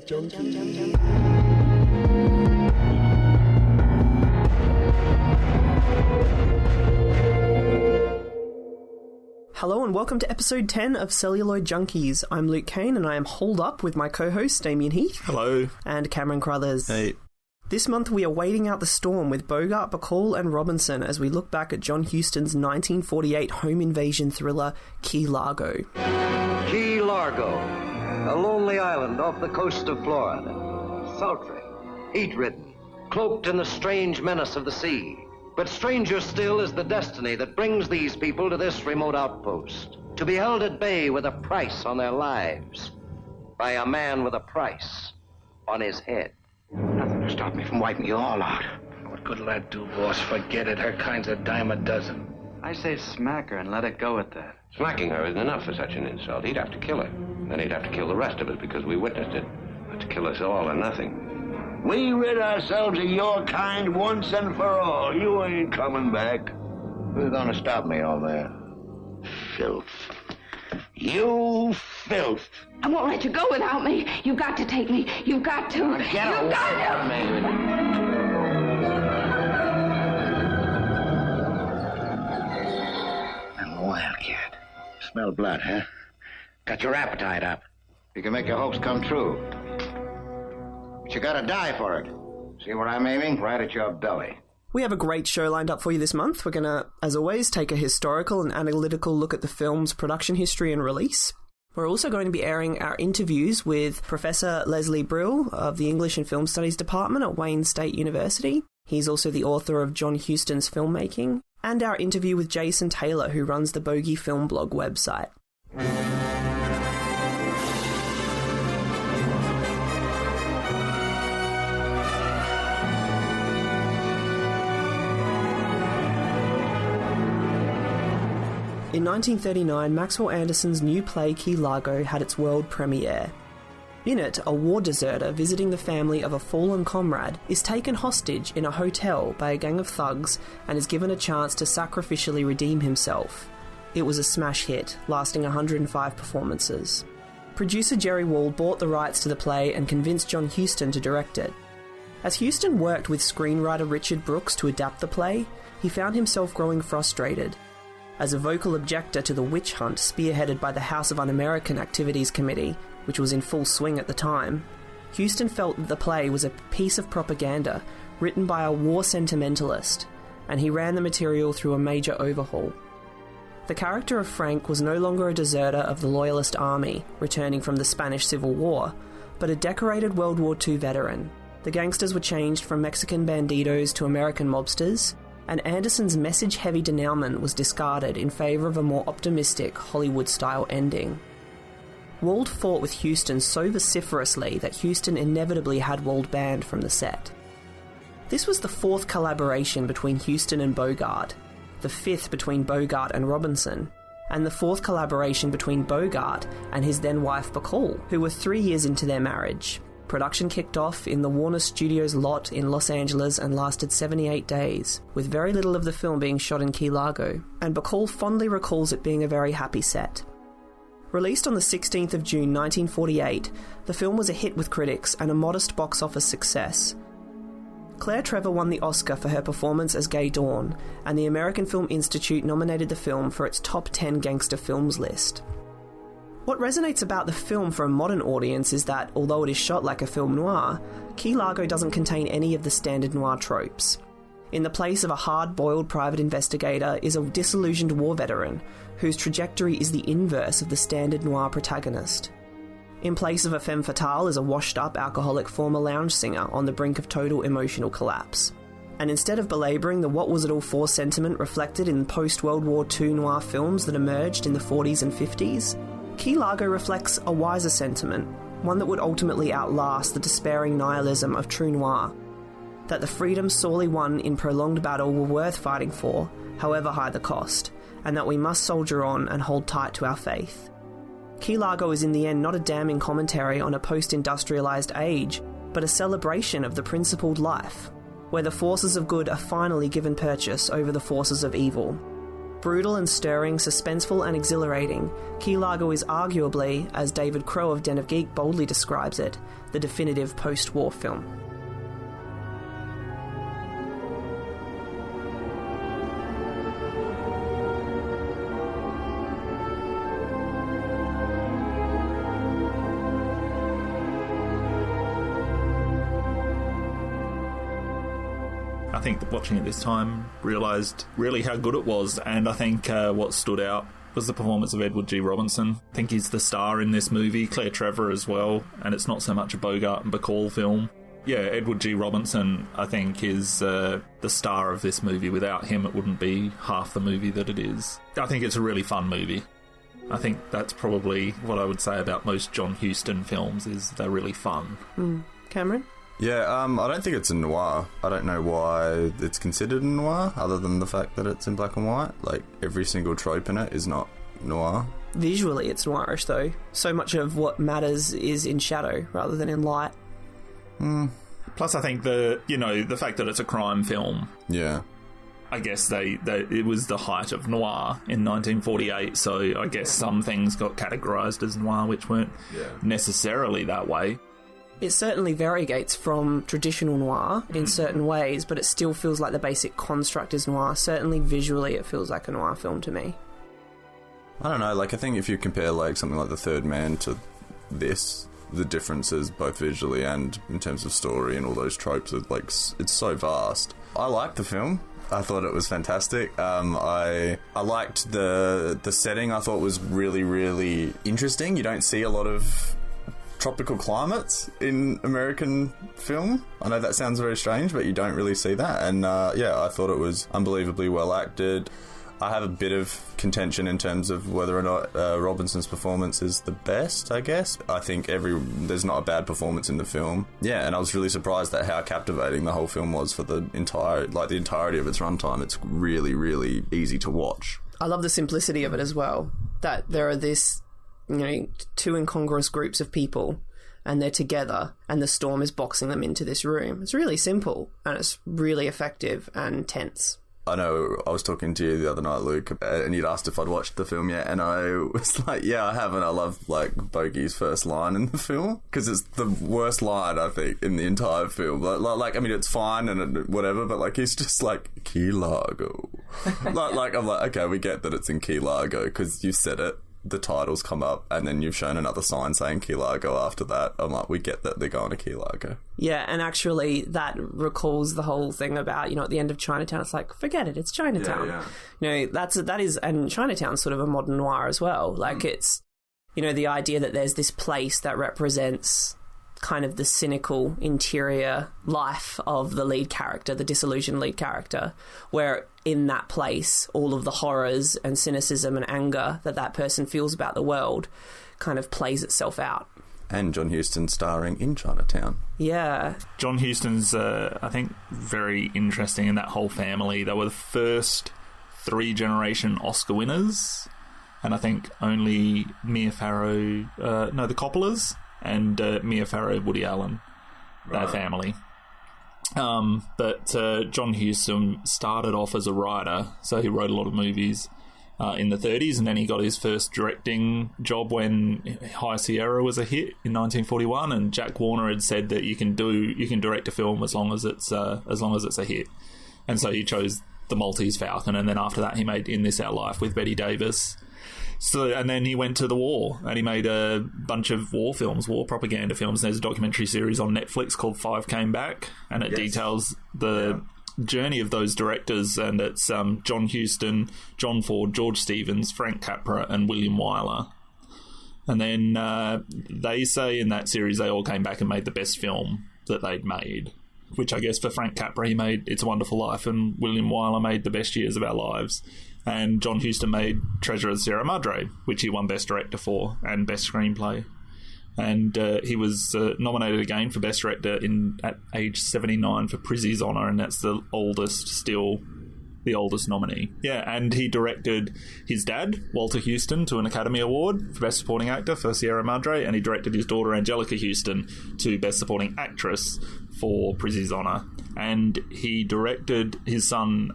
Celluloid Junkies. Hello and welcome to episode 10 of Celluloid Junkies. I'm Luke Kane and I am holed up with my co-host Damien Heath. Hello. And Cameron Crothers. Hey. This month we are wading out the storm with Bogart, Bacall and Robinson as we look back at John Huston's 1948 home invasion thriller Key Largo. Key Largo, a lonely island off the coast of Florida. Sultry, heat-ridden, cloaked in the strange menace of the sea. But stranger still is the destiny that brings these people to this remote outpost, to be held at bay with a price on their lives, by a man with a price on his head. Nothing to stop me from wiping you all out. What good'll that do, boss? Forget it. Her kind's a dime a dozen. I say smack her and let it go at that. Smacking her isn't enough for such an insult. He'd have to kill her. Then he'd have to kill the rest of us because we witnessed it. But to kill us all or nothing. We rid ourselves of your kind once and for all. You ain't coming back. Who's gonna stop me over there? Filth. You filth. I won't let you go without me. You've got to take me. You've got to. Now get away from me. And wildcat. Smell blood, huh? Got your appetite up. You can make your hopes come true. But you gotta die for it. See where I'm aiming? Right at your belly. We have a great show lined up for you this month. We're going to, as always, take a historical and analytical look at the film's production history and release. We're also going to be airing our interviews with Professor Leslie Brill of the English and Film Studies Department at Wayne State University. He's also the author of John Huston's Filmmaking. And our interview with Jason Taylor, who runs the Bogie film blog website. In 1939, Maxwell Anderson's new play Key Largo had its world premiere. In it, a war deserter visiting the family of a fallen comrade is taken hostage in a hotel by a gang of thugs and is given a chance to sacrificially redeem himself. It was a smash hit, lasting 105 performances. Producer Jerry Wald bought the rights to the play and convinced John Huston to direct it. As Huston worked with screenwriter Richard Brooks to adapt the play, he found himself growing frustrated. As a vocal objector to the witch hunt spearheaded by the House of Un-American Activities Committee, which was in full swing at the time, Huston felt that the play was a piece of propaganda written by a war sentimentalist, and he ran the material through a major overhaul. The character of Frank was no longer a deserter of the Loyalist Army, returning from the Spanish Civil War, but a decorated World War II veteran. The gangsters were changed from Mexican bandidos to American mobsters, and Anderson's message-heavy denouement was discarded in favour of a more optimistic Hollywood-style ending. Wald fought with Huston so vociferously that Huston inevitably had Wald banned from the set. This was the fourth collaboration between Huston and Bogart, the fifth between Bogart and Robinson, and the fourth collaboration between Bogart and his then-wife Bacall, who were 3 years into their marriage. Production kicked off in the Warner Studios lot in Los Angeles and lasted 78 days, with very little of the film being shot in Key Largo, and Bacall fondly recalls it being a very happy set. Released on the 16th of June 1948, the film was a hit with critics and a modest box office success. Claire Trevor won the Oscar for her performance as Gay Dawn, and the American Film Institute nominated the film for its top 10 gangster films list. What resonates about the film for a modern audience is that, although it is shot like a film noir, Key Largo doesn't contain any of the standard noir tropes. In the place of a hard-boiled private investigator is a disillusioned war veteran, whose trajectory is the inverse of the standard noir protagonist. In place of a femme fatale is a washed-up alcoholic former lounge singer on the brink of total emotional collapse. And instead of belabouring the what was it all for sentiment reflected in post-World War II noir films that emerged in the 40s and 50s, Key Largo reflects a wiser sentiment, one that would ultimately outlast the despairing nihilism of true noir. That the freedoms sorely won in prolonged battle were worth fighting for, however high the cost, and that we must soldier on and hold tight to our faith. Key Largo is in the end not a damning commentary on a post-industrialised age, but a celebration of the principled life, where the forces of good are finally given purchase over the forces of evil. Brutal and stirring, suspenseful and exhilarating, Key Largo is arguably, as David Crow of Den of Geek boldly describes it, the definitive post-war film. I think watching it this time, realised really how good it was, and I think what stood out was the performance of Edward G. Robinson. I think he's the star in this movie, Claire Trevor as well, and it's not so much a Bogart and Bacall film. Yeah, Edward G. Robinson, I think, is the star of this movie. Without him, it wouldn't be half the movie that it is. I think it's a really fun movie. I think that's probably what I would say about most John Huston films, is they're really fun. Cameron? Yeah, I don't think it's a noir. I don't know why it's considered a noir, other than the fact that it's in black and white. Like, every single trope in it is not noir. Visually, it's noirish, though. So much of what matters is in shadow rather than in light. Plus, I think the fact that it's a crime film. Yeah. I guess it was the height of noir in 1948, so I guess some things got categorised as noir, which weren't necessarily that way. It certainly variegates from traditional noir in certain ways, but it still feels like the basic construct is noir. Certainly visually it feels like a noir film to me. I don't know, like, I think if you compare, like, something like The Third Man to this, the differences both visually and in terms of story and all those tropes, are, like, it's so vast. I liked the film. I thought it was fantastic. I liked the setting. I thought was really, really interesting. You don't see a lot of tropical climates in American film. I know that sounds very strange, but you don't really see that. And I thought it was unbelievably well acted. I have a bit of contention in terms of whether or not Robinson's performance is the best, I guess. I think there's not a bad performance in the film. Yeah, and I was really surprised at how captivating the whole film was for the entirety of its runtime. It's really, really easy to watch. I love the simplicity of it as well, that there are this, two incongruous groups of people and they're together and the storm is boxing them into this room. It's really simple and it's really effective and tense. I know I was talking to you the other night, Luke, and you'd asked if I'd watched the film yet, and I was like, yeah, I have, and I love, like, Bogie's first line in the film, because it's the worst line, I think, in the entire film. Like, I mean, it's fine and whatever, but, like, he's just like, Key Largo. like, I'm like, okay, we get that it's in Key Largo, because you said it, the titles come up, and then you've shown another sign saying Key Largo after that. I'm like, we get that they're going to Key Largo. Yeah, and actually that recalls the whole thing about, at the end of Chinatown, it's like, forget it, it's Chinatown. Yeah. That is, and Chinatown's sort of a modern noir as well. Like, it's, the idea that there's this place that represents kind of the cynical interior life of the lead character, the disillusioned lead character, where in that place all of the horrors and cynicism and anger that person feels about the world kind of plays itself out. And John Huston starring in Chinatown. Yeah. John Huston's, I think, very interesting in that whole family. They were the first three-generation Oscar winners, and I think only Mia Farrow... the Coppolas and Mia Farrow, Woody Allen, that family. But John Huston started off as a writer, so he wrote a lot of movies in the 30s, and then he got his first directing job when High Sierra was a hit in 1941, and Jack Warner had said that you can direct a film as long as it's a hit, and so he chose The Maltese Falcon, and then after that he made In This Our Life with Bette Davis. So, and then he went to the war, and he made a bunch of war films, war propaganda films. There's a documentary series on Netflix called Five Came Back, and it details the journey of those directors, and it's John Huston, John Ford, George Stevens, Frank Capra, and William Wyler. And then they say in that series they all came back and made the best film that they'd made, which I guess for Frank Capra he made It's a Wonderful Life, and William Wyler made The Best Years of Our Lives. And John Huston made Treasure of Sierra Madre, which he won Best Director for, and Best Screenplay. And he was nominated again for Best Director at age 79 for Prizzi's Honour, and that's the oldest still the oldest nominee. Yeah, and he directed his dad, Walter Huston, to an Academy Award for Best Supporting Actor for Sierra Madre, and he directed his daughter, Angelica Huston, to Best Supporting Actress for Prizzi's Honor. And he directed his son,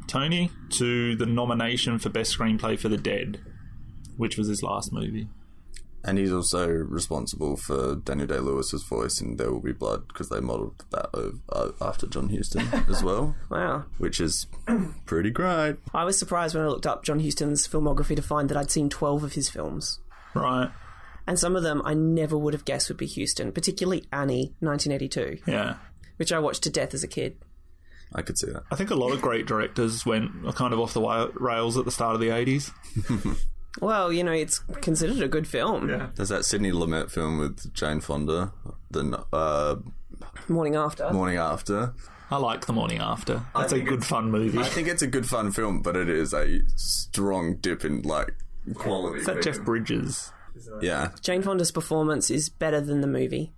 Tony, to the nomination for Best Screenplay for The Dead, which was his last movie. And he's also responsible for Daniel Day-Lewis's voice in There Will Be Blood, because they modelled that after John Huston as well. Wow. Which is pretty great. I was surprised when I looked up John Huston's filmography to find that I'd seen 12 of his films. Right. And some of them I never would have guessed would be Huston, particularly Annie, 1982. Yeah. Which I watched to death as a kid. I could see that. I think a lot of great directors went kind of off the rails at the start of the 80s. Well, you know, it's considered a good film. Yeah. There's that Sidney Lumet film with Jane Fonda, the Morning After. Morning After. I like The Morning After. It's a good fun movie. I think it's a good fun film, but it is a strong dip in like quality. Is that Jeff Bridges? Yeah. Jane Fonda's performance is better than the movie.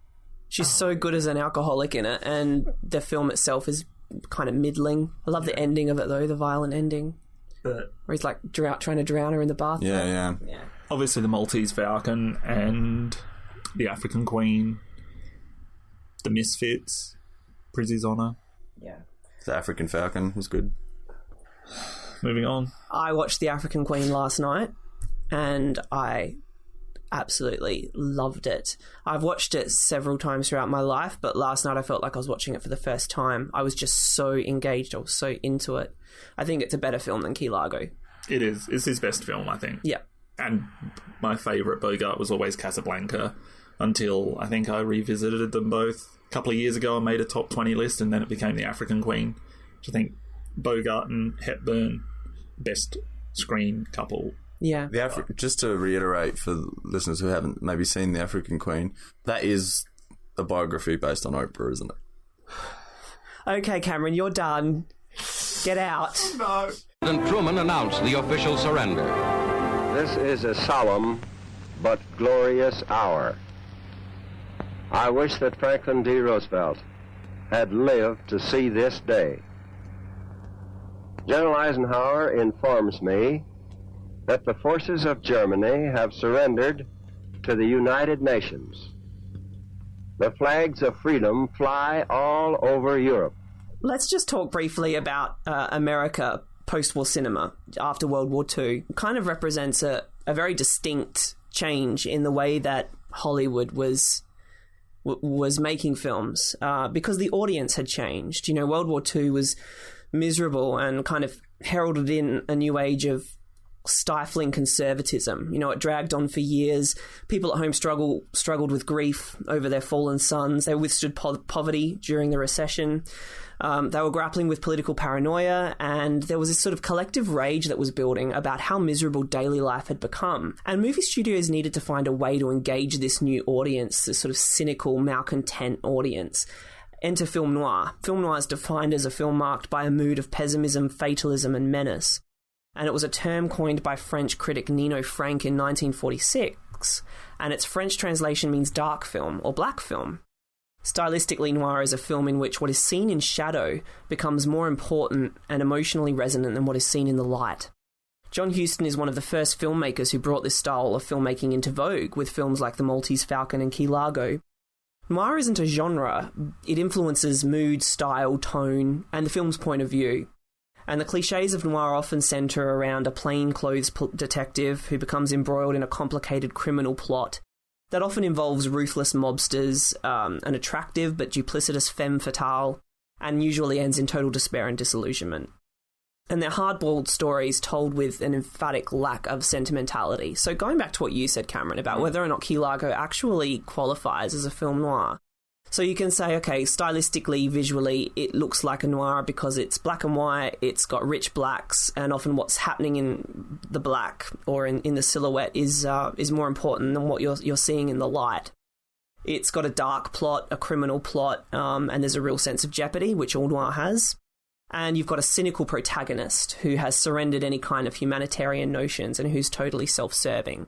She's so good as an alcoholic in it, and the film itself is kind of middling. I love the ending of it, though, the violent ending. Where he's like trying to drown her in the bath. Yeah. Obviously, the Maltese Falcon and the African Queen, the Misfits, Prizzi's Honor. Yeah. The African Falcon was good. Moving on. I watched The African Queen last night, and I absolutely loved it. I've watched it several times throughout my life, but last night I felt like I was watching it for the first time. I was just so engaged. I was so into it. I think it's a better film than Key Largo. It is. It's his best film, I think. Yeah. And my favourite Bogart was always Casablanca, until I think I revisited them both. A couple of years ago I made a top 20 list, and then it became The African Queen, which I think Bogart and Hepburn, best screen couple. Yeah. Just to reiterate for listeners who haven't maybe seen The African Queen, that is a biography based on Oprah, isn't it? Okay, Cameron, you're done. Get out. No. President Truman announced the official surrender. This is a solemn but glorious hour. I wish that Franklin D. Roosevelt had lived to see this day. General Eisenhower informs me that the forces of Germany have surrendered to the United Nations. The flags of freedom fly all over Europe. Let's just talk briefly about America post-war cinema after World War II. It kind of represents a very distinct change in the way that Hollywood was making films because the audience had changed. You know, World War II was miserable and kind of heralded in a new age of stifling conservatism. You know, it dragged on for years. People at home struggled with grief over their fallen sons. They withstood poverty during the recession. They were grappling with political paranoia, and there was this sort of collective rage that was building about how miserable daily life had become. And movie studios needed to find a way to engage this new audience, this sort of cynical, malcontent audience. Enter film noir. Film noir is defined as a film marked by a mood of pessimism, fatalism, and menace. And it was a term coined by French critic Nino Frank in 1946, and its French translation means dark film or black film. Stylistically, noir is a film in which what is seen in shadow becomes more important and emotionally resonant than what is seen in the light. John Huston is one of the first filmmakers who brought this style of filmmaking into vogue with films like The Maltese Falcon and Key Largo. Noir isn't a genre. It influences mood, style, tone, and the film's point of view. And the cliches of noir often centre around a plainclothes detective who becomes embroiled in a complicated criminal plot that often involves ruthless mobsters, an attractive but duplicitous femme fatale, and usually ends in total despair and disillusionment. And they're hard-boiled stories told with an emphatic lack of sentimentality. So going back to what you said, Cameron, about whether or not Key Largo actually qualifies as a film noir. So you can say, okay, stylistically, visually, it looks like a noir because it's black and white, it's got rich blacks, and often what's happening in the black or in the silhouette is more important than what you're seeing in the light. It's got a dark plot, a criminal plot, and there's a real sense of jeopardy, which all noir has. And you've got a cynical protagonist who has surrendered any kind of humanitarian notions and who's totally self-serving.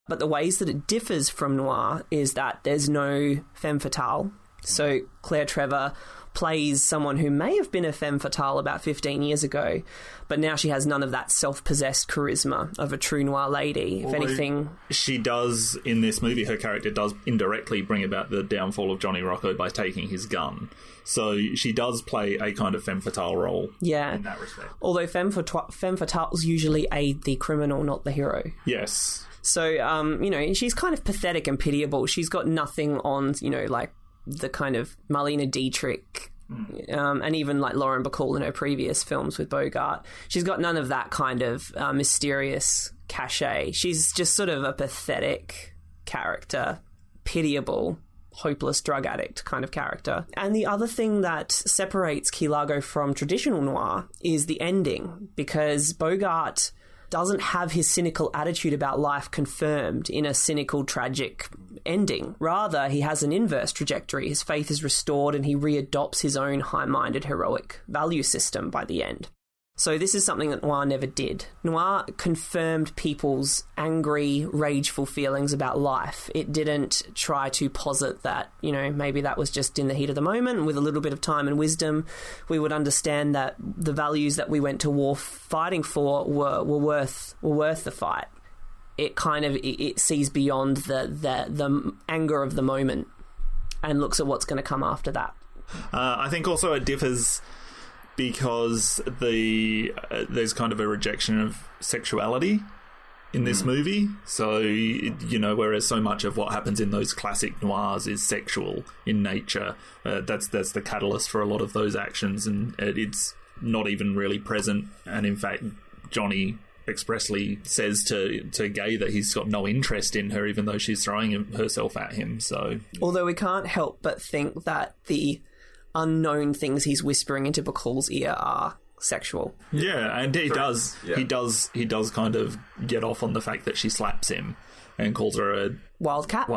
But the ways that it differs from noir is that there's no femme fatale. So Claire Trevor plays someone who may have been a femme fatale about 15 years ago, but now she has none of that self-possessed charisma of a true noir lady. If anything... She does, in this movie, her character does indirectly bring about the downfall of Johnny Rocco by taking his gun. So she does play a kind of femme fatale role in that respect. Although femme fatales usually aid the criminal, not the hero. Yes. So, you know, she's kind of pathetic and pitiable. She's got nothing on, you know, like the kind of Marlene Dietrich, and even like Lauren Bacall in her previous films with Bogart. She's got none of that kind of mysterious cachet. She's just sort of a pathetic character, pitiable, hopeless drug addict kind of character. And the other thing that separates Key Largo from traditional noir is the ending, because Bogart doesn't have his cynical attitude about life confirmed in a cynical, tragic ending. Rather, he has an inverse trajectory. His faith is restored and he readopts his own high-minded, heroic value system by the end. So this is something that noir never did. Noir confirmed people's angry, rageful feelings about life. It didn't try to posit that, you know, maybe that was just in the heat of the moment. With a little bit of time and wisdom, we would understand that the values that we went to war fighting for were worth the fight. It kind of it sees beyond the anger of the moment and looks at what's going to come after that. I think also it differs because there's kind of a rejection of sexuality in this movie. So, you know, whereas so much of what happens in those classic noirs is sexual in nature, that's the catalyst for a lot of those actions, and it's not even really present. And in fact, Johnny expressly says to Gay that he's got no interest in her, even though she's throwing herself at him. So, although we can't help but think that the unknown things he's whispering into Bacall's ear are sexual. Yeah, and he does. Yeah. He does kind of get off on the fact that she slaps him and calls her a wildcat.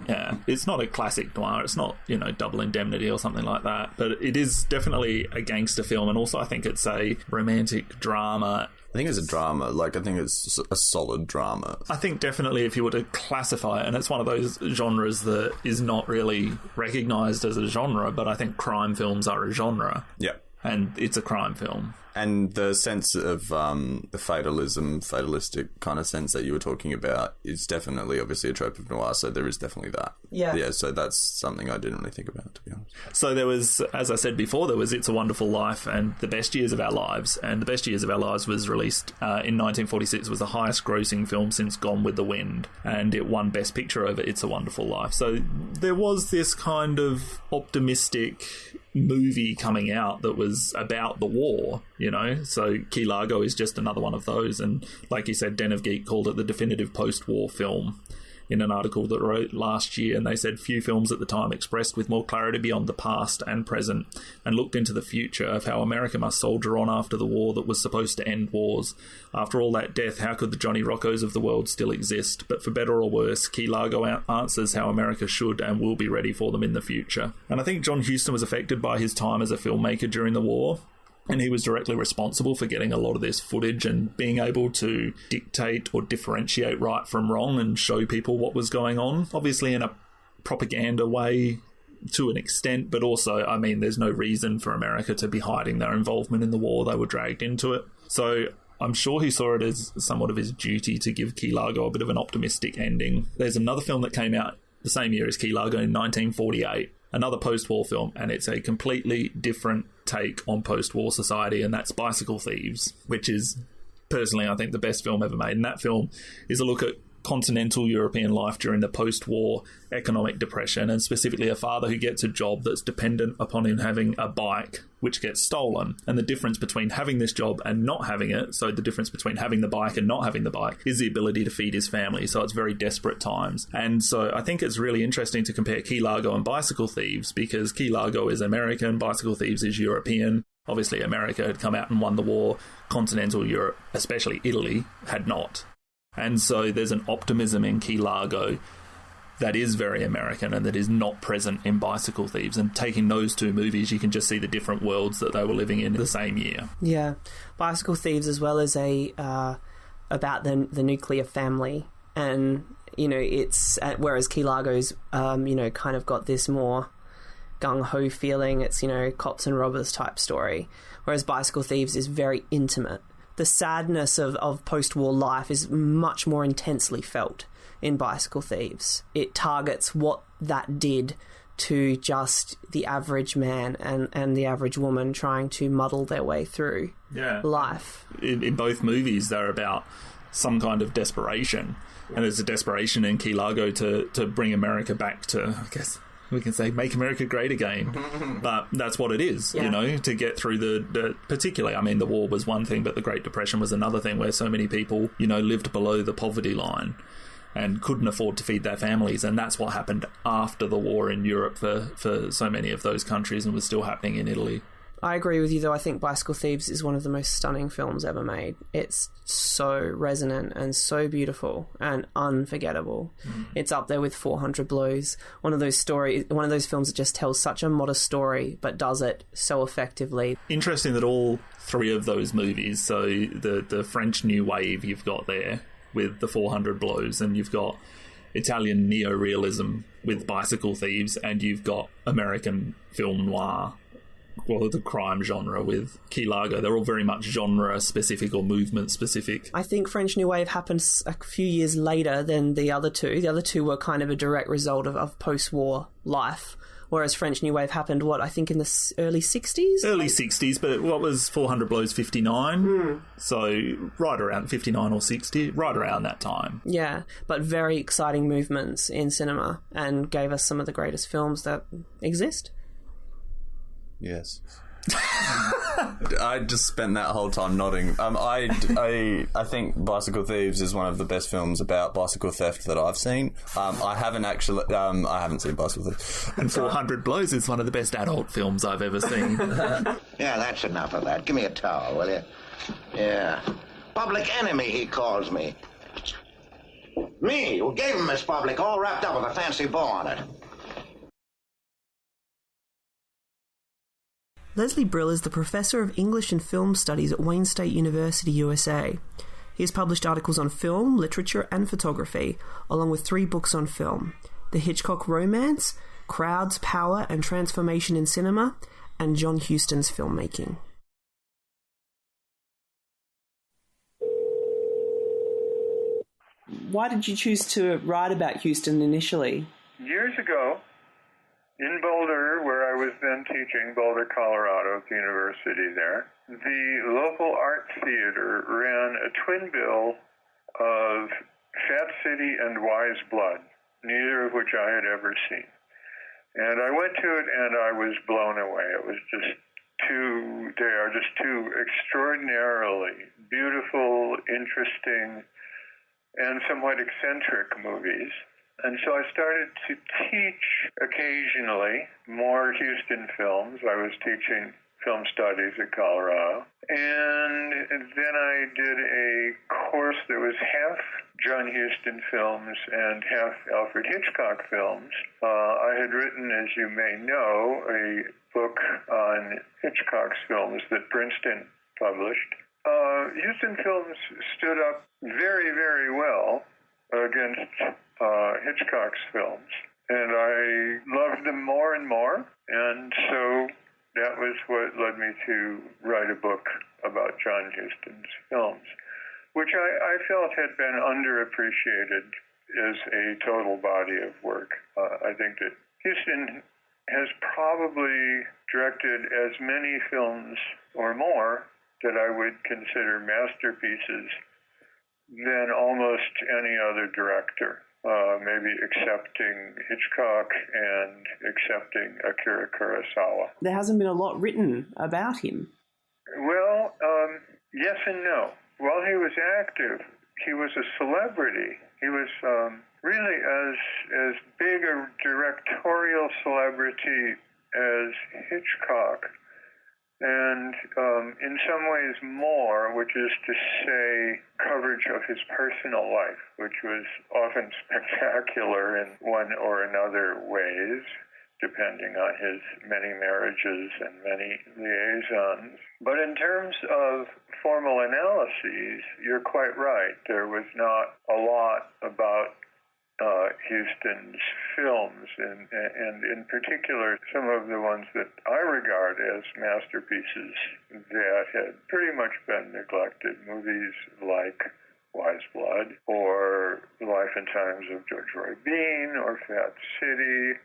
Yeah, it's not a classic noir. It's not, you know, Double Indemnity or something like that. But it is definitely a gangster film, and also I think it's a romantic drama. I think it's a drama. Like, I think it's a solid drama. I think definitely if you were to classify it, and it's one of those genres that is not really recognised as a genre, but I think crime films are a genre. Yeah. And it's a crime film. And the sense of the fatalistic kind of sense that you were talking about is definitely obviously a trope of noir, so there is definitely that. Yeah. Yeah, so that's something I didn't really think about, to be honest. So there was, as I said before, there was It's a Wonderful Life and The Best Years of Our Lives. And The Best Years of Our Lives was released in 1946, was the highest grossing film since Gone with the Wind. And it won Best Picture over It's a Wonderful Life. So there was this kind of optimistic movie coming out that was about the war, you know. So Key Largo is just another one of those, and like you said, Den of Geek called it the definitive post-war film in an article that wrote last year, and they said few films at the time expressed with more clarity beyond the past and present and looked into the future of how America must soldier on after the war that was supposed to end wars. After all that death, how could the Johnny Roccos of the world still exist? But for better or worse, Key Largo answers how America should and will be ready for them in the future. And I think John Huston was affected by his time as a filmmaker during the war, and he was directly responsible for getting a lot of this footage and being able to dictate or differentiate right from wrong and show people what was going on. Obviously in a propaganda way to an extent, but also, I mean, there's no reason for America to be hiding their involvement in the war. They were dragged into it. So I'm sure he saw it as somewhat of his duty to give Key Largo a bit of an optimistic ending. There's another film that came out the same year as Key Largo in 1948, another post-war film, and it's a completely different take on post-war society, and that's Bicycle Thieves, which is, personally, I think the best film ever made. And that film is a look at continental European life during the post-war economic depression, and specifically a father who gets a job that's dependent upon him having a bike which gets stolen, and the difference between having this job and not having it, so the difference between having the bike and not having the bike, is the ability to feed his family. So it's very desperate times. And so I think it's really interesting to compare Key Largo and Bicycle Thieves, because Key Largo is American, Bicycle Thieves is European. Obviously America had come out and won the war, continental Europe, especially Italy, had not. And so there's an optimism in Key Largo that is very American and that is not present in Bicycle Thieves. And taking those two movies, you can just see the different worlds that they were living in the same year. Yeah. Bicycle Thieves, as well as about the nuclear family. And, you know, it's... whereas Key Largo's, you know, kind of got this more gung-ho feeling. It's, cops and robbers type story. Whereas Bicycle Thieves is very intimate. The sadness of post-war life is much more intensely felt in Bicycle Thieves. It targets what that did to just the average man and the average woman trying to muddle their way through life. In both movies, they're about some kind of desperation. And there's a desperation in Key Largo to bring America back to, I guess we can say, make America great again. But that's what it is, to get through the particularly, I mean, the war was one thing, but the Great Depression was another thing where so many people, lived below the poverty line and couldn't afford to feed their families. And that's what happened after the war in Europe for so many of those countries, and was still happening in Italy. I agree with you, though. I think Bicycle Thieves is one of the most stunning films ever made. It's so resonant and so beautiful and unforgettable. It's up there with 400 Blows. One of those films that just tells such a modest story, but does it so effectively. Interesting that all three of those movies, so the French New Wave you've got there with the 400 Blows, and you've got Italian neorealism with Bicycle Thieves, and you've got American film noir, well, the crime genre with Key Largo. They're all very much genre-specific or movement-specific. I think French New Wave happened a few years later than the other two. The other two were kind of a direct result of post-war life, whereas French New Wave happened, I think in the early 60s? Early 60s, but what was 400 Blows, 59? So right around 59 or 60, right around that time. Yeah, but very exciting movements in cinema, and gave us some of the greatest films that exist. Yes. I just spent that whole time nodding. I think Bicycle Thieves is one of the best films about bicycle theft that I've seen. I haven't seen Bicycle Thieves. And 400 Blows is one of the best adult films I've ever seen. Yeah, that's enough of that. Give me a towel, will you? Yeah. Public enemy, he calls me. Me, who gave him his public, all wrapped up with a fancy bow on it. Leslie Brill is the Professor of English and Film Studies at Wayne State University, USA. He has published articles on film, literature and photography, along with 3 books on film: The Hitchcock Romance, Crowds, Power and Transformation in Cinema, and John Huston's Filmmaking. Why did you choose to write about Huston initially? Years ago, in Boulder, where I was then teaching, Boulder, Colorado, at the university there, the local art theater ran a twin bill of Fat City and Wise Blood, neither of which I had ever seen. And I went to it and I was blown away. It was they are just two extraordinarily beautiful, interesting, and somewhat eccentric movies. And so I started to teach occasionally more Huston films. I was teaching film studies at Colorado. And then I did a course that was half John Huston films and half Alfred Hitchcock films. I had written, as you may know, a book on Hitchcock's films that Princeton published. Huston films stood up very, very well against Hitchcock's films, and I loved them more and more, and so that was what led me to write a book about John Huston's films, which I felt had been underappreciated as a total body of work. I think that Huston has probably directed as many films or more that I would consider masterpieces than almost any other director. Maybe excepting Hitchcock and excepting Akira Kurosawa. There hasn't been a lot written about him. Well, yes and no. While he was active, he was a celebrity. He was really as big a directorial celebrity as Hitchcock, and in some ways more, which is to say coverage of his personal life, which was often spectacular in one or another ways, depending on his many marriages and many liaisons. But in terms of formal analyses, you're quite right. There was not a lot about Huston's films, and in particular some of the ones that I regard as masterpieces that had pretty much been neglected. Movies like Wise Blood, or The Life and Times of George Roy Bean, or Fat City,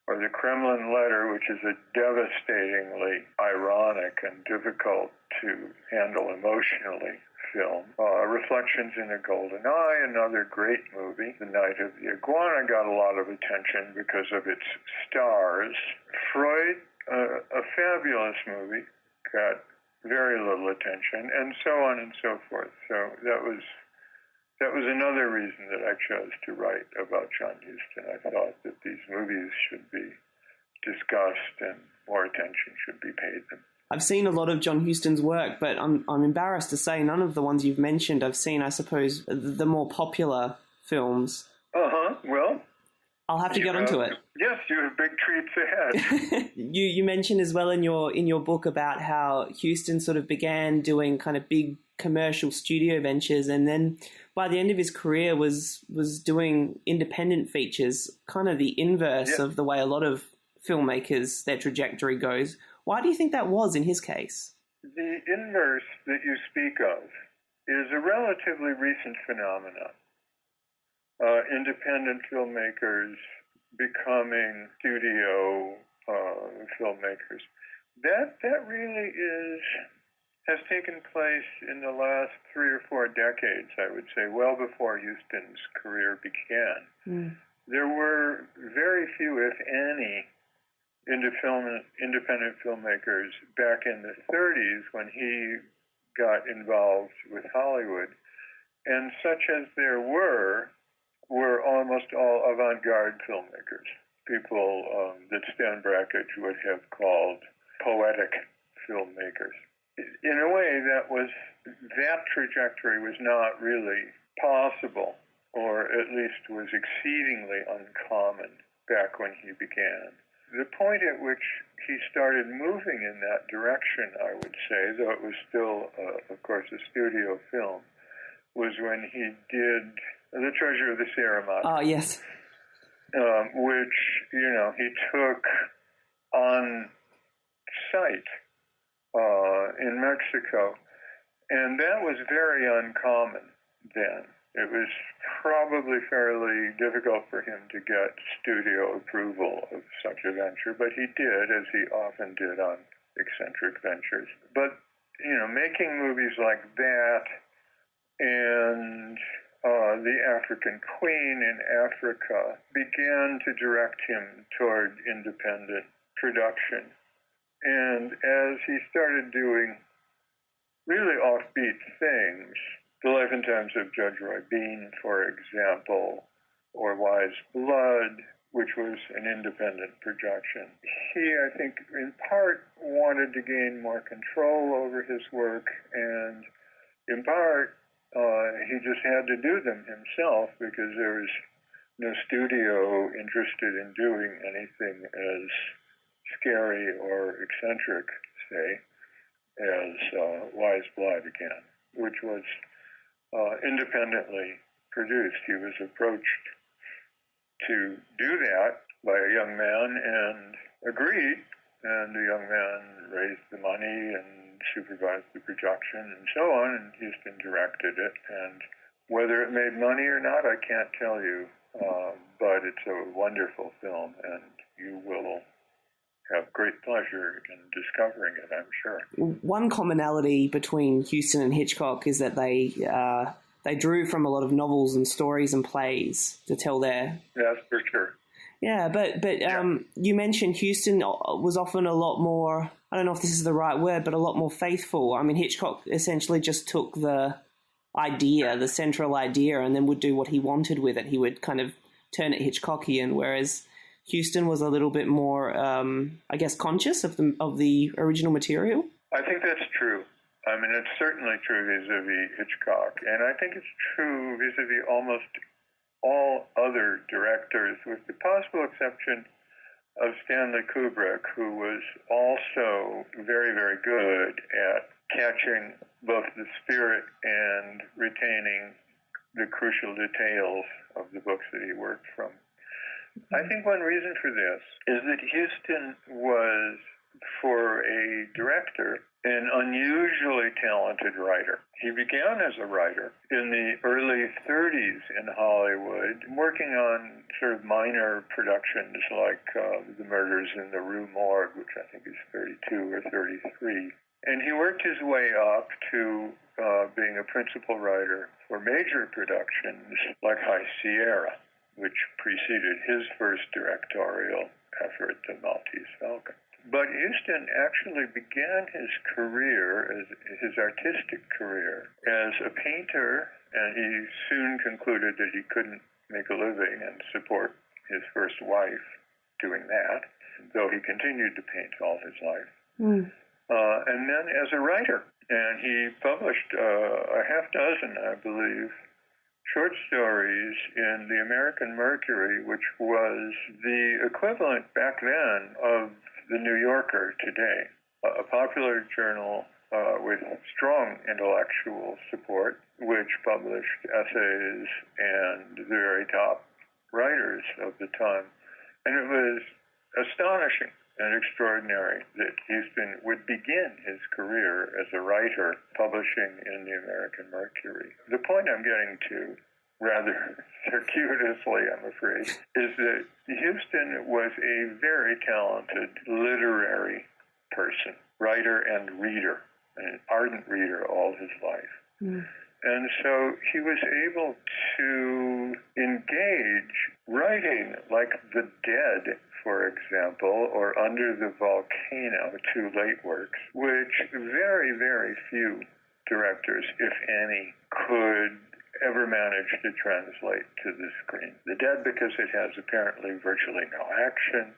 or The Kremlin Letter, which is a devastatingly ironic and difficult to handle emotionally film. Reflections in a Golden Eye, another great movie. The Night of the Iguana got a lot of attention because of its stars. Freud, a fabulous movie, got very little attention, and so on and so forth. So that was another reason that I chose to write about John Huston. I thought that these movies should be discussed and more attention should be paid them. I've seen a lot of John Huston's work, but I'm embarrassed to say none of the ones you've mentioned I've seen. I suppose the more popular films. Well, I'll have to get onto it. Yes, you have big treats ahead. You mentioned as well in your book about how Huston sort of began doing kind of big commercial studio ventures, and then by the end of his career was doing independent features, kind of the inverse of the way a lot of filmmakers, their trajectory goes. Why do you think that was in his case? The inverse that you speak of is a relatively recent phenomenon. Independent filmmakers becoming studio filmmakers. That really has taken place in the last 3 or 4 decades, I would say, well before Huston's career began. There were very few, if any, independent filmmakers back in the 30s when he got involved with Hollywood. And such as there were almost all avant-garde filmmakers, people that Stan Brakhage would have called poetic filmmakers. In a way, that trajectory was not really possible, or at least was exceedingly uncommon back when he began. The point at which he started moving in that direction, I would say, though it was still, of course, a studio film, was when he did The Treasure of the Sierra Madre. Oh, yes. Which, he took on site in Mexico. And that was very uncommon then. It was probably fairly difficult for him to get studio approval of such a venture, but he did, as he often did on eccentric ventures. But, making movies like that and The African Queen in Africa began to direct him toward independent production. And as he started doing really offbeat things, The Life and Times of Judge Roy Bean, for example, or Wise Blood, which was an independent production. He, I think, in part wanted to gain more control over his work, and in part, he just had to do them himself because there was no studio interested in doing anything as scary or eccentric, say, as Wise Blood again, which was independently produced. He was approached to do that by a young man and agreed, and the young man raised the money and supervised the production and so on, and Huston directed it. And whether it made money or not, I can't tell you, but it's a wonderful film, and you will have great pleasure in discovering it, I'm sure. One commonality between Huston and Hitchcock is that they drew from a lot of novels and stories and plays to tell their... That's for sure. Yeah, but you mentioned Huston was often a lot more, I don't know if this is the right word, but a lot more faithful. I mean, Hitchcock essentially just took the idea, the central idea, and then would do what he wanted with it. He would kind of turn it Hitchcockian, whereas Huston was a little bit more, I guess, conscious of the original material. I think that's true. I mean, it's certainly true vis-a-vis Hitchcock, and I think it's true vis-a-vis almost all other directors, with the possible exception of Stanley Kubrick, who was also very, very good at catching both the spirit and retaining the crucial details of the books that he worked from. I think one reason for this is that Huston was, for a director, an unusually talented writer. He began as a writer in the early 30s in Hollywood, working on sort of minor productions like The Murders in the Rue Morgue, which I think is 32 or 33. And he worked his way up to being a principal writer for major productions like High Sierra, which preceded his first directorial effort, The Maltese Falcon. But Huston actually began his career, his artistic career, as a painter, and he soon concluded that he couldn't make a living and support his first wife doing that, though he continued to paint all his life. And then as a writer, and he published a half dozen, I believe, short stories in the American Mercury, which was the equivalent back then of the New Yorker today, a popular journal with strong intellectual support, which published essays and the very top writers of the time. And it was astonishing and extraordinary that Huston would begin his career as a writer publishing in the American Mercury. The point I'm getting to, rather circuitously, I'm afraid, is that Huston was a very talented literary person, writer and reader, an ardent reader all his life. And so he was able to engage writing like The Dead, for example, or Under the Volcano, two late works, which very, very few directors, if any, could ever manage to translate to the screen. The Dead, because it has apparently virtually no action.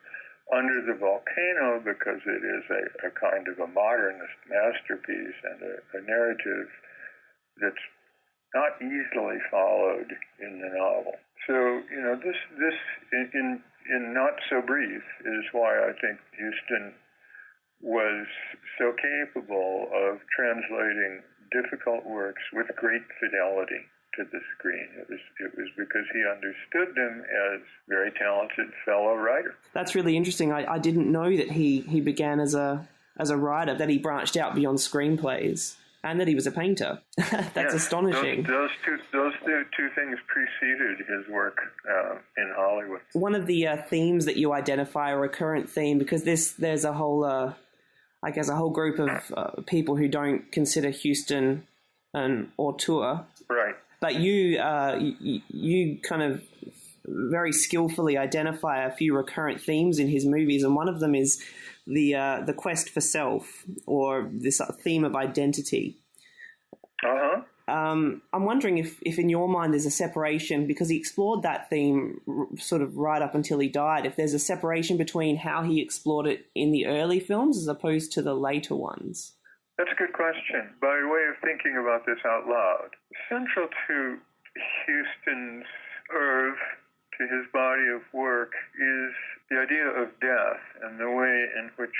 Under the Volcano, because it is a kind of a modernist masterpiece and a narrative that's not easily followed in the novel. So, you know, this in Not So Brief is why I think Huston was so capable of translating difficult works with great fidelity to the screen. It was because he understood them as very talented fellow writer. That's really interesting. I didn't know that he began as a writer, that he branched out beyond screenplays, and that he was a painter. That's astonishing. Those two things preceded his work in Hollywood. One of the themes that you identify, a recurrent theme, because there's a whole, I guess, a whole group of people who don't consider Huston an auteur. Right. But you kind of very skillfully identify a few recurrent themes in his movies, and one of them is the quest for self, or this theme of identity. I'm wondering if in your mind there's a separation, because he explored that theme sort of right up until he died, if there's a separation between how he explored it in the early films as opposed to the later ones. That's a good question. By way of thinking about this out loud, central to Huston's oeuvre, to his body of work, is the idea of death and the way in which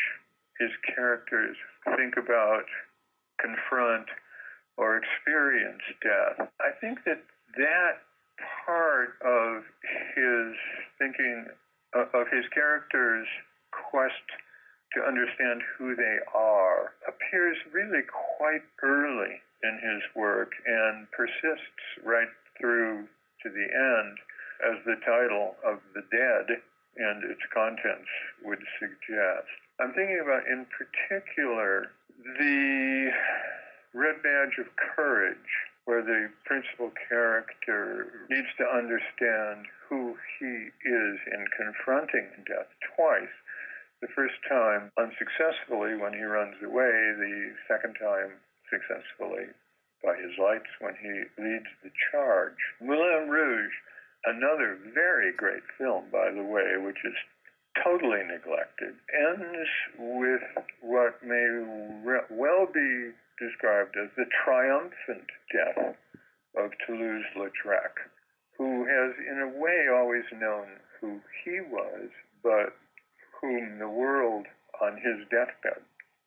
his characters think about, confront, or experience death. I think that part of his thinking, of his characters' quest to understand who they are, appears really quite early in his work and persists right through to the end, as the title of The Dead and its contents would suggest. I'm thinking about, in particular, the Red Badge of Courage, where the principal character needs to understand who he is in confronting death twice. The first time unsuccessfully when he runs away, the second time successfully by his lights when he leads the charge. Moulin Rouge, another very great film, by the way, which is totally neglected, ends with what may well be described as the triumphant death of Toulouse-Lautrec, who has in a way always known who he was, but whom the world on his deathbed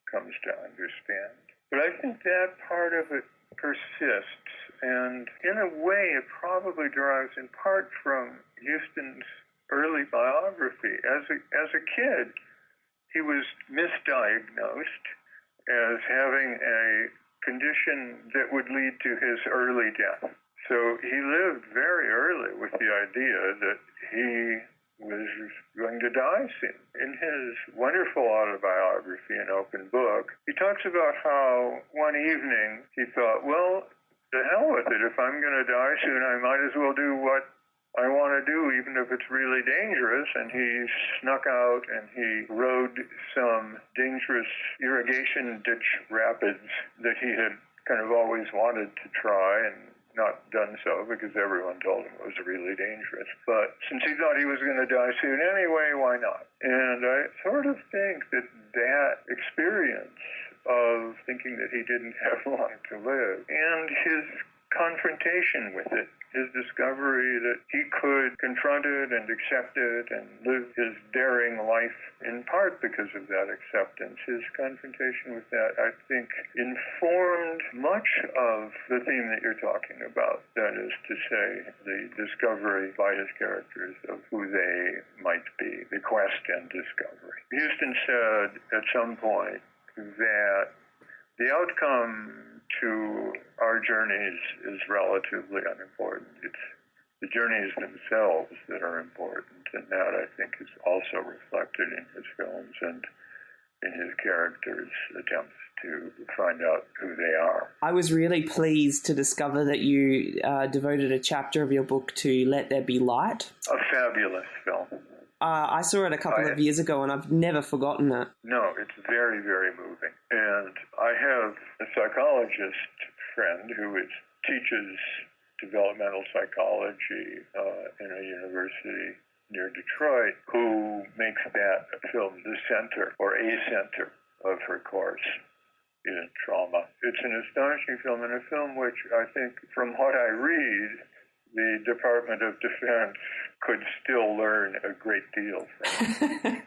comes to understand. But I think that part of it persists, and in a way it probably derives in part from Huston's early biography. As a kid, he was misdiagnosed as having a condition that would lead to his early death. So he lived very early with the idea that he was going to die soon. In his wonderful autobiography, An Open Book, he talks about how one evening he thought, well, to hell with it. If I'm going to die soon, I might as well do what I want to do, even if it's really dangerous. And he snuck out and he rode some dangerous irrigation ditch rapids that he had kind of always wanted to try and not done so because everyone told him it was really dangerous. But since he thought he was going to die soon anyway, why not? And I sort of think that that experience of thinking that he didn't have long to live and his confrontation with it, his discovery that he could confront it and accept it and live his daring life in part because of that acceptance. His confrontation with that, I think, informed much of the theme that you're talking about. That is to say, the discovery by his characters of who they might be, the quest and discovery. Huston said at some point that the outcome to our journeys is relatively unimportant. It's the journeys themselves that are important, and that, I think, is also reflected in his films and in his characters' attempts to find out who they are. I was really pleased to discover that you devoted a chapter of your book to Let There Be Light. A fabulous film. I saw it a couple of years ago, and I've never forgotten it. No, it's very, very moving. And I have a psychologist friend who teaches developmental psychology in a university near Detroit, who makes that film the center or a center of her course in trauma. It's an astonishing film, and a film which I think, from what I read, the Department of Defense could still learn a great deal from.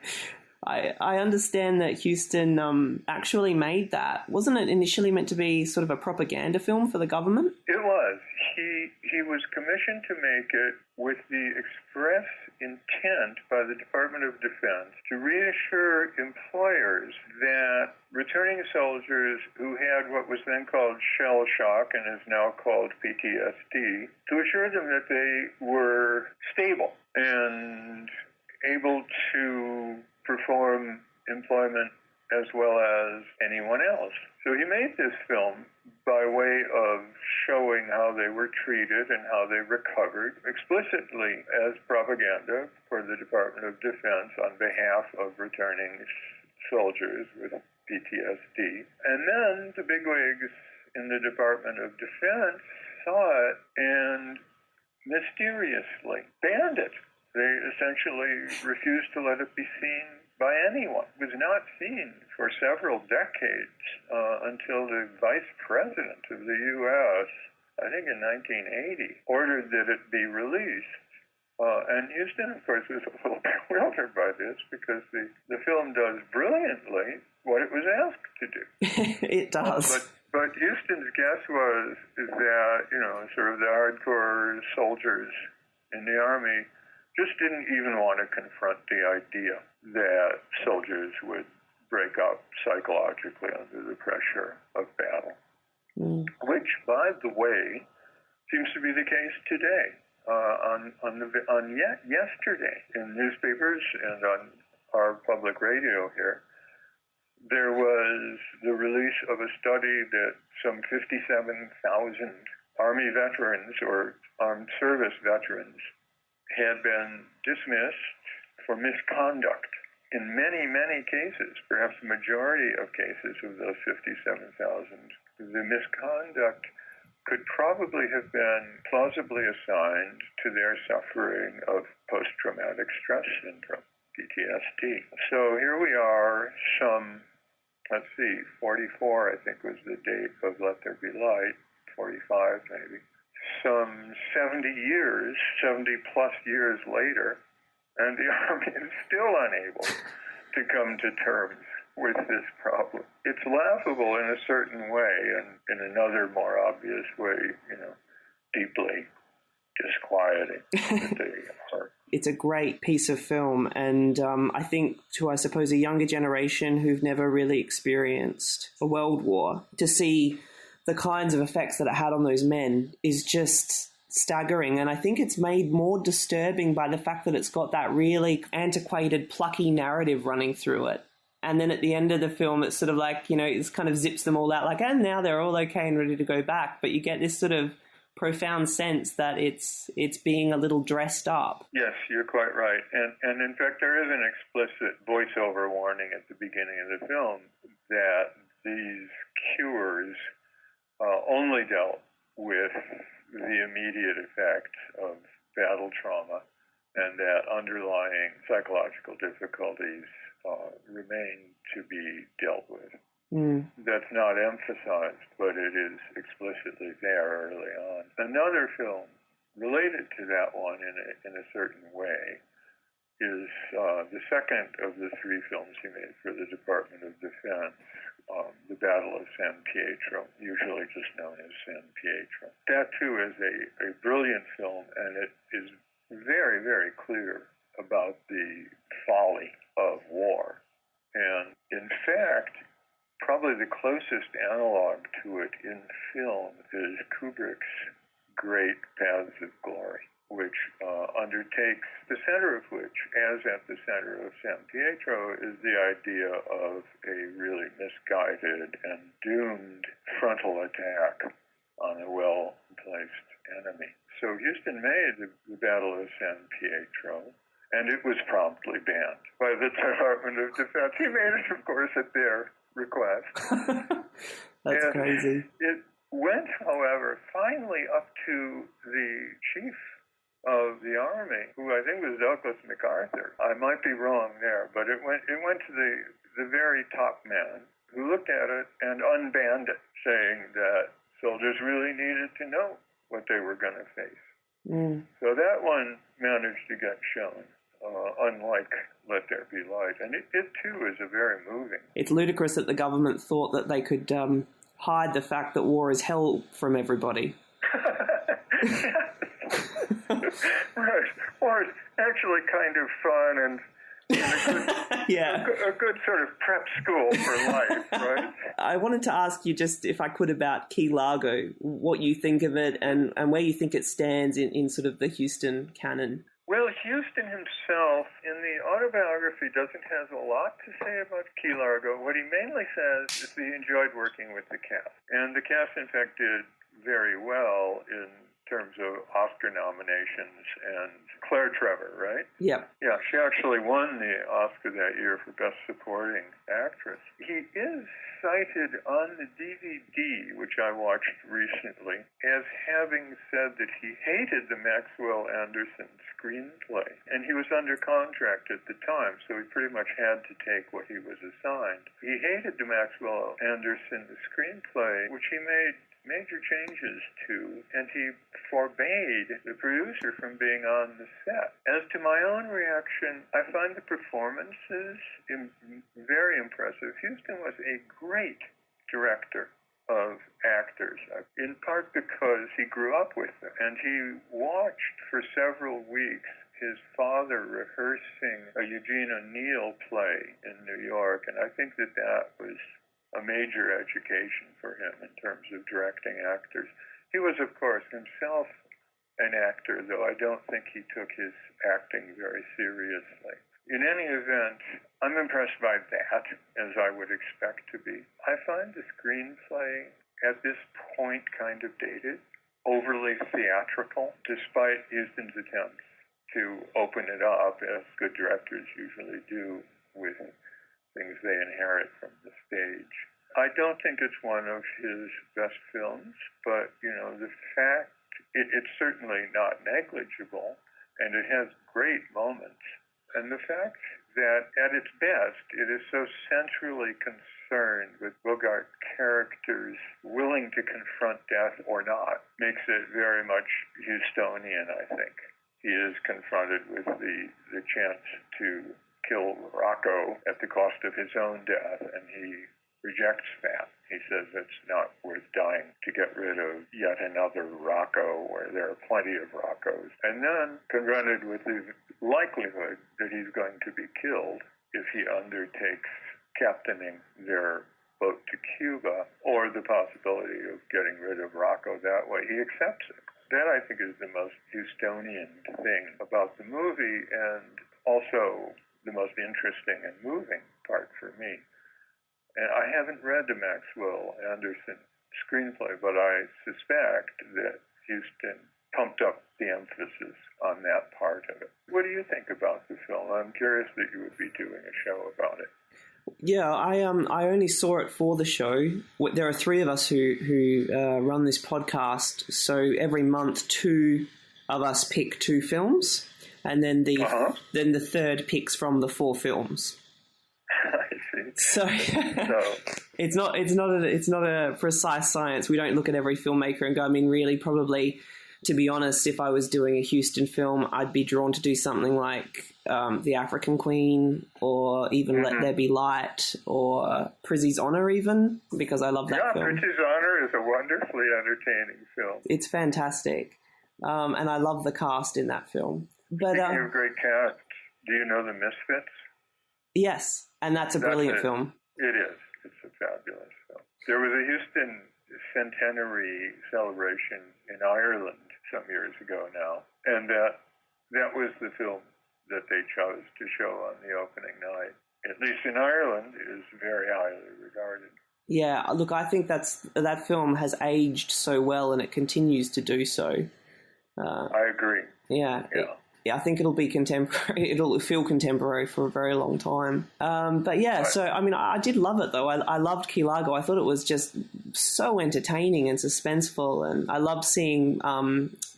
I understand that Huston actually made that. Wasn't it initially meant to be sort of a propaganda film for the government? It was. He was commissioned to make it with the express intent by the Department of Defense to reassure employers that returning soldiers who had what was then called shell shock and is now called PTSD, to assure them that they were stable and able to perform employment as well as anyone else. So he made this film by way of showing how they were treated and how they recovered, explicitly as propaganda for the Department of Defense on behalf of returning soldiers with PTSD. And then the bigwigs in the Department of Defense saw it and mysteriously banned it. They essentially refused to let it be seen by anyone. It was not seen for several decades until the vice president of the U.S., I think in 1980, ordered that it be released. And Huston, of course, was a little bewildered by this because the film does brilliantly what it was asked to do. It does. But Huston's guess was that, sort of the hardcore soldiers in the Army just didn't even want to confront the idea that soldiers would break up psychologically under the pressure of battle. Which, by the way, seems to be the case today. Yesterday, in newspapers and on our public radio here, there was the release of a study that some 57,000 Army veterans or armed service veterans had been dismissed for misconduct in many, many cases, perhaps the majority of cases of those 57,000. The misconduct could probably have been plausibly assigned to their suffering of post-traumatic stress syndrome, PTSD. So here we are, 44, I think was the date of Let There Be Light, 45 maybe. Some 70 plus years later, and the Army is still unable to come to terms with this problem. It's laughable in a certain way, and in another more obvious way, deeply disquieting that they are it's a great piece of film. And I think to, I suppose, a younger generation who've never really experienced a world war, to see the kinds of effects that it had on those men is just staggering. And I think it's made more disturbing by the fact that it's got that really antiquated, plucky narrative running through it. And then at the end of the film, it's sort of like, you know, it kind of zips them all out like, and now they're all okay and ready to go back. But you get this sort of profound sense that it's being a little dressed up. Yes, you're quite right. And in fact, there is an explicit voiceover warning at the beginning of the film that these cures only dealt with the immediate effects of battle trauma, and that underlying psychological difficulties remain to be dealt with. That's not emphasized, but it is explicitly there early on. Another film related to that one in a certain way is the second of the three films he made for the Department of Defense, the Battle of San Pietro, usually just known as San Pietro. That, too, is a brilliant film, and it is very, very clear about the folly of war. And, in fact, probably the closest analog to it in film is Kubrick's great Paths of Glory, which undertakes, the center of which, as at the center of San Pietro, is the idea of a really misguided and doomed frontal attack on a well-placed enemy. So Huston made the Battle of San Pietro, and it was promptly banned by the Department of Defense. He made it, of course, at their request. That's crazy. It went, however, finally up to the chief of the army, who I think was Douglas MacArthur. I might be wrong there, but it went to the very top man, who looked at it and unbanned it, saying that soldiers really needed to know what they were going to face. So that one managed to get shown, unlike Let There Be Light. And it too is a very moving. It's ludicrous that the government thought that they could hide the fact that war is hell from everybody. Right. War is actually kind of fun and a good sort of prep school for life, right? I wanted to ask you just, if I could, about Key Largo, what you think of it and where you think it stands in sort of the Huston canon. Well, Huston himself, in the autobiography, doesn't have a lot to say about Key Largo. What he mainly says is he enjoyed working with the cast. And the cast, in fact, did very well in terms of Oscar nominations, and Claire Trevor, right? Yep. Yeah, she actually won the Oscar that year for Best Supporting Actress. He is cited on the DVD, which I watched recently, as having said that he hated the Maxwell Anderson screenplay. And he was under contract at the time, so he pretty much had to take what he was assigned. He hated the Maxwell Anderson screenplay, which he made major changes to, and he forbade the producer from being on the set. As to my own reaction, I find the performances very impressive. Huston was a great director of actors, in part because he grew up with them, and he watched for several weeks his father rehearsing a Eugene O'Neill play in New York, and I think that was a major education for him in terms of directing actors. He was, of course, himself an actor, though I don't think he took his acting very seriously. In any event, I'm impressed by that, as I would expect to be. I find the screenplay at this point kind of dated, overly theatrical, despite Huston's attempts to open it up, as good directors usually do, with things they inherit from the stage. I don't think it's one of his best films, but, the fact, it's certainly not negligible, and it has great moments. And the fact that, at its best, it is so centrally concerned with Bogart characters willing to confront death or not, makes it very much Hustonian, I think. He is confronted with the chance to kill Rocco at the cost of his own death, and he rejects that. He says it's not worth dying to get rid of yet another Rocco, where there are plenty of Roccos. And then, confronted with likelihood that he's going to be killed if he undertakes captaining their boat to Cuba, or the possibility of getting rid of Rocco that way. He accepts it. That, I think, is the most Hustonian thing about the movie, and also the most interesting and moving part for me. And I haven't read the Maxwell Anderson screenplay, but I suspect that Huston pumped up the emphasis on that part of it. What do you think about the film? I'm curious that you would be doing a show about it. Yeah, I only saw it for the show. There are three of us who run this podcast, so every month two of us pick two films, and then the third picks from the four films. I see. So it's not a precise science. We don't look at every filmmaker and go, I mean, really, probably, to be honest, if I was doing a Huston film, I'd be drawn to do something like The African Queen, or even Let There Be Light, or Prizzy's Honor, even, because I love that film. Yeah, Prizzy's Honor is a wonderfully entertaining film. It's fantastic. And I love the cast in that film. But, speaking of great cast, do you know The Misfits? Yes, and that's a brilliant film. It is. It's a fabulous film. There was a Huston centenary celebration in Ireland some years ago now, and that was the film that they chose to show on the opening night. At least in Ireland, it is very highly regarded. Yeah, look, I think that film has aged so well, and it continues to do so. I agree. Yeah. I think it'll be contemporary. It'll feel contemporary for a very long time. But yeah, right. So, I mean, I did love it, though. I loved Key Largo. I thought it was just so entertaining and suspenseful, and I loved seeing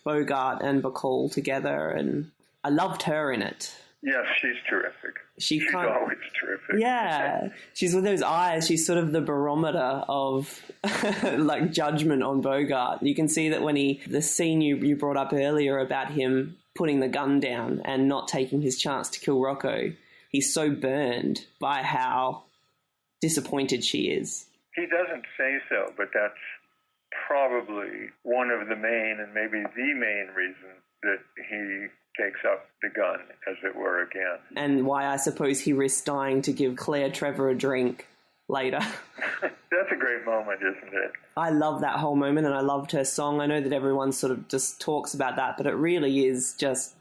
Bogart and Bacall together, and I loved her in it. Yes, she's terrific. She's always terrific. Yeah. She's with those eyes. She's sort of the barometer of like judgment on Bogart. You can see that when the scene you brought up earlier about him putting the gun down and not taking his chance to kill Rocco, he's so burned by how disappointed she is. He doesn't say so, but that's probably one of the main, and maybe the main reason that he takes up the gun, as it were, again. And why I suppose he risks dying to give Claire Trevor a drink later. That's a great moment, isn't it? I love that whole moment, and I loved her song. I know that everyone sort of just talks about that, but it really is just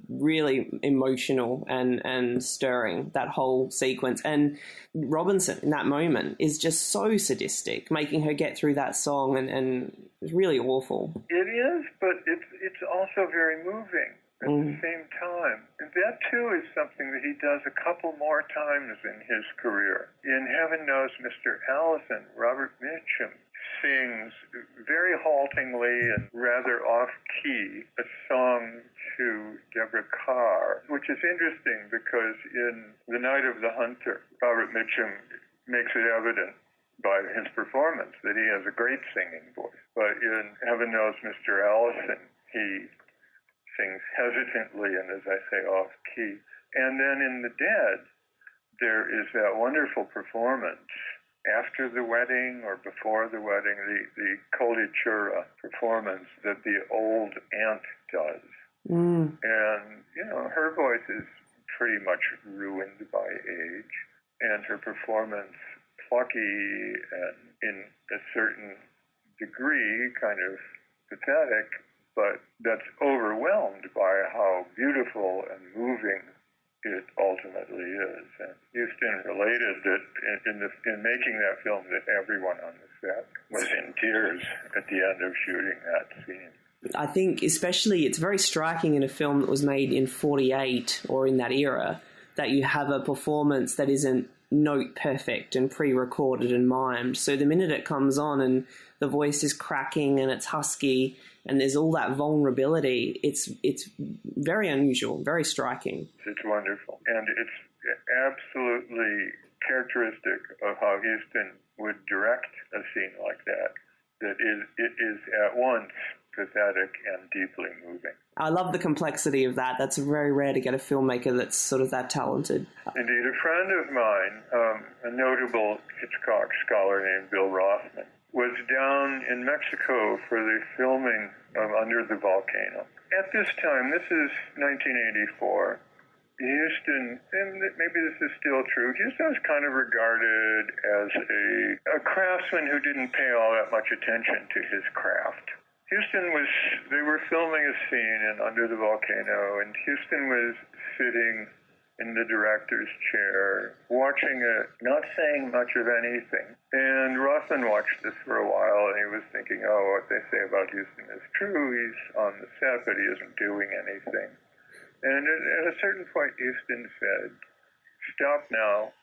really emotional and stirring, that whole sequence. And Robinson, in that moment, is just so sadistic, making her get through that song, and it's really awful. It is, but it's also very moving at the same time. And that, too, is something that he does a couple more times in his career. In Heaven Knows Mr. Allison, Robert Mitchum sings very haltingly and rather off-key a song to Deborah Carr, which is interesting because in The Night of the Hunter, Robert Mitchum makes it evident by his performance that he has a great singing voice. But in Heaven Knows Mr. Allison, he sings hesitantly and, as I say, off-key. And then in The Dead, there is that wonderful performance after the wedding or before the wedding, the Colitura performance that the old aunt does. And, you know, her voice is pretty much ruined by age, and her performance plucky and in a certain degree kind of pathetic, but that's overwhelmed by how beautiful and moving it ultimately is. And Huston related that in making that film that everyone on the set was in tears at the end of shooting that scene. I think especially it's very striking in a film that was made in 48 or in that era that you have a performance that isn't note perfect and pre-recorded and mimed. So the minute it comes on and the voice is cracking and it's husky and there's all that vulnerability, it's very unusual, very striking. It's wonderful. And it's absolutely characteristic of how Huston would direct a scene like that, that it is at once pathetic and deeply moving. I love the complexity of that. That's very rare to get a filmmaker that's sort of that talented. Indeed. A friend of mine, a notable Hitchcock scholar named Bill Rothman, was down in Mexico for the filming of Under the Volcano. At this time, this is 1984, Houston, and maybe this is still true, Houston was kind of regarded as a craftsman who didn't pay all that much attention to his craft. They were filming a scene in Under the Volcano, and Houston was sitting in the director's chair, watching it, not saying much of anything. And Rothman watched this for a while, and he was thinking, oh, what they say about Houston is true. He's on the set, but he isn't doing anything. And at a certain point, Houston said, stop now.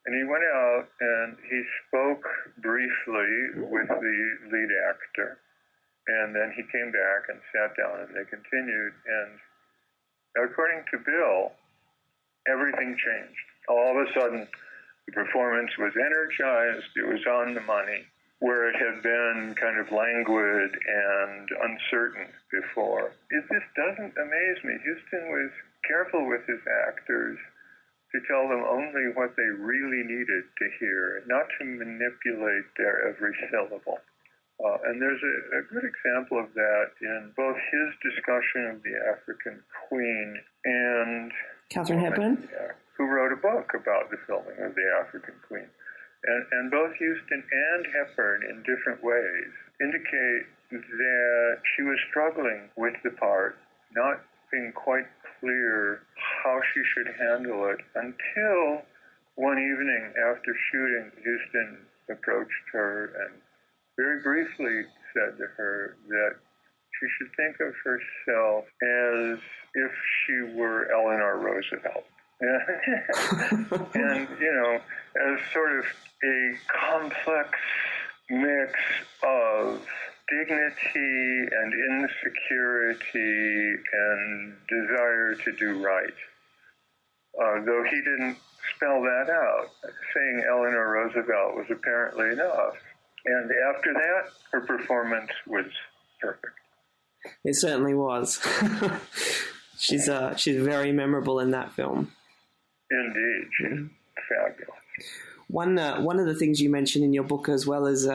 And he went out, and he spoke briefly with the lead actor. And then he came back and sat down, and they continued. And according to Bill, everything changed. All of a sudden, the performance was energized. It was on the money, where it had been kind of languid and uncertain before. This doesn't amaze me. Houston was careful with his actors to tell them only what they really needed to hear, not to manipulate their every syllable. And there's a good example of that in both his discussion of the African Queen and Katharine Hepburn, who wrote a book about the filming of the African Queen. And both Houston and Hepburn, in different ways, indicate that she was struggling with the part, not being quite clear how she should handle it, until one evening after shooting, Houston approached her and very briefly said to her that she should think of herself as if she were Eleanor Roosevelt. And, as sort of a complex mix of dignity and insecurity and desire to do right. Though he didn't spell that out, saying Eleanor Roosevelt was apparently enough. And after that, her performance was perfect. It certainly was. She's very memorable in that film. Indeed, she's fabulous. One of the things you mentioned in your book as well is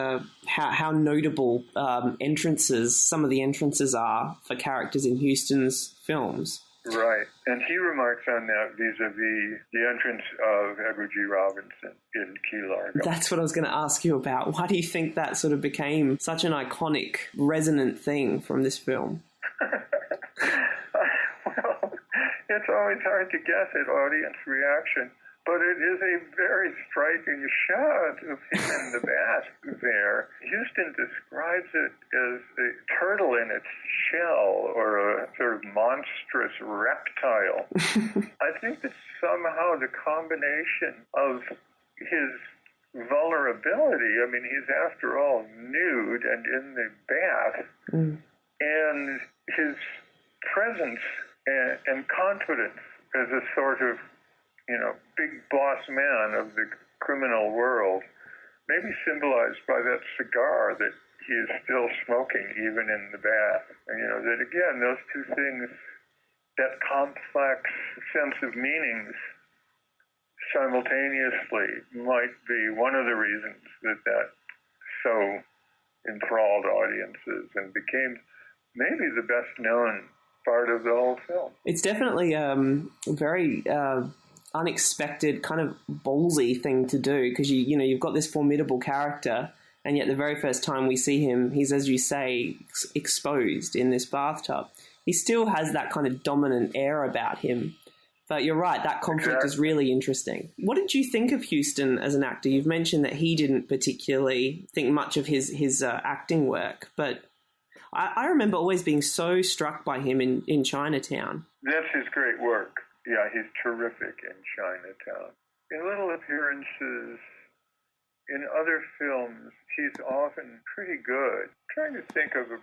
how notable some of the entrances are for characters in Huston's films. Right, and he remarks on that vis-a-vis the entrance of Edward G. Robinson in Key Largo. That's what I was going to ask you about. Why do you think that sort of became such an iconic, resonant thing from this film? Well, it's always hard to guess at audience reaction, but it is a very striking shot of him in the bath there. Huston describes it as a turtle in its shell or a sort of monstrous reptile. I think that somehow the combination of his vulnerability, I mean, he's after all nude and in the bath, and his presence and confidence as a sort of big boss man of the criminal world, maybe symbolized by that cigar that he is still smoking even in the bath. And, that again, those two things, that complex sense of meanings simultaneously might be one of the reasons that so enthralled audiences and became maybe the best known part of the whole film. It's definitely very unexpected, kind of ballsy thing to do, because you've got this formidable character, and yet the very first time we see him, he's, as you say, exposed in this bathtub. He still has that kind of dominant air about him. But you're right, that conflict is really interesting. What did you think of Huston as an actor? You've mentioned that he didn't particularly think much of his acting work, but I remember always being so struck by him in Chinatown. That's his great work. Yeah, he's terrific in Chinatown. In little appearances in other films, he's often pretty good. I'm trying to think of a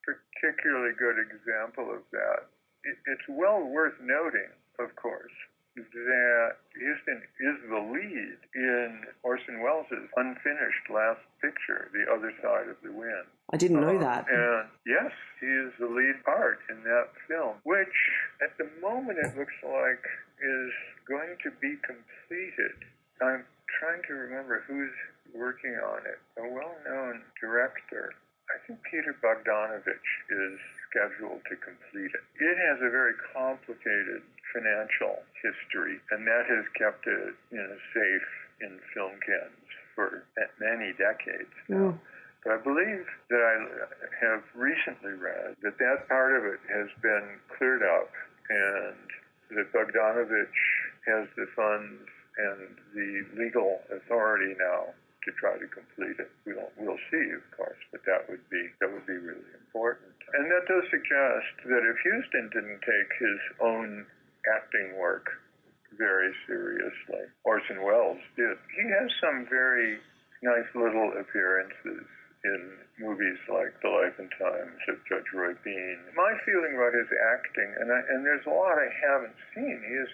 particularly good example of that. It's well worth noting, of course, that Huston is the lead in Orson Welles' unfinished last picture, The Other Side of the Wind. I didn't know that. And yes, he is the lead part in that film, which at the moment it looks like is going to be completed. I'm trying to remember who's working on it. A well-known director. I think Peter Bogdanovich is scheduled to complete it. It has a very complicated financial history, and that has kept it, safe in film cans for many decades now. But I believe that I have recently read that part of it has been cleared up, and that Bogdanovich has the funds and the legal authority now to try to complete it. We'll see, of course, but that would be really important. And that does suggest that if Huston didn't take his own acting work very seriously, Orson Welles did. He has some very nice little appearances in movies like The Life and Times of Judge Roy Bean. My feeling about his acting, and there's a lot I haven't seen, he is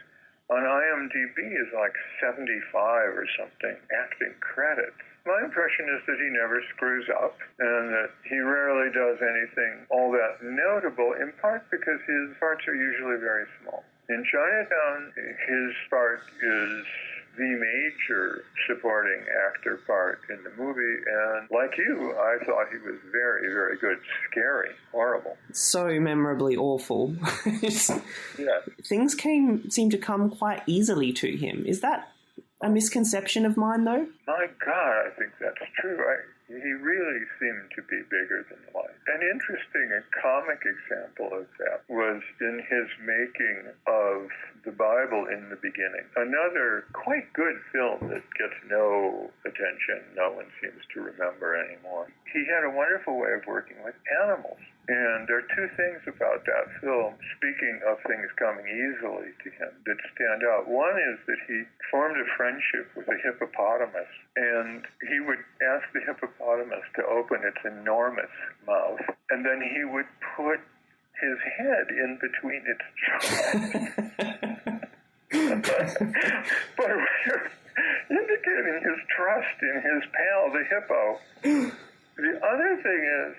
on IMDb is like 75 or something acting credits. My impression is that he never screws up and that he rarely does anything all that notable, in part because his parts are usually very small. In Chinatown, his part is the major supporting actor part in the movie, and like you, I thought he was very, very good. Scary, horrible. So memorably awful. Yeah. Things seem to come quite easily to him. Is that a misconception of mine, though? My God, I think that's true. He really seemed to be bigger than life. An interesting and comic example of that was in his making of the Bible in the beginning. Another quite good film that gets no attention, no one seems to remember anymore. He had a wonderful way of working with animals. And there are two things about that film, speaking of things coming easily to him, that stand out. One is that he formed a friendship with a hippopotamus, and he would ask the hippopotamus to open its enormous mouth, and then he would put his head in between its jaws. But indicating his trust in his pal, the hippo. The other thing is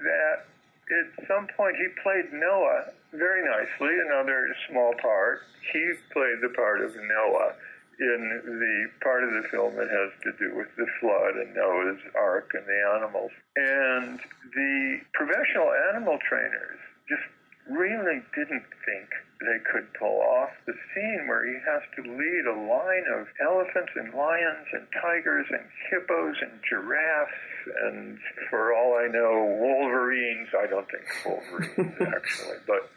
that at some point, he played Noah very nicely, another small part. He played the part of Noah in the part of the film that has to do with the flood and Noah's Ark and the animals. And the professional animal trainers just really didn't think they could pull off the scene where he has to lead a line of elephants and lions and tigers and hippos and giraffes and, for all I know, wolverines. I don't think wolverines, actually, but,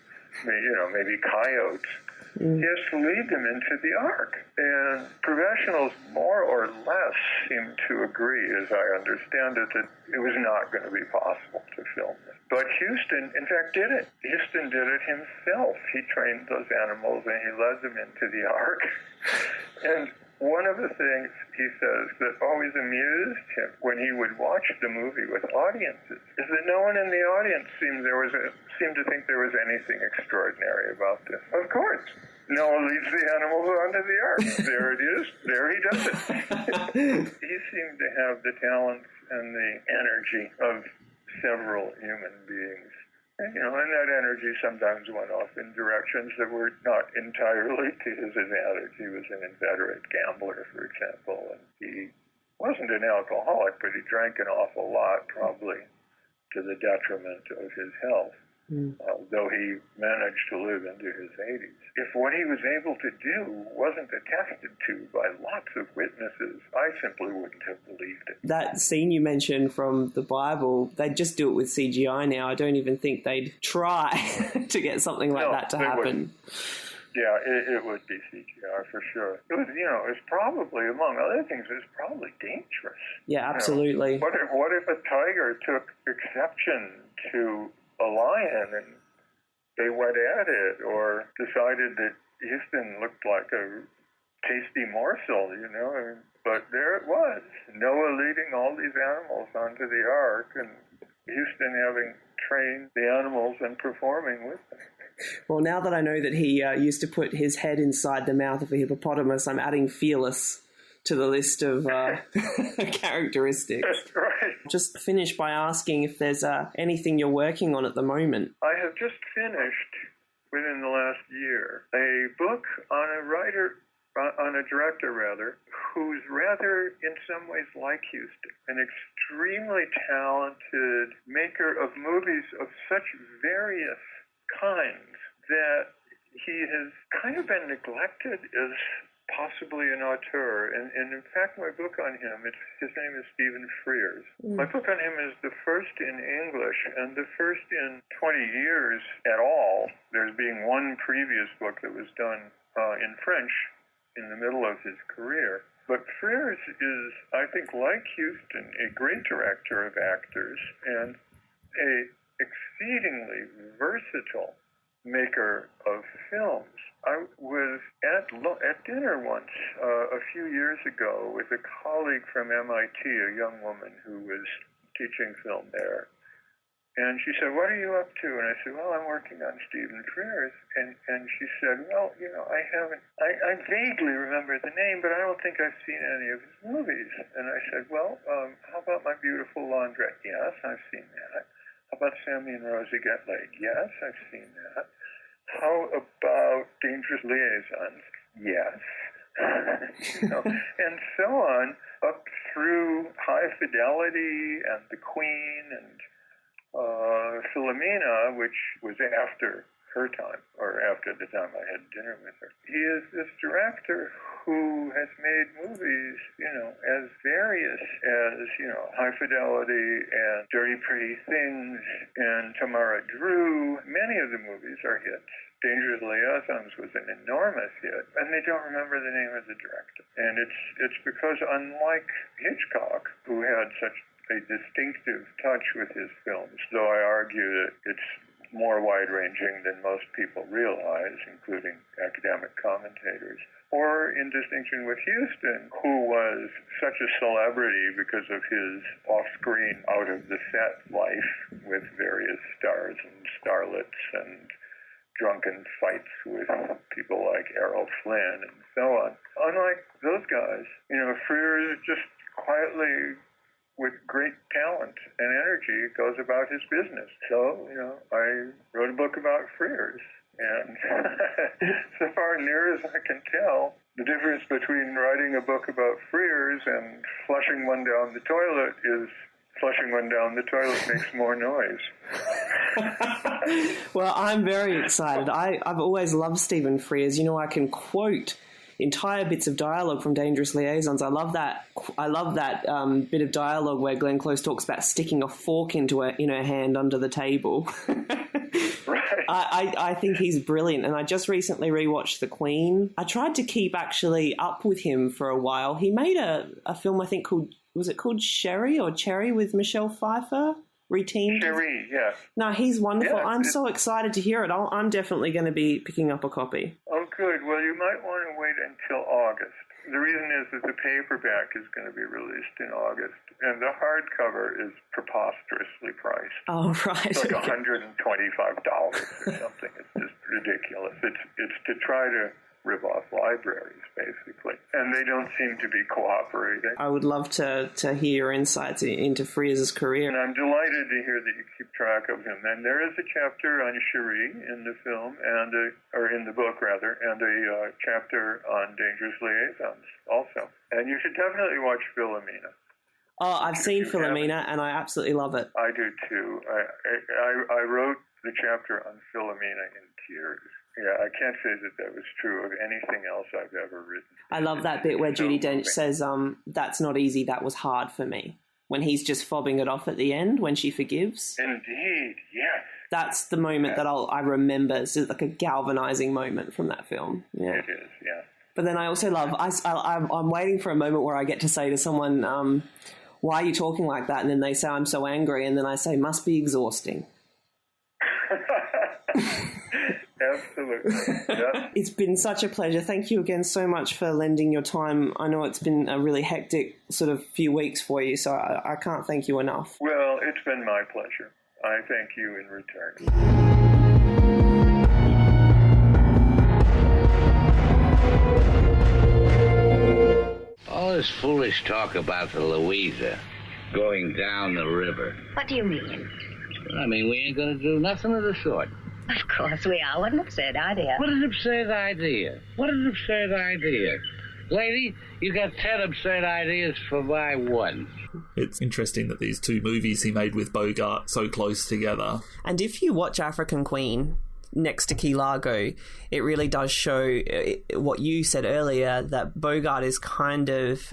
maybe coyotes. He has to lead them into the Ark. And professionals more or less seem to agree, as I understand it, that it was not going to be possible to film this. But Huston, in fact, did it. Huston did it himself. He trained those animals and he led them into the Ark. And one of the things he says that always amused him when he would watch the movie with audiences is that no one in the audience seemed to think there was anything extraordinary about this. Of course, Noah leads the animals onto the Ark. There it is. There he does it. He seemed to have the talents and the energy of several human beings. And that energy sometimes went off in directions that were not entirely to his advantage. He was an inveterate gambler, for example, and he wasn't an alcoholic, but he drank an awful lot, probably to the detriment of his health, though he managed to live into his 80s. If what he was able to do wasn't attested to by lots of witnesses, I simply wouldn't have believed it. That scene you mentioned from the Bible, they'd just do it with CGI now. I don't even think they'd try to get something like that to happen. Yeah, it would be CGI for sure. It was, it was probably, among other things, it was probably dangerous. Yeah, absolutely. What if a tiger took exception to a lion and they went at it, or decided that Huston looked like a tasty morsel, But there it was, Noah leading all these animals onto the Ark, and Huston having trained the animals and performing with them. Well, now that I know that he used to put his head inside the mouth of a hippopotamus, I'm adding fearless to the list of characteristics. That's right. Just finish by asking if there's anything you're working on at the moment. I have just finished, within the last year, a book on a director, who's rather, in some ways, like Huston, an extremely talented maker of movies of such various kinds that he has kind of been neglected as possibly an auteur. And in fact, my book on him, his name is Stephen Frears. My book on him is the first in English and the first in 20 years at all. There's being one previous book that was done in French in the middle of his career. But Frears is, I think, like Huston, a great director of actors and a exceedingly versatile maker of films. I was at dinner once a few years ago with a colleague from MIT, a young woman who was teaching film there. And she said, "What are you up to?" And I said, "Well, I'm working on Stephen Frears." And she said, "Well, I vaguely remember the name, but I don't think I've seen any of his movies." And I said, "Well, how about My Beautiful Laundrette?" "Yes, I've seen that." "How about Sammy and Rosie Get Laid?" "Yes, I've seen that." "How about Dangerous Liaisons?" "Yes." And so on, up through High Fidelity and The Queen and Philomena, which was after her time, or after the time I had dinner with her. He is this director who has made movies, as various as, High Fidelity and Dirty Pretty Things and Tamara Drew. Many of the movies are hits. Dangerous Liaisons was an enormous hit, and they don't remember the name of the director. And it's because, unlike Hitchcock, who had such a distinctive touch with his films, though I argue that it's more wide-ranging than most people realize, including academic commentators, or in distinction with Huston, who was such a celebrity because of his off-screen, out-of-the-set life with various stars and starlets and drunken fights with people like Errol Flynn and so on. Unlike those guys, Frears just quietly, with great talent and energy, goes about his business. So, I wrote a book about Frears. And so far, near as I can tell, the difference between writing a book about Frears and flushing one down the toilet is flushing one down the toilet makes more noise. Well, I'm very excited. I've always loved Stephen Frears. I can quote entire bits of dialogue from Dangerous Liaisons. I love that bit of dialogue where Glenn Close talks about sticking a fork into her hand under the table. Right. I think he's brilliant, and I just recently rewatched The Queen. I tried to keep actually up with him for a while. He made a film, I think, called Sherry or Cherry with Michelle Pfeiffer? Reteamed? Sherry, yeah. No, he's wonderful. Yeah, I'm so excited to hear it. I'm definitely going to be picking up a copy. Oh, good. Well, you might want to wait until August. The reason is that the paperback is going to be released in August, and the hardcover is preposterously priced. Oh, right. It's like $125 or something. It's just ridiculous. It's to try to rip off libraries, basically. And they don't seem to be cooperating. I would love to hear your insights into Frears' career. And I'm delighted to hear that you keep track of him. And there is a chapter on Cherie in the film, or in the book, rather, and a chapter on Dangerous Liaisons also. And you should definitely watch Philomena. Oh, I've seen Philomena, and I absolutely love it. I do, too. I wrote the chapter on Philomena in tears. Yeah, I can't say that was true of anything else I've ever written. I love that bit where Judi Dench says, "That's not easy, that was hard for me." When he's just fobbing it off at the end, when she forgives. Indeed, yes. That's the moment that I remember. It's like a galvanizing moment from that film. Yeah. It is, yeah. But then I also love, I'm waiting for a moment where I get to say to someone, "Why are you talking like that?" And then they say, "I'm so angry." And then I say, "Must be exhausting." Absolutely. Yeah. It's been such a pleasure. Thank you again so much for lending your time. I know it's been a really hectic sort of few weeks for you, so I can't thank you enough. Well, it's been my pleasure. I thank you in return. All this foolish talk about the Louisa going down the river. What do you mean? I mean, we ain't gonna do nothing of the sort. Of course we are. What an absurd idea. What an absurd idea. What an absurd idea. Lady, you got 10 absurd ideas for my one. It's interesting that these two movies he made with Bogart so close together. And if you watch African Queen, next to Key Largo, it really does show what you said earlier, that Bogart is kind of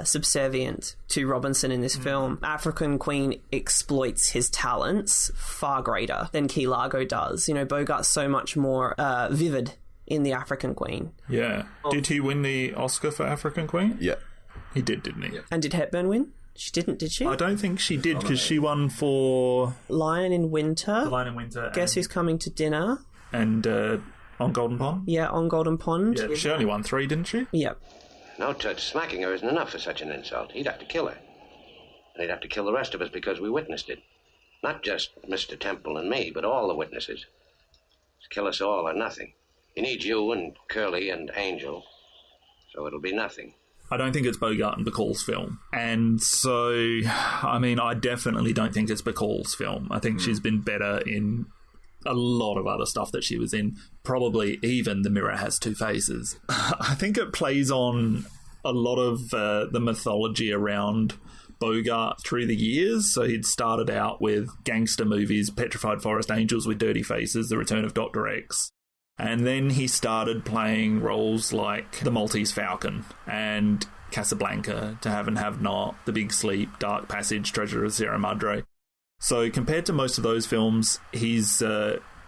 subservient to Robinson in this film. African Queen exploits his talents far greater than Key Largo does. You know, Bogart's so much more vivid in The African Queen. Yeah. Did he win the Oscar for African Queen? Yeah. He did, didn't he? Yeah. And did Hepburn win? She didn't, did she? I don't think she did, because she won for... Lion in Winter. The Lion in Winter. Guess Who's Coming to Dinner. And On Golden Pond. Yeah, On Golden Pond. Yeah, she only won 3, didn't she? Yep. No, Toots, smacking her isn't enough for such an insult. He'd have to kill her. And he'd have to kill the rest of us because we witnessed it. Not just Mr. Temple and me, but all the witnesses. Just kill us all or nothing. He needs you and Curly and Angel, so it'll be nothing. I don't think it's Bogart and Bacall's film. And so, I mean, I definitely don't think it's Bacall's film. I think she's been better in a lot of other stuff that she was in. Probably even The Mirror Has Two Faces. I think it plays on a lot of the mythology around Bogart through the years. So he'd started out with gangster movies, Petrified Forest Angels with Dirty Faces, The Return of Dr. X. And then he started playing roles like The Maltese Falcon and Casablanca, To Have and Have Not, The Big Sleep, Dark Passage, Treasure of Sierra Madre. So compared to most of those films, he's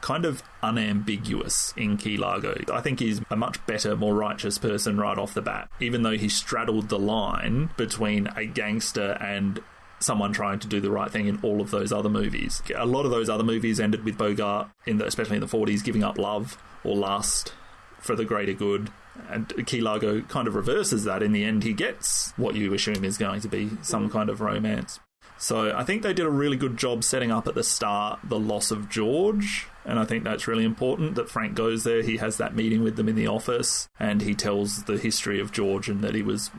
kind of unambiguous in Key Largo. I think he's a much better, more righteous person right off the bat, even though he straddled the line between a gangster and someone trying to do the right thing in all of those other movies. A lot of those other movies ended with Bogart, especially in the 40s, giving up love or lust for the greater good. And Key Largo kind of reverses that. In the end, he gets what you assume is going to be some kind of romance. So I think they did a really good job setting up at the start the loss of George, and I think that's really important that Frank goes there. He has that meeting with them in the office, and he tells the history of George and that he was,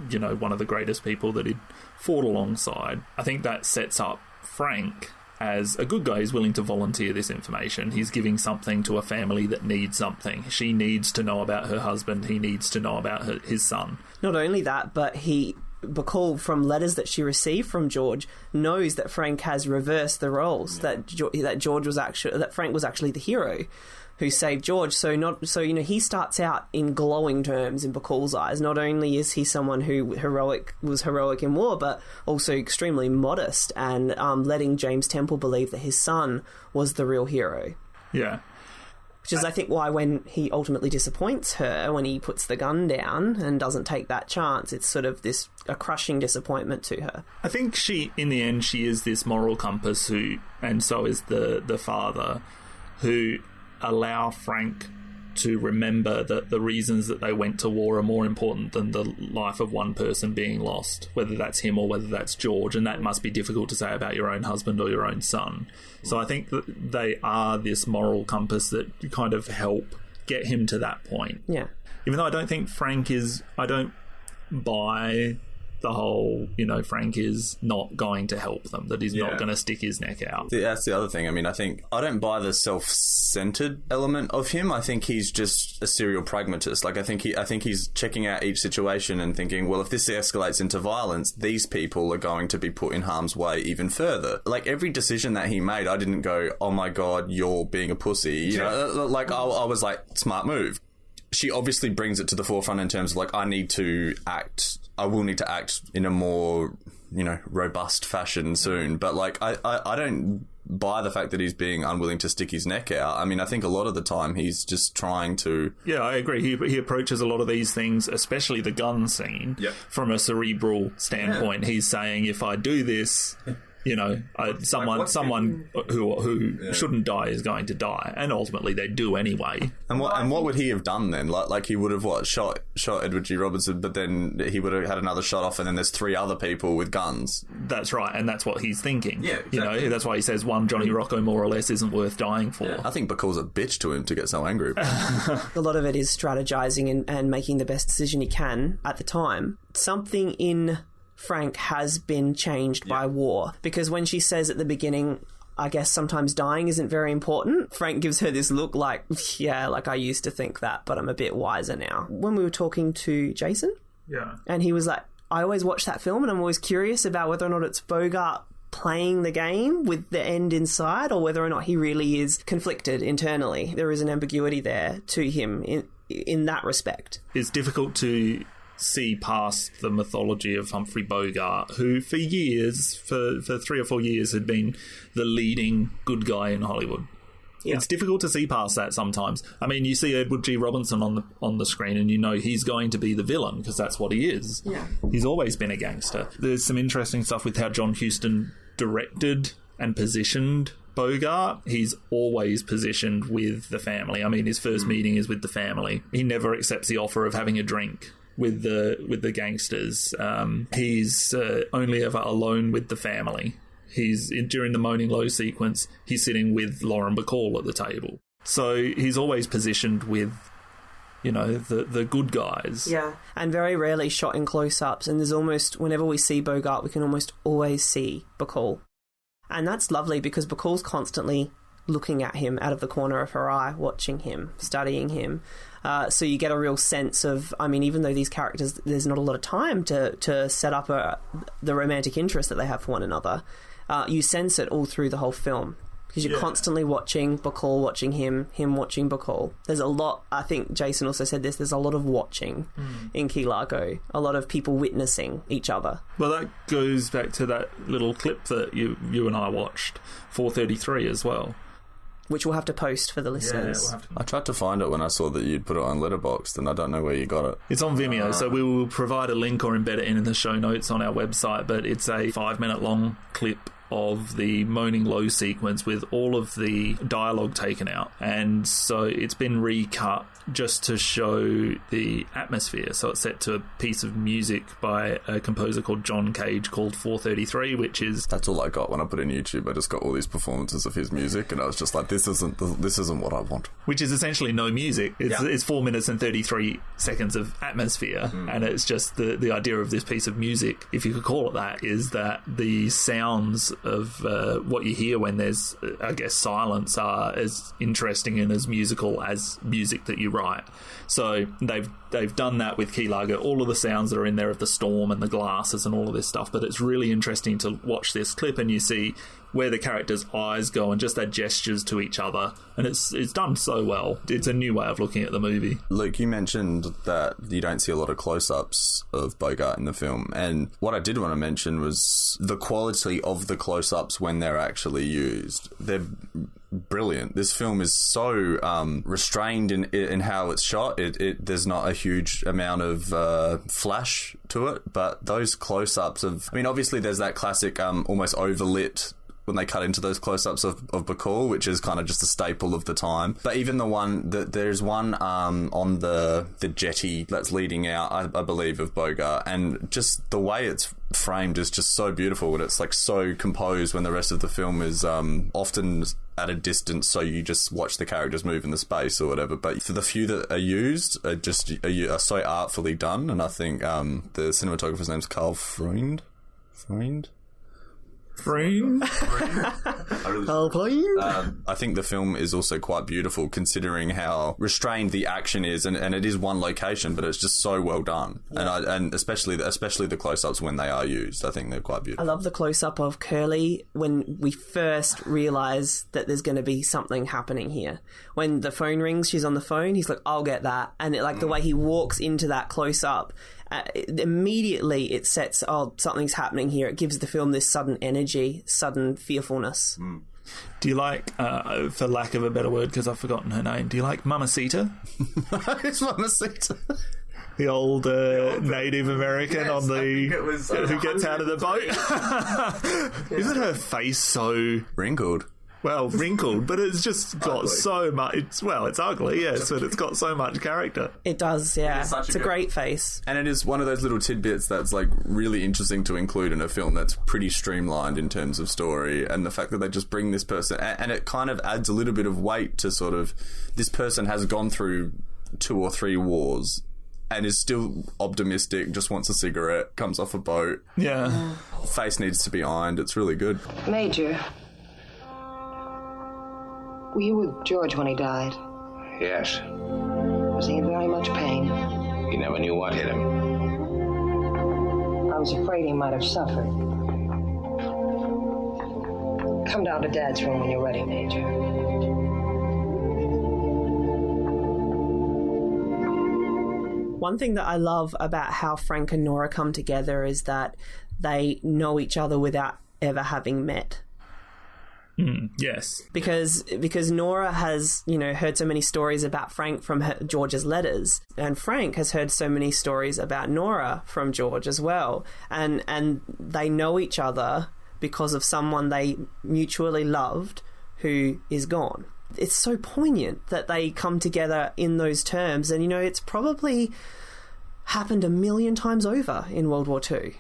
you know, one of the greatest people that he'd fought alongside. I think that sets up Frank as a good guy. He's willing to volunteer this information. He's giving something to a family that needs something. She needs to know about her husband. He needs to know about his son. Not only that, but Bacall, from letters that she received from George, knows that Frank has reversed the roles. Yeah. That Frank was actually the hero who saved George. So he starts out in glowing terms in Bacall's eyes. Not only is he someone who was heroic in war, but also extremely modest and letting James Temple believe that his son was the real hero. Yeah. Which is, I think, why when he ultimately disappoints her, when he puts the gun down and doesn't take that chance, it's sort of a crushing disappointment to her. I think in the end, she is this moral compass and so is the father, who allow Frank to remember that the reasons that they went to war are more important than the life of one person being lost, whether that's him or whether that's George, and that must be difficult to say about your own husband or your own son. So I think that they are this moral compass that kind of help get him to that point. Yeah. Even though I don't think I don't buy the whole, Frank is not going to help them, that he's not going to stick his neck out. That's the other thing. I mean, I don't buy the self-centered element of him. I think he's just a serial pragmatist. Like, I think he's checking out each situation and thinking, well, if this escalates into violence, these people are going to be put in harm's way even further. Like, every decision that he made, I didn't go, oh my God, you're being a pussy. You know, like, I was like, smart move. She obviously brings it to the forefront in terms of, like, I will need to act in a more, robust fashion soon. But, like, I don't buy the fact that he's being unwilling to stick his neck out. I mean, I think a lot of the time he's just trying to... Yeah, I agree. He approaches a lot of these things, especially the gun scene, from a cerebral standpoint. Yeah. He's saying, if I do this... someone who shouldn't die is going to die, and ultimately they do anyway. And what would he have done then? Like he would have shot Edward G. Robinson, but then he would have had another shot off, and then there's 3 other people with guns. That's right, and that's what he's thinking. Yeah, exactly. That's why he says one Johnny Rocco more or less isn't worth dying for. Yeah. I think Bacall's a bitch to him to get so angry. A lot of it is strategizing and making the best decision he can at the time. Something in Frank has been changed by war, because when she says at the beginning, I guess sometimes dying isn't very important, Frank gives her this look like, like I used to think that, but I'm a bit wiser now. When we were talking to Jason, and he was like, I always watch that film and I'm always curious about whether or not it's Bogart playing the game with the end in sight, or whether or not he really is conflicted internally. There is an ambiguity there to him in that respect. It's difficult to see past the mythology of Humphrey Bogart, who for years, for 3 or 4 years, had been the leading good guy in Hollywood. Yeah. It's difficult to see past that sometimes. I mean, you see Edward G. Robinson on the screen and you know he's going to be the villain because that's what he is. Yeah. He's always been a gangster. There's some interesting stuff with how John Huston directed and positioned Bogart. He's always positioned with the family. I mean, his first meeting is with the family. He never accepts the offer of having a drink with the gangsters. He's only ever alone with the family. During the Moaning Low sequence, he's sitting with Lauren Bacall at the table. So he's always positioned with, the good guys. Yeah, and very rarely shot in close-ups. And there's almost, whenever we see Bogart, we can almost always see Bacall. And that's lovely because Bacall's constantly looking at him out of the corner of her eye, watching him, studying him. So you get a real sense of, I mean, even though these characters, there's not a lot of time to set up the romantic interest that they have for one another, you sense it all through the whole film. Because you're constantly watching Bacall, watching him watching Bacall. There's a lot, I think Jason also said this, there's a lot of watching in Key Largo. A lot of people witnessing each other. Well, that goes back to that little clip that you and I watched, 433 as well. Which we'll have to post for the listeners. Yeah, I tried to find it when I saw that you'd put it on Letterboxd, and I don't know where you got it. It's on Vimeo, so we will provide a link or embed it in the show notes on our website, but it's a 5-minute long clip of the Moaning Low sequence with all of the dialogue taken out. And so it's been recut just to show the atmosphere. So it's set to a piece of music by a composer called John Cage called 433, which is... That's all I got when I put in YouTube. I just got all these performances of his music, and I was just like, this isn't what I want. Which is essentially no music. It's 4 minutes and 33 seconds of atmosphere, and it's just the idea of this piece of music, if you could call it that, is that the sounds of what you hear when there's, I guess, silence are as interesting and as musical as music that you write. So they've done that with Key Largo. All of the sounds that are in there of the storm and the glasses and all of this stuff, but it's really interesting to watch this clip and you see where the characters' eyes go and just their gestures to each other, and it's done so well. It's a new way of looking at the movie. Luke, you mentioned that you don't see a lot of close-ups of Bogart in the film, and what I did want to mention was the quality of the close-ups when they're actually used. They're brilliant. This film is so restrained in how it's shot. There's not a huge amount of flash to it, but those close-ups of... I mean, obviously there's that classic almost overlit when they cut into those close-ups of Bacall, which is kind of just a staple of the time. But even the one there's one on the jetty that's leading out, I believe, of Bogart, and just the way it's framed is just so beautiful, and it's like so composed when the rest of the film is often at a distance, so you just watch the characters move in the space or whatever. But for the few that are used, are so artfully done, and I think the cinematographer's name's Carl Freund. I think the film is also quite beautiful considering how restrained the action is, and it is one location, but it's just so well done. Yeah. And especially the close-ups when they are used, I think they're quite beautiful. I love the close-up of Curly when we first realise that there's going to be something happening here. When the phone rings, she's on the phone, he's like, I'll get that. And the way he walks into that close-up, immediately it sets, something's happening here. It gives the film this sudden energy, sudden fearfulness. Do you like, for lack of a better word, because I've forgotten her name, do you like Mamacita? It's Mamacita. The old Native American on the who gets out of the boat. Isn't her face so wrinkled? Well, wrinkled, but it's just got so much... It's ugly, yes, but it's got so much character. It does, yeah. It's a great face. And it is one of those little tidbits that's, like, really interesting to include in a film that's pretty streamlined in terms of story, and the fact that they just bring this person... And it kind of adds a little bit of weight to sort of... This person has gone through 2 or 3 wars and is still optimistic, just wants a cigarette, comes off a boat. Yeah. Face needs to be ironed. It's really good. Major... Were you with George when he died? Yes. Was he in very much pain? He never knew what hit him. I was afraid he might have suffered. Come down to Dad's room when you're ready, Major. One thing that I love about how Frank and Nora come together is that they know each other without ever having met. Yes. Because Nora has, heard so many stories about Frank from George's letters, and Frank has heard so many stories about Nora from George as well. And they know each other because of someone they mutually loved who is gone. It's so poignant that they come together in those terms, and, it's probably happened a million times over in World War II.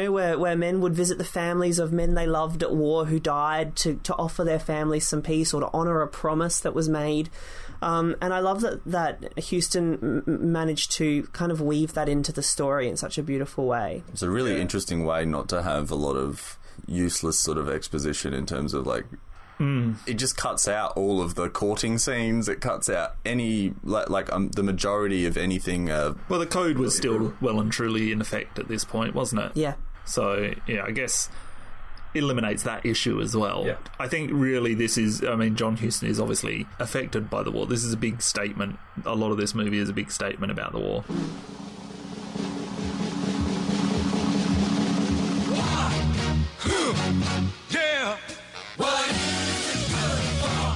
Where men would visit the families of men they loved at war who died to offer their families some peace or to honour a promise that was made. And I love that Huston managed to kind of weave that into the story in such a beautiful way. It's a really interesting way not to have a lot of useless sort of exposition in terms of it just cuts out all of the courting scenes. It cuts out any the majority of anything. Well, the code was still well and truly in effect at this point, wasn't it? Yeah. So yeah, I guess it eliminates that issue as well. Yeah. I think really this is. I mean, John Huston is obviously affected by the war. This is a big statement. A lot of this movie is a big statement about the war. Yeah. What?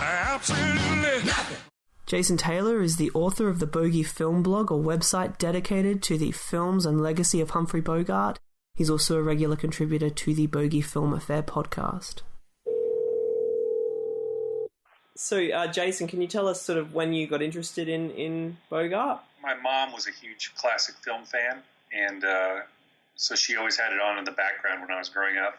Absolutely nothing. Jason Taylor is the author of the Bogie Film Blog, a website dedicated to the films and legacy of Humphrey Bogart. He's also a regular contributor to the Bogie Film Affair podcast. So, Jason, can you tell us sort of when you got interested in Bogart? My mom was a huge classic film fan, and so she always had it on in the background when I was growing up.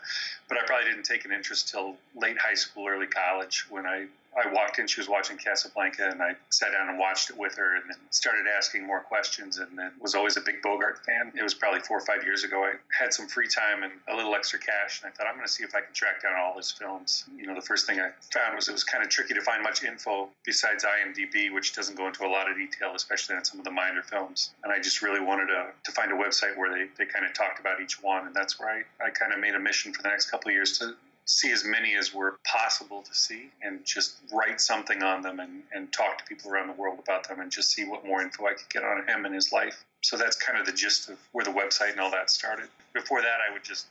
But I probably didn't take an interest till late high school, early college, when I walked in, she was watching Casablanca, and I sat down and watched it with her and then started asking more questions, and then was always a big Bogart fan. It was probably 4 or 5 years ago. I had some free time and a little extra cash, and I thought, I'm going to see if I can track down all his films. The first thing I found was it was kind of tricky to find much info besides IMDb, which doesn't go into a lot of detail, especially on some of the minor films. And I just really wanted to find a website where they kind of talked about each one, and that's where I kind of made a mission for the next couple of years to see as many as were possible to see and just write something on them and talk to people around the world about them and just see what more info I could get on him and his life. So that's kind of the gist of where the website and all that started. Before that, I would just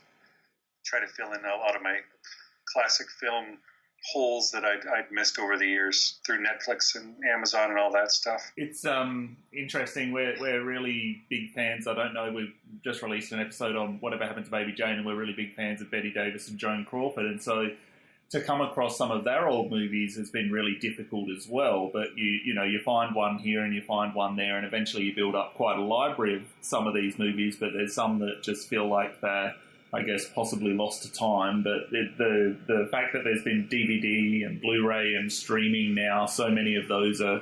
try to fill in a lot of my classic film holes that I'd missed over the years through Netflix and Amazon and all that stuff. It's interesting. We're really big fans. I don't know, we've just released an episode on Whatever Happened to Baby Jane, and we're really big fans of Bette Davis and Joan Crawford, and so to come across some of their old movies has been really difficult as well. But you find one here and you find one there, and eventually you build up quite a library of some of these movies, but there's some that just feel like they're, I guess, possibly lost to time. But the fact that there's been DVD and Blu-ray and streaming now, so many of those are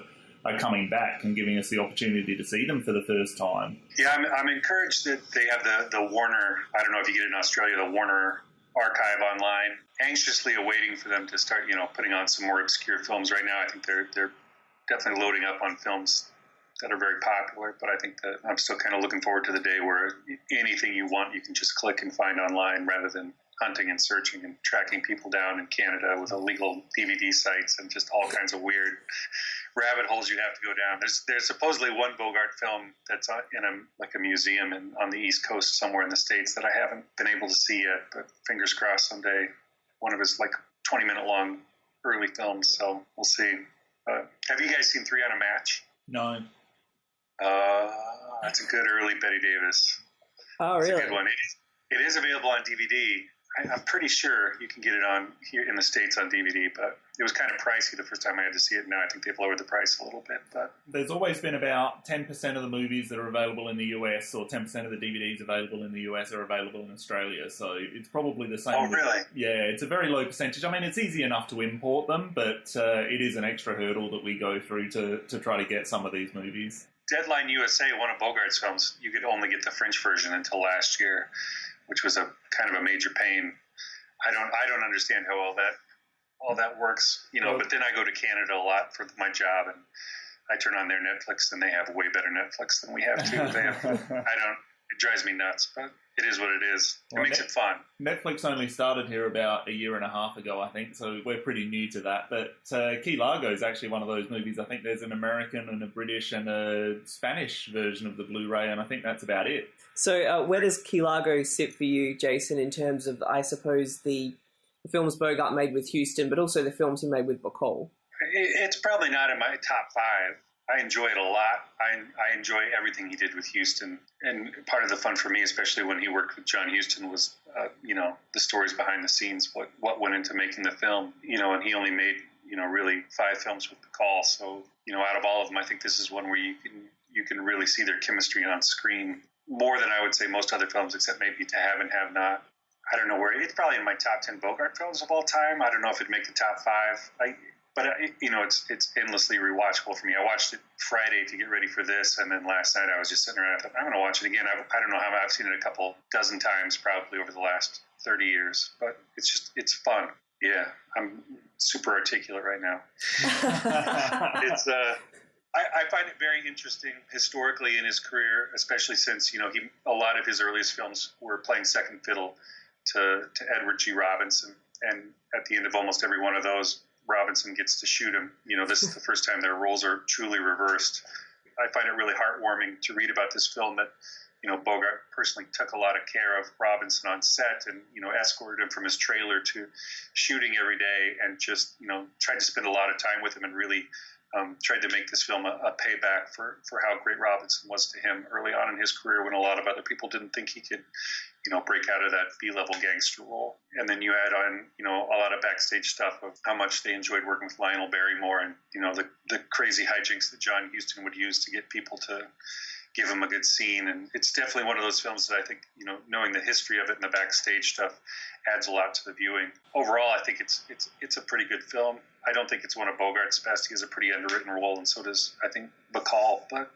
coming back and giving us the opportunity to see them for the first time. Yeah, I'm encouraged that they have the Warner, I don't know if you get it in Australia, the Warner archive online, anxiously awaiting for them to start, putting on some more obscure films. Right now, I think they're definitely loading up on films that are very popular, but I think that I'm still kind of looking forward to the day where anything you want, you can just click and find online rather than hunting and searching and tracking people down in Canada with illegal DVD sites and just all kinds of weird rabbit holes you have to go down. There's supposedly one Bogart film that's in a museum on the East Coast somewhere in the States that I haven't been able to see yet, but fingers crossed someday. One of his 20-minute long early films, so we'll see. Have you guys seen 3 on a Match? No. That's a good early Bette Davis. Oh, really? It's a good one. It is available on DVD. I'm pretty sure you can get it on here in the States on DVD, but it was kind of pricey the first time I had to see it. Now I think they've lowered the price a little bit. But there's always been about 10% of the movies that are available in the US, or 10% of the DVDs available in the US are available in Australia. So it's probably the same. Oh, really? Yeah, it's a very low percentage. I mean, it's easy enough to import them, but it is an extra hurdle that we go through to try to get some of these movies. Deadline USA, one of Bogart's films, you could only get the French version until last year, which was a kind of a major pain. I don't understand how all that works, but then I go to Canada a lot for my job, and I turn on their Netflix, and they have way better Netflix than we have too. It drives me nuts, but it is what it is. It makes it fun. Netflix only started here about a year and a half ago, I think, so we're pretty new to that. But Key Largo is actually one of those movies. I think there's an American and a British and a Spanish version of the Blu-ray, and I think that's about it. So where does Key Largo sit for you, Jason, in terms of, I suppose, the films Bogart made with Huston, but also the films he made with Bacall? It's probably not in my top 5. I enjoy it a lot. I enjoy everything he did with Huston. And part of the fun for me, especially when he worked with John Huston, was, the stories behind the scenes, what went into making the film. And he only made, really 5 films with Bacall. So, out of all of them, I think this is one where you can really see their chemistry on screen more than I would say most other films, except maybe To Have and Have Not. I don't know where. It's probably in my top 10 Bogart films of all time. I don't know if it'd make the top 5. But it's endlessly rewatchable for me. I watched it Friday to get ready for this, and then last night I was just sitting around. I thought, I'm going to watch it again. I don't know how I've seen it a couple dozen times probably over the last 30 years, but it's fun. Yeah, I'm super articulate right now. I find it very interesting historically in his career, especially since a lot of his earliest films were playing second fiddle to Edward G. Robinson, and at the end of almost every one of those, Robinson gets to shoot him. This is the first time their roles are truly reversed. I find it really heartwarming to read about this film that, Bogart personally took a lot of care of Robinson on set and, escorted him from his trailer to shooting every day and just, tried to spend a lot of time with him and really tried to make this film a payback for how great Robinson was to him early on in his career when a lot of other people didn't think he could, break out of that B-level gangster role. And then you add on, a lot of backstage stuff of how much they enjoyed working with Lionel Barrymore and, the crazy hijinks that John Huston would use to get people to give him a good scene. And it's definitely one of those films that I think, knowing the history of it and the backstage stuff adds a lot to the viewing. Overall, I think it's a pretty good film. I don't think it's one of Bogart's best. He has a pretty underwritten role, and so does, I think, Bacall. But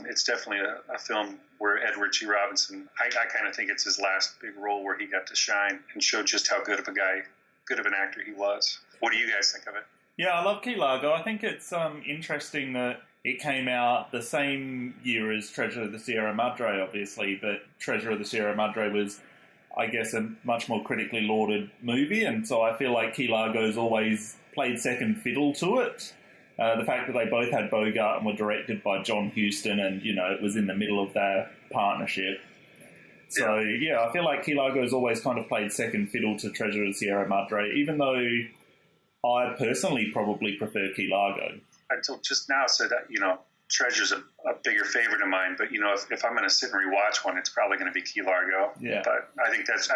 it's definitely a film where Edward G. Robinson, I kind of think it's his last big role where he got to shine and show just how good of an actor he was. What do you guys think of it? Yeah, I love Key Largo. I think it's interesting that it came out the same year as Treasure of the Sierra Madre, obviously, but Treasure of the Sierra Madre was, I guess, a much more critically lauded movie, and so I feel like Key Largo's always played second fiddle to it. The fact that they both had Bogart and were directed by John Huston and, it was in the middle of their partnership. So, yeah, I feel like Key Largo's always kind of played second fiddle to Treasure of the Sierra Madre, even though I personally probably prefer Key Largo. Until just now said that, Treasure's a bigger favorite of mine, but if I'm going to sit and rewatch one, it's probably going to be Key Largo. Yeah. But I think that's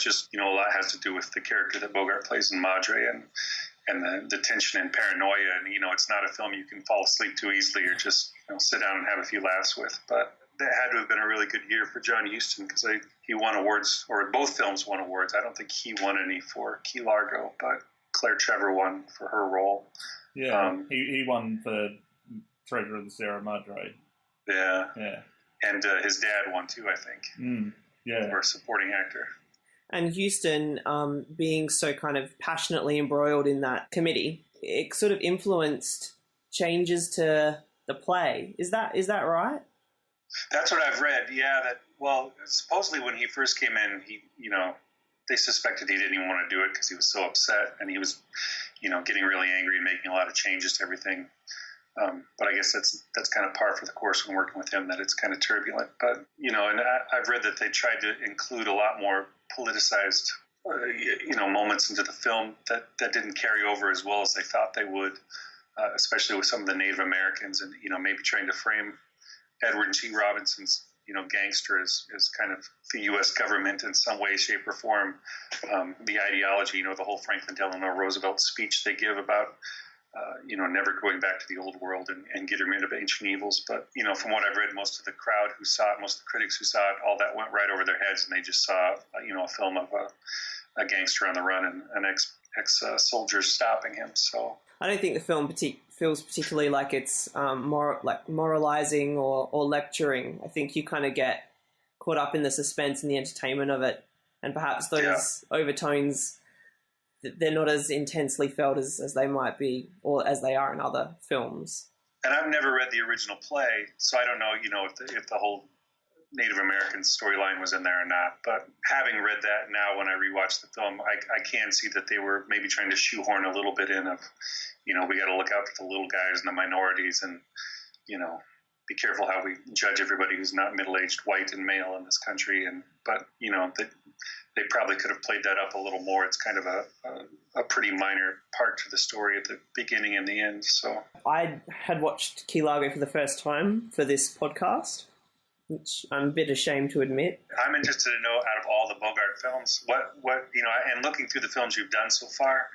just a lot has to do with the character that Bogart plays in Madre and the tension and paranoia, and it's not a film you can fall asleep to easily or just sit down and have a few laughs with. But that had to have been a really good year for John Huston because he won awards, or both films won awards. I don't think he won any for Key Largo, but Claire Trevor won for her role. Yeah, he won for Treasure of the Sierra Madre. Yeah. Yeah. And his dad won too, I think. Yeah. For a supporting actor. And Huston, being so kind of passionately embroiled in that committee, it sort of influenced changes to the play. Is that right? That's what I've read. Yeah. Supposedly when he first came in, they suspected he didn't even want to do it because he was so upset, and he was, getting really angry and making a lot of changes to everything. But I guess that's kind of par for the course when working with him, that it's kind of turbulent. But, and I've read that they tried to include a lot more politicized, moments into the film that didn't carry over as well as they thought they would, especially with some of the Native Americans and, maybe trying to frame Edward G. Robinson's, gangster as kind of the U.S. government in some way, shape, or form. The ideology, the whole Franklin Delano Roosevelt speech they give about, never going back to the old world and getting rid of ancient evils. But, from what I've read, most of the crowd who saw it, most of the critics who saw it, all that went right over their heads, and they just saw, a film of a gangster on the run and an ex-soldiers stopping him. So I don't think the film feels particularly like it's moralizing or lecturing. I think you kind of get caught up in the suspense and the entertainment of it, and perhaps those overtones, they're not as intensely felt as they might be or as they are in other films. And I've never read the original play, so I don't know, if the whole Native American storyline was in there or not. But having read that now, when I rewatch the film, I can see that they were maybe trying to shoehorn a little bit in of, we got to look out for the little guys and the minorities, and be careful how we judge everybody who's not middle-aged, white, and male in this country. But they probably could have played that up a little more. It's kind of a pretty minor part to the story at the beginning and the end. So I had watched Key Largo for the first time for this podcast, which I'm a bit ashamed to admit. I'm interested to know, out of all the Bogart films, what and looking through the films you've done so far,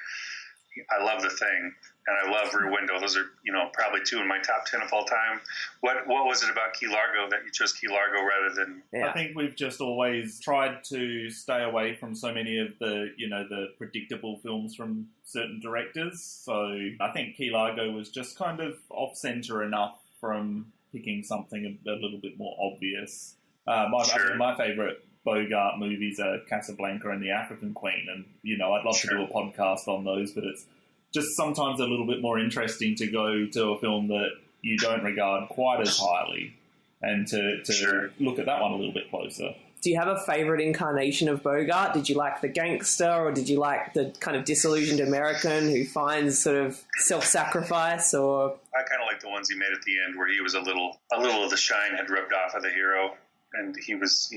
I love The Thing, and I love Rear Window. Those are, probably two in my top 10 of all time. What was it about Key Largo that you chose Key Largo rather than... Yeah. I think we've just always tried to stay away from so many of the, the predictable films from certain directors. So I think Key Largo was just kind of off-center enough from picking something a little bit more obvious. My favourite Bogart movies are Casablanca and The African Queen, and I'd love to do a podcast on those, but it's just sometimes a little bit more interesting to go to a film that you don't regard quite as highly and to look at that one a little bit closer. Do you have a favourite incarnation of Bogart? Did you like the gangster, or did you like the kind of disillusioned American who finds sort of self-sacrifice? Or I kind of like the ones he made at the end, where he was a little of the shine had rubbed off of the hero, and he was,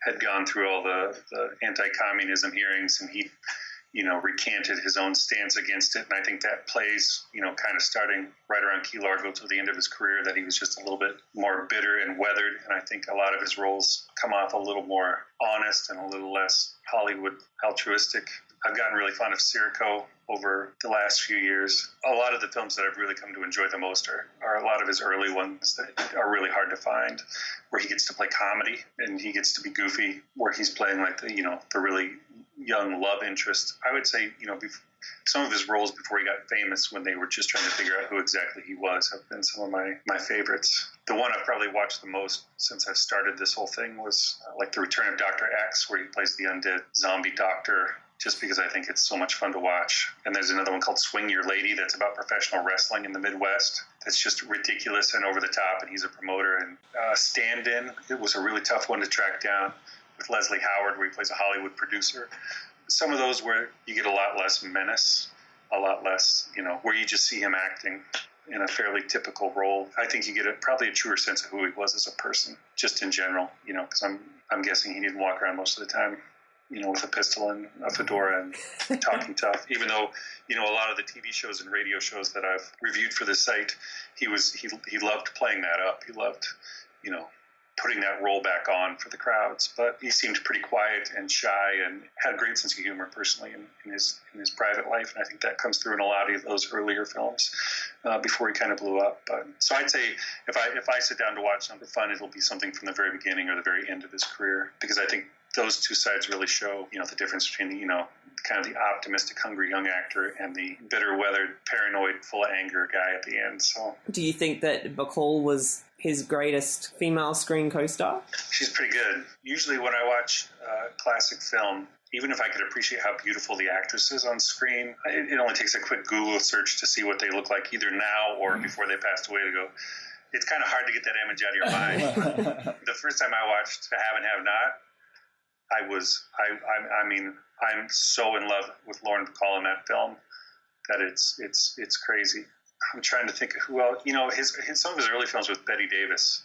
had gone through all the anti-communism hearings, and he, recanted his own stance against it. And I think that plays, kind of starting right around Key Largo to the end of his career, that he was just a little bit more bitter and weathered. And I think a lot of his roles come off a little more honest and a little less Hollywood altruistic. I've gotten really fond of Sirico over the last few years. A lot of the films that I've really come to enjoy the most are a lot of his early ones that are really hard to find, where he gets to play comedy and he gets to be goofy, where he's playing like the really young love interest. I would say, some of his roles before he got famous, when they were just trying to figure out who exactly he was, have been some of my favorites. The one I've probably watched the most since I've started this whole thing was like The Return of Dr. X, where he plays the undead zombie doctor, just because I think it's so much fun to watch. And there's another one called Swing Your Lady that's about professional wrestling in the Midwest. That's just ridiculous and over the top, and he's a promoter. And Stand-In, it was a really tough one to track down, with Leslie Howard, where he plays a Hollywood producer. Some of those where you get a lot less menace, a lot less, where you just see him acting in a fairly typical role. I think you get probably a truer sense of who he was as a person, just in general, because I'm guessing he didn't walk around most of the time, with a pistol and a fedora and talking tough. Even though, a lot of the TV shows and radio shows that I've reviewed for this site, he loved playing that up. He loved, putting that role back on for the crowds. But he seemed pretty quiet and shy, and had a great sense of humor personally in his private life. And I think that comes through in a lot of those earlier films before he kind of blew up. But so I'd say if I sit down to watch something fun, it'll be something from the very beginning or the very end of his career, because I think those two sides really show, the difference between, kind of the optimistic, hungry young actor and the bitter, weathered, paranoid, full of anger guy at the end. So, do you think that Bacall was his greatest female screen co-star? She's pretty good. Usually when I watch classic film, even if I could appreciate how beautiful the actress is on screen, it only takes a quick Google search to see what they look like, either now or before they passed away, to go, it's kind of hard to get that image out of your mind. The first time I watched To Have and Have Not, I'm so in love with Lauren Bacall in that film that it's crazy. I'm trying to think of who else. Some of his early films with Bette Davis,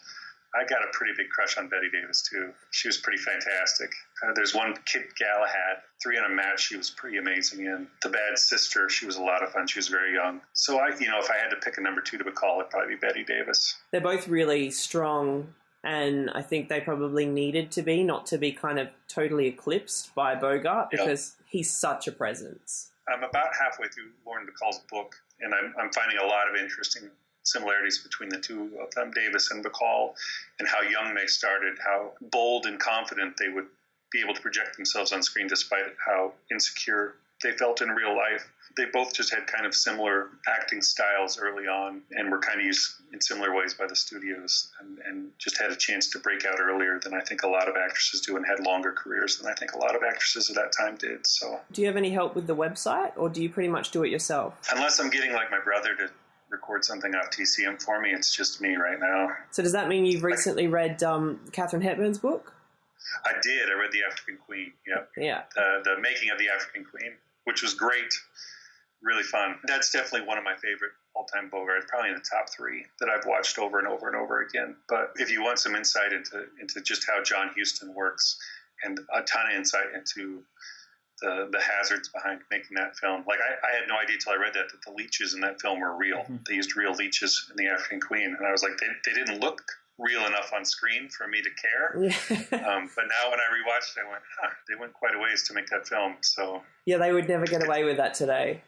I got a pretty big crush on Bette Davis too. She was pretty fantastic. There's one, Kit Galahad, 3 on a Match, she was pretty amazing in. The Bad Sister, she was a lot of fun. She was very young. So if I had to pick a number 2 to Bacall, it'd probably be Bette Davis. They're both really strong, and I think they probably needed to be, not to be kind of totally eclipsed by Bogart, because he's such a presence. I'm about halfway through Lauren Bacall's book, and I'm finding a lot of interesting similarities between the two of them, Davis and Bacall, and how young they started, how bold and confident they would be able to project themselves on screen despite how insecure they felt in real life. They both just had kind of similar acting styles early on, and were kind of used in similar ways by the studios, and just had a chance to break out earlier than I think a lot of actresses do, and had longer careers than I think a lot of actresses at that time did. So, do you have any help with the website, or do you pretty much do it yourself? Unless I'm getting like my brother to record something off TCM for me. It's just me right now. So does that mean you've recently read Katharine Hepburn's book? I did. I read The African Queen. Yep. Yeah. The Making of the African Queen, which was great. Really fun. That's definitely one of my favorite all-time Bogart. It's probably in the top 3 that I've watched over and over and over again. But if you want some insight into just how John Huston works, and a ton of insight into the hazards behind making that film. Like, I had no idea till I read that the leeches in that film were real. Mm-hmm. They used real leeches in The African Queen. And I was like, they didn't look real enough on screen for me to care. Yeah. But now when I rewatched it, I went, they went quite a ways to make that film. So yeah, they would never get away with that today.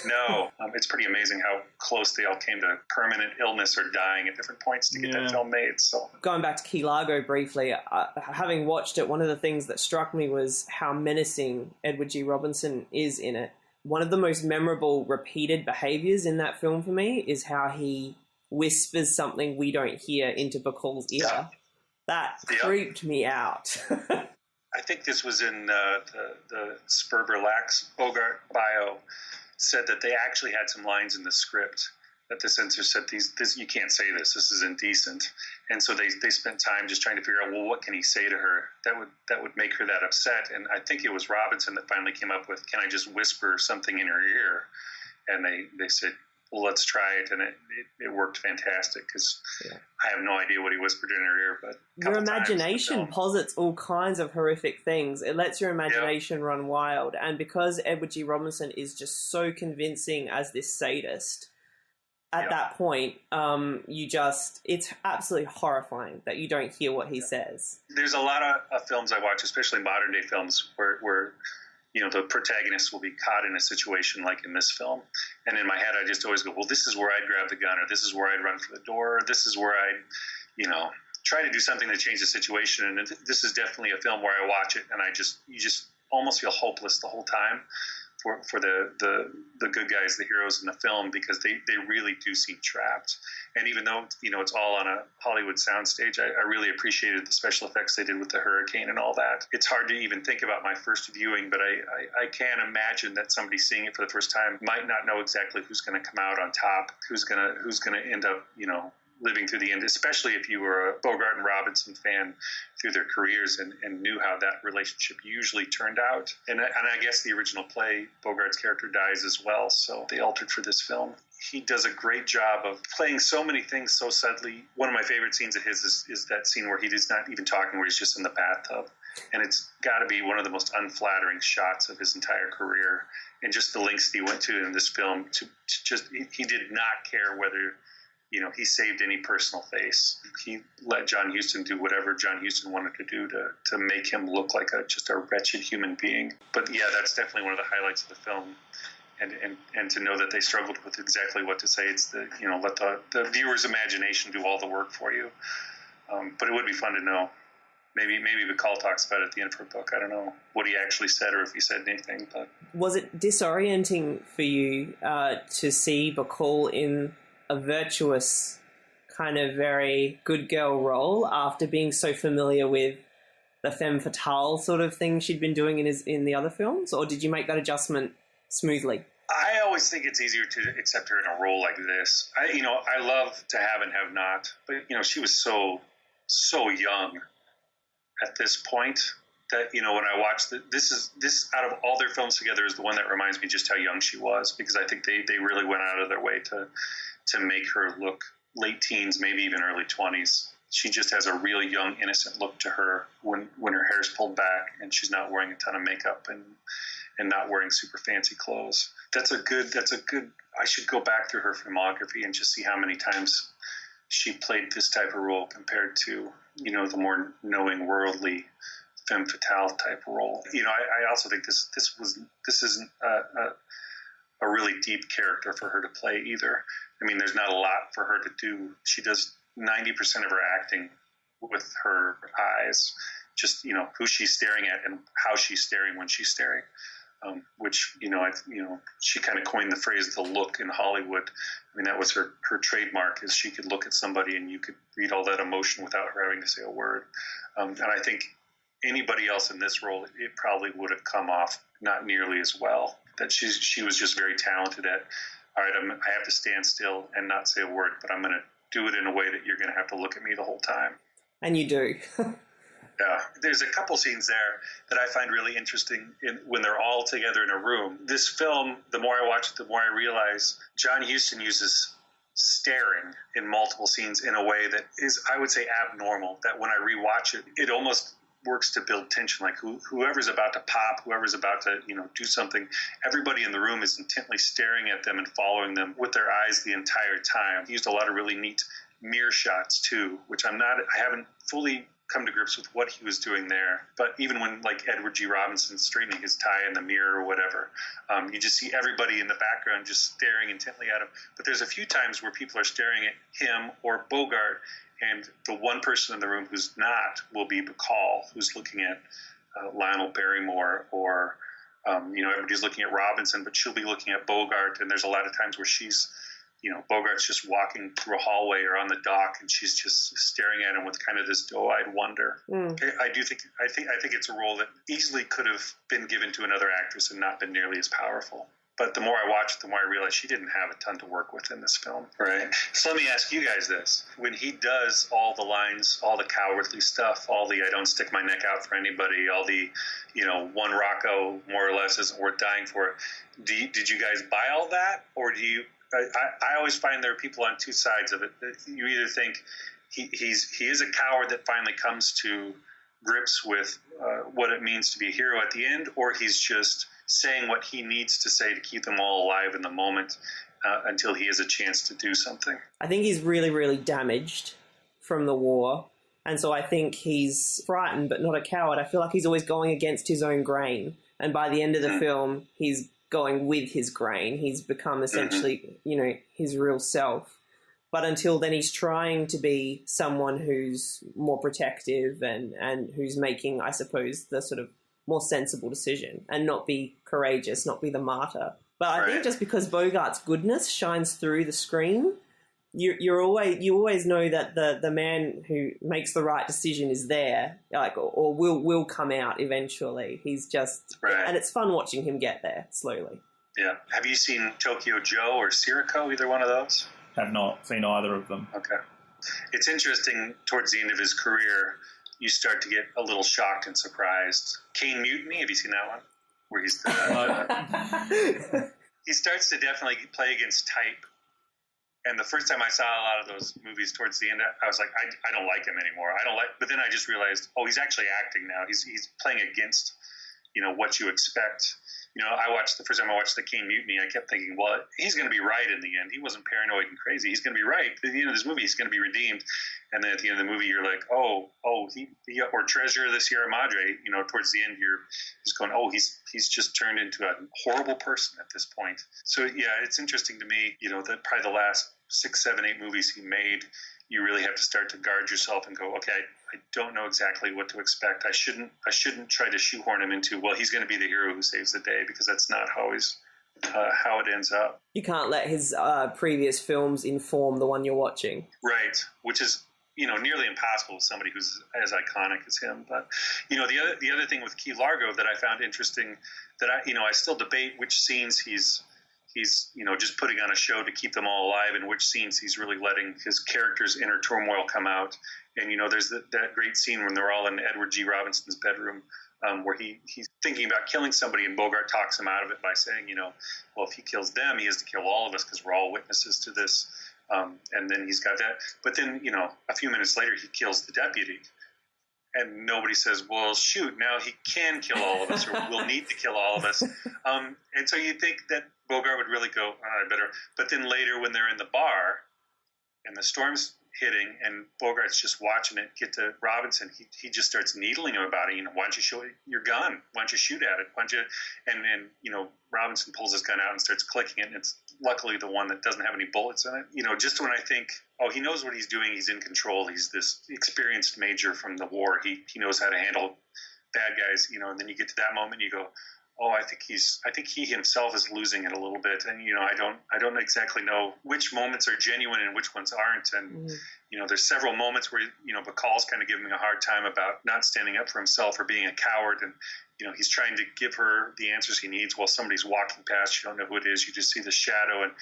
No, it's pretty amazing how close they all came to permanent illness or dying at different points to get that film made. So going back to Key Largo briefly, having watched it, one of the things that struck me was how menacing Edward G. Robinson is in it. One of the most memorable repeated behaviors in that film for me is how he whispers something we don't hear into Bacall's ear. Yeah. That creeped me out. I think this was in the Sperber-Lax Bogart bio. Said that they actually had some lines in the script that the censor said, this you can't say this is indecent. And so they spent time just trying to figure out, well, what can he say to her that would make her that upset? And I think it was Robinson that finally came up with, can I just whisper something in her ear? And they said, well, let's try it. And it worked fantastic because I have no idea what he whispered in her ear. But your imagination posits all kinds of horrific things. It lets your imagination run wild. And because Edward G. Robinson is just so convincing as this sadist, at that point, it's absolutely horrifying that you don't hear what he says. There's a lot of films I watch, especially modern day films, where the protagonist will be caught in a situation like in this film. And in my head, I just always go, well, this is where I'd grab the gun, or this is where I'd run for the door, or this is where I'd, try to do something to change the situation. And this is definitely a film where I watch it and you just almost feel hopeless the whole time for the good guys, the heroes in the film, because they really do seem trapped. And even though, it's all on a Hollywood soundstage, I really appreciated the special effects they did with the hurricane and all that. It's hard to even think about my first viewing, but I can imagine that somebody seeing it for the first time might not know exactly who's going to come out on top, who's going to end up, living through the end, especially if you were a Bogart and Robinson fan through their careers and knew how that relationship usually turned out. And I guess the original play, Bogart's character dies as well, so they altered for this film. He does a great job of playing so many things so subtly. One of my favorite scenes of his is that scene where he is not even talking, where he's just in the bathtub. And it's got to be one of the most unflattering shots of his entire career. And just the lengths he went to in this film to just, he did not care whether he saved any personal face. He let John Huston do whatever John Huston wanted to do to make him look like just a wretched human being. But yeah, that's definitely one of the highlights of the film. And to know that they struggled with exactly what to say. It's let the viewer's imagination do all the work for you. But it would be fun to know. Maybe Bacall talks about it at the end of her book. I don't know what he actually said or if he said anything. But was it disorienting for you to see Bacall in a virtuous kind of very good girl role after being so familiar with the femme fatale sort of thing she'd been doing in the other films? Or did you make that adjustment smoothly? I always think it's easier to accept her in a role like this. I love to have and have not, but she was so young at this point that when I watched this out of all their films together is the one that reminds me just how young she was, because I think they really went out of their way to make her look late teens, maybe even early 20s. She just has a really young, innocent look to her when her hair's pulled back and she's not wearing a ton of makeup and not wearing super fancy clothes. That's a good, I should go back through her filmography and just see how many times she played this type of role compared to, the more knowing, worldly femme fatale type role. I also think this isn't a really deep character for her to play either. I mean, there's not a lot for her to do. She does 90% of her acting with her eyes, just, who she's staring at and how she's staring when she's staring, which, she kind of coined the phrase, the look in Hollywood. I mean, that was her trademark, is she could look at somebody and you could read all that emotion without her having to say a word. And I think anybody else in this role, it probably would have come off not nearly as well. That she was just very talented at all right, I have to stand still and not say a word, but I'm going to do it in a way that you're going to have to look at me the whole time. And you do. Yeah, there's a couple scenes there that I find really interesting when they're all together in a room. This film, the more I watch it, the more I realize John Huston uses staring in multiple scenes in a way that is, I would say, abnormal, that when I rewatch it, it almost works to build tension. Like whoever's about to pop, whoever's about to, do something, everybody in the room is intently staring at them and following them with their eyes the entire time. He used a lot of really neat mirror shots too, which I haven't fully come to grips with what he was doing there. But even when, like, Edward G. Robinson's straightening his tie in the mirror or whatever, you just see everybody in the background just staring intently at him. But there's a few times where people are staring at him or Bogart, and the one person in the room who's not will be Bacall, who's looking at Lionel Barrymore, or, everybody's looking at Robinson, but she'll be looking at Bogart, and there's a lot of times where she's, Bogart's just walking through a hallway or on the dock, and she's just staring at him with kind of this doe-eyed wonder. I think it's a role that easily could have been given to another actress and not been nearly as powerful. But the more I watch it, the more I realize she didn't have a ton to work with in this film. Right. So let me ask you guys this. When he does all the lines, all the cowardly stuff, all the I don't stick my neck out for anybody, all the, one Rocco more or less isn't worth dying for, did you guys buy all that? Or do you... I always find there are people on two sides of it. You either think he is a coward that finally comes to grips with what it means to be a hero at the end, or he's just saying what he needs to say to keep them all alive in the moment until he has a chance to do something. I think he's really, really damaged from the war, and so I think he's frightened but not a coward. I feel like he's always going against his own grain, and by the end of the film, he's going with his grain. He's become essentially, his real self. But until then, he's trying to be someone who's more protective and who's making, I suppose, the sort of more sensible decision and not be courageous, not be the martyr. But I think just because Bogart's goodness shines through the screen, you always know that the man who makes the right decision is there, or will come out eventually. He's just, and it's fun watching him get there slowly. Yeah. Have you seen Tokyo Joe or Sirico, either one of those? Have not seen either of them. Okay. It's interesting, towards the end of his career, you start to get a little shocked and surprised. Cane Mutiny, have you seen that one? Where he's he starts to definitely play against type. And the first time I saw a lot of those movies towards the end, I was like, I don't like him anymore. But then I just realized, he's actually acting now. He's playing against, what you expect. The first time I watched the Cane Mutiny, I kept thinking, well, he's going to be right in the end. He wasn't paranoid and crazy. He's going to be right. At the end of this movie, he's going to be redeemed. And then at the end of the movie, you're like, he or Treasure of the Sierra Madre, towards the end, he's going, he's just turned into a horrible person at this point. So, yeah, it's interesting to me, that probably the last 6, 7, 8 movies he made, you really have to start to guard yourself and go, okay, I don't know exactly what to expect. I shouldn't try to shoehorn him into, well, he's going to be the hero who saves the day, because that's not always how it ends up. You can't let his previous films inform the one you're watching. Right, which is, nearly impossible with somebody who's as iconic as him. But, the other thing with Key Largo that I found interesting, that I still debate which scenes he's just putting on a show to keep them all alive, and which scenes he's really letting his character's inner turmoil come out. And, there's that great scene when they're all in Edward G. Robinson's bedroom, where he's thinking about killing somebody, and Bogart talks him out of it by saying, well, if he kills them, he has to kill all of us because we're all witnesses to this. And then he's got that. But then, a few minutes later, he kills the deputy. And nobody says, well, shoot, now he can kill all of us, or will need to kill all of us. And so you think that Bogart would really go, I better. But then later, when they're in the bar and the storm's hitting and Bogart's just watching it get to Robinson, he just starts needling him about it. Why don't you show your gun? Why don't you shoot at it? Why don't you? And Robinson pulls his gun out and starts clicking it, and it's luckily the one that doesn't have any bullets in it. Just when I think, he knows what he's doing, he's in control, he's this experienced major from the war, he knows how to handle bad guys, and then you get to that moment, you go, I think he himself is losing it a little bit, and I don't exactly know which moments are genuine and which ones aren't, and there's several moments where Bacall's kind of giving me a hard time about not standing up for himself or being a coward, and he's trying to give her the answers he needs while somebody's walking past. You don't know who it is, you just see the shadow, and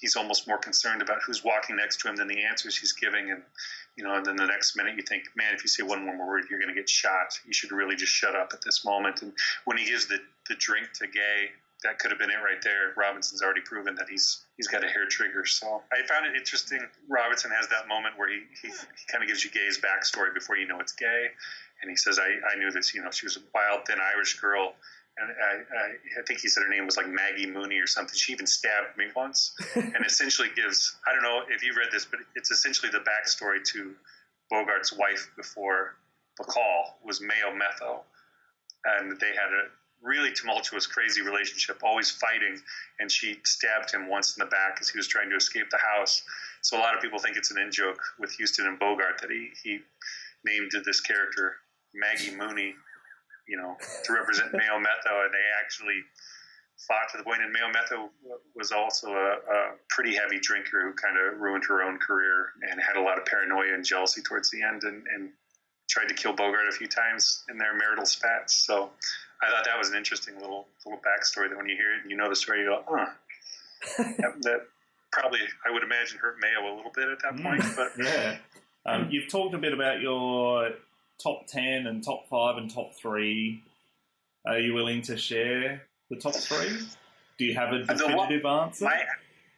he's almost more concerned about who's walking next to him than the answers he's giving. And, and then the next minute you think, man, if you say one more word, you're going to get shot. You should really just shut up at this moment. And when he gives the drink to Gay, that could have been it right there. Robinson's already proven that he's got a hair trigger. So I found it interesting. Robinson has that moment where he kind of gives you Gay's backstory before you know it's Gay. And he says, I knew this, she was a wild, thin Irish girl. And I think he said her name was like Maggie Mooney or something. She even stabbed me once. And essentially gives, I don't know if you read this, but it's essentially the backstory to Bogart's wife before Bacall was Mayo Metho. And they had a really tumultuous, crazy relationship, always fighting. And she stabbed him once in the back as he was trying to escape the house. So a lot of people think it's an in-joke with Huston and Bogart that he named this character Maggie Mooney, to represent Mayo Metho, and they actually fought to the point. And Mayo Metho was also a pretty heavy drinker who kind of ruined her own career and had a lot of paranoia and jealousy towards the end, and tried to kill Bogart a few times in their marital spats. So I thought that was an interesting little backstory that when you hear it and you know the story, you go, that probably, I would imagine, hurt Mayo a little bit at that point. But yeah. You've talked a bit about your top 10 and top 5 and top 3. Are you willing to share the top 3? Do you have a definitive answer?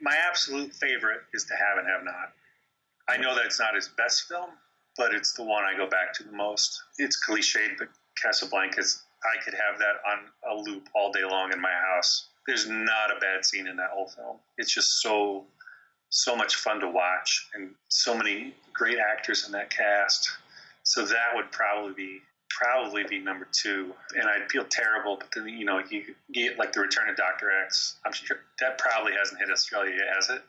My absolute favorite is To Have and Have Not. I know that it's not his best film, but it's the one I go back to the most. It's cliched, but Casablanca's, I could have that on a loop all day long in my house. There's not a bad scene in that whole film. It's just so much fun to watch, and so many great actors in that cast. So that would probably be number 2. And I'd feel terrible, but then, you get like The Return of Dr. X. I'm sure that probably hasn't hit Australia yet, has it?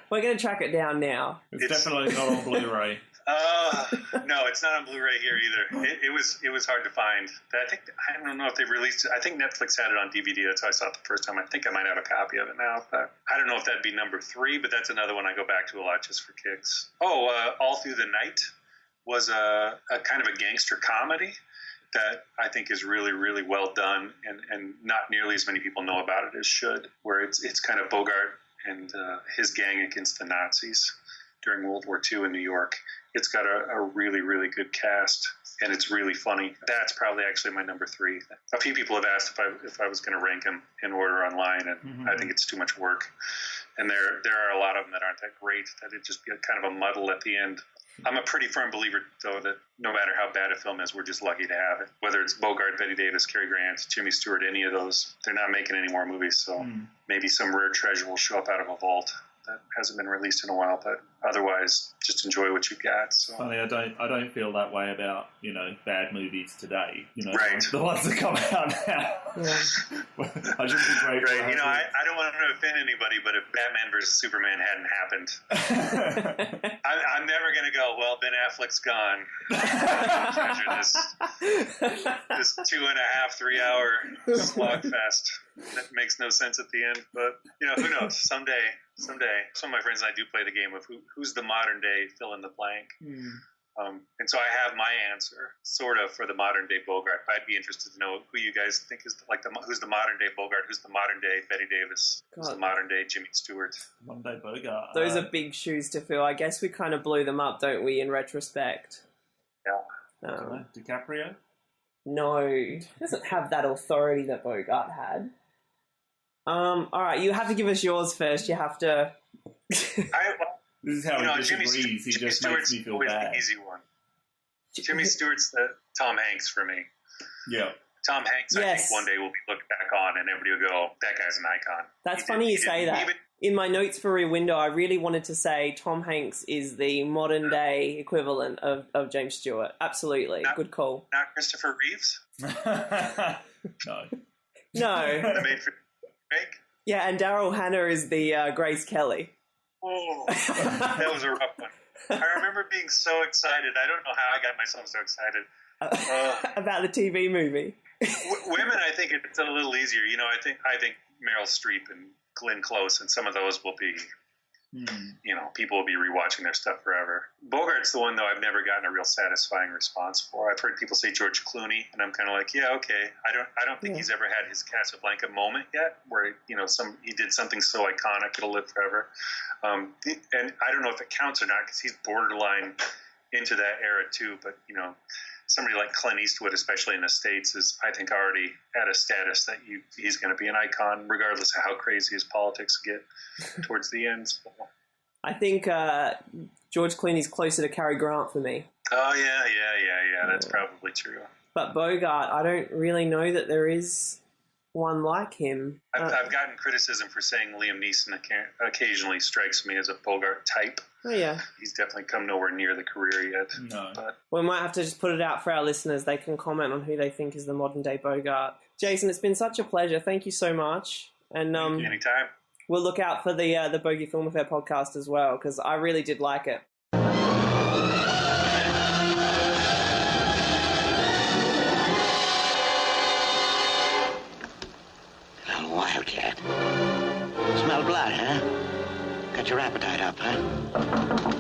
We're going to track it down now. It's definitely not on Blu-ray. No, it's not on Blu-ray here either. It was hard to find. I don't know if they've released it. I think Netflix had it on DVD. That's how I saw it the first time. I think I might have a copy of it now. But I don't know if that'd be number 3, but that's another one I go back to a lot just for kicks. All Through the Night was a kind of a gangster comedy that I think is really, really well done, and not nearly as many people know about it as should, where it's kind of Bogart and his gang against the Nazis during World War II in New York. It's got a really, really good cast, and it's really funny. That's probably actually my number 3. A few people have asked if I was going to rank them in order online, and I think it's too much work. And there are a lot of them that aren't that great, that it'd just be kind of a muddle at the end. I'm a pretty firm believer, though, that no matter how bad a film is, we're just lucky to have it. Whether it's Bogart, Bette Davis, Cary Grant, Jimmy Stewart, any of those, they're not making any more movies, so maybe some rare treasure will show up out of a vault that hasn't been released in a while, but otherwise, just enjoy what you've got. So. Funny, I don't feel that way about bad movies today. Right. The ones that come out now. I should be grateful. Right. I don't want to offend anybody, but if Batman versus Superman hadn't happened, I'm never going to go, well, Ben Affleck's gone. this 2.5-3 hour slogfest that makes no sense at the end. But who knows? Someday, some of my friends and I do play the game of who's the modern day fill in the blank. And so I have my answer, sort of, for the modern day Bogart. I'd be interested to know who you guys think is who's the modern day Bogart, who's the modern day Bette Davis, who's the modern day Jimmy Stewart. Modern day Bogart. Those are big shoes to fill. I guess we kind of blew them up, don't we, in retrospect? Yeah. DiCaprio? No, he doesn't have that authority that Bogart had. All right, you have to give us yours first. You have to. This is how he disagrees. He just makes me feel bad. The easy one. Jimmy Stewart's the Tom Hanks for me. Yeah. Tom Hanks, I think one day will be looked back on and everybody will go, that guy's an icon. That's funny you say that. In my notes for Rear Window, I really wanted to say Tom Hanks is the modern day equivalent of James Stewart. Absolutely. Good call. Not Christopher Reeves? No. No. The made for fake? Yeah, and Daryl Hannah is the Grace Kelly. Oh, that was a rough one. I remember being so excited. I don't know how I got myself so excited. About the TV movie. Women, I think it's a little easier. I think Meryl Streep and Glenn Close and some of those will be you know, people will be rewatching their stuff forever. Bogart's the one, though, I've never gotten a real satisfying response for. I've heard people say George Clooney, and I'm kind of like, yeah, okay. I don't think he's ever had his Casablanca moment yet, where, you know, he did something so iconic it'll live forever. And I don't know if it counts or not, because he's borderline into that era too. But, you know, somebody like Clint Eastwood, especially in the States, is, I think, already at a status that he's going to be an icon, regardless of how crazy his politics get towards the end. So. I think George Clooney's closer to Cary Grant for me. Oh, yeah. That's probably true. But Bogart, I don't really know that there is one like him. I've gotten criticism for saying Liam Neeson occasionally strikes me as a Bogart type. Oh, yeah. He's definitely come nowhere near the career yet. No. But We might have to just put it out for our listeners. They can comment on who they think is the modern-day Bogart. Jason, it's been such a pleasure. Thank you so much. And anytime. We'll look out for the Bogie Film Affair podcast as well, because I really did like it. Wildcat. Smell blood, huh? Got your appetite up, huh?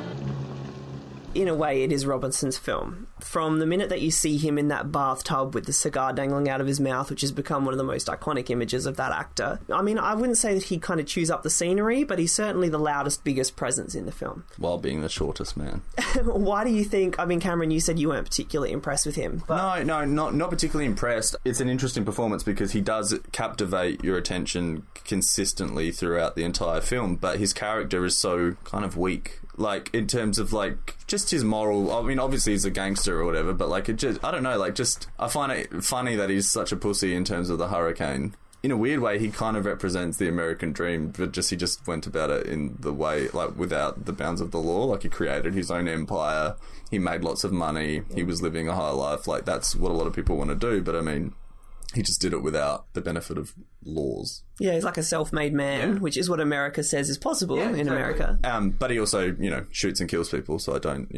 In a way, it is Robinson's film. From the minute that you see him in that bathtub with the cigar dangling out of his mouth, which has become one of the most iconic images of that actor. I mean, I wouldn't say that he kind of chews up the scenery, but he's certainly the loudest, biggest presence in the film. While being the shortest man. Why do you think... I mean, Cameron, you said you weren't particularly impressed with him. But... No, not particularly impressed. It's an interesting performance because he does captivate your attention consistently throughout the entire film, but his character is so kind of weak. Like, in terms of, like, just his moral... I mean, obviously he's a gangster or whatever, but, like, it just... I don't know, like, just... I find it funny that he's such a pussy in terms of the hurricane. In a weird way, he kind of represents the American dream, but he just went about it in the way, like, without the bounds of the law. Like, he created his own empire, he made lots of money, he was living a high life. Like, that's what a lot of people want to do, but, I mean... He just did it without the benefit of laws. Yeah, he's like a self-made man, which is what America says is possible in America. But he also, shoots and kills people, so I don't...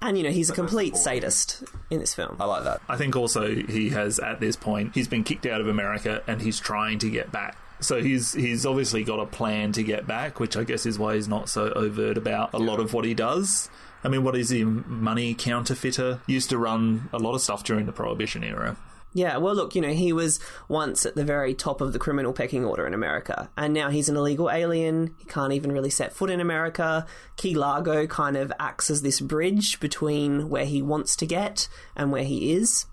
And, he's a complete sadist in this film. I like that. I think also he has, at this point, he's been kicked out of America and he's trying to get back. So he's obviously got a plan to get back, which I guess is why he's not so overt about a lot of what he does. I mean, what is he, money counterfeiter? Used to run a lot of stuff during the Prohibition era. Yeah, well, look, he was once at the very top of the criminal pecking order in America, and now he's an illegal alien. He can't even really set foot in America. Key Largo kind of acts as this bridge between where he wants to get and where he is.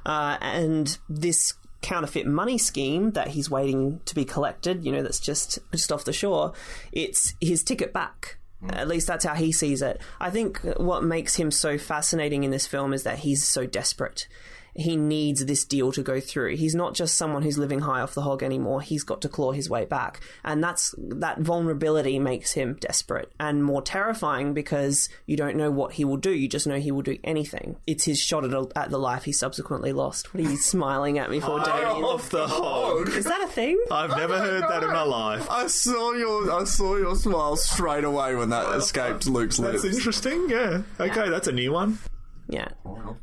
And this counterfeit money scheme that he's waiting to be collected, that's just off the shore, it's his ticket back. At least that's how he sees it. I think what makes him so fascinating in this film is that he's so desperate. He needs this deal to go through. He's not just someone who's living high off the hog anymore. He's got to claw his way back. And that vulnerability makes him desperate and more terrifying because you don't know what he will do. You just know he will do anything. It's his shot at the life he subsequently lost. What are you smiling at me for, Damien? Off the hog. Is that a thing? I've never heard that in my life. I saw your smile straight away when that escaped Luke's lips. That's interesting, yeah. Okay, that's a new one. Yeah.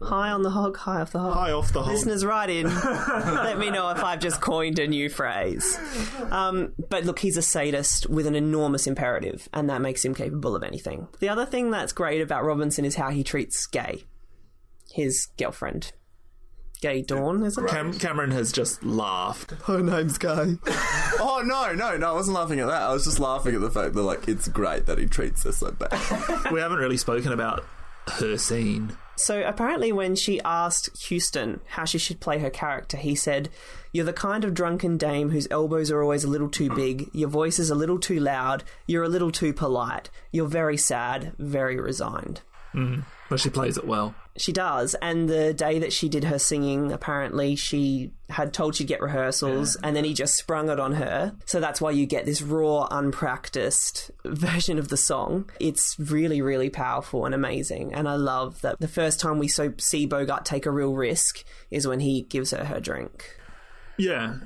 High on the hog, high off the hog. High off the hog. Listeners, write in. Let me know if I've just coined a new phrase. But look, he's a sadist with an enormous imperative, and that makes him capable of anything. The other thing that's great about Robinson is how he treats Gay, his girlfriend. Gay Dawn, is it? Cameron has just laughed. Her name's Gay. Oh, no, I wasn't laughing at that. I was just laughing at the fact that, like, it's great that he treats her so bad. We haven't really spoken about her scene. So apparently when she asked Huston how she should play her character, he said, "You're the kind of drunken dame whose elbows are always a little too big, your voice is a little too loud, you're a little too polite, you're very sad, very resigned." But she plays it well. She does, and the day that she did her singing, apparently she had told she'd get rehearsals, and then he just sprung it on her. So that's why you get this raw, unpracticed version of the song. It's really, really powerful and amazing, and I love that the first time we see Bogart take a real risk is when he gives her drink. Yeah.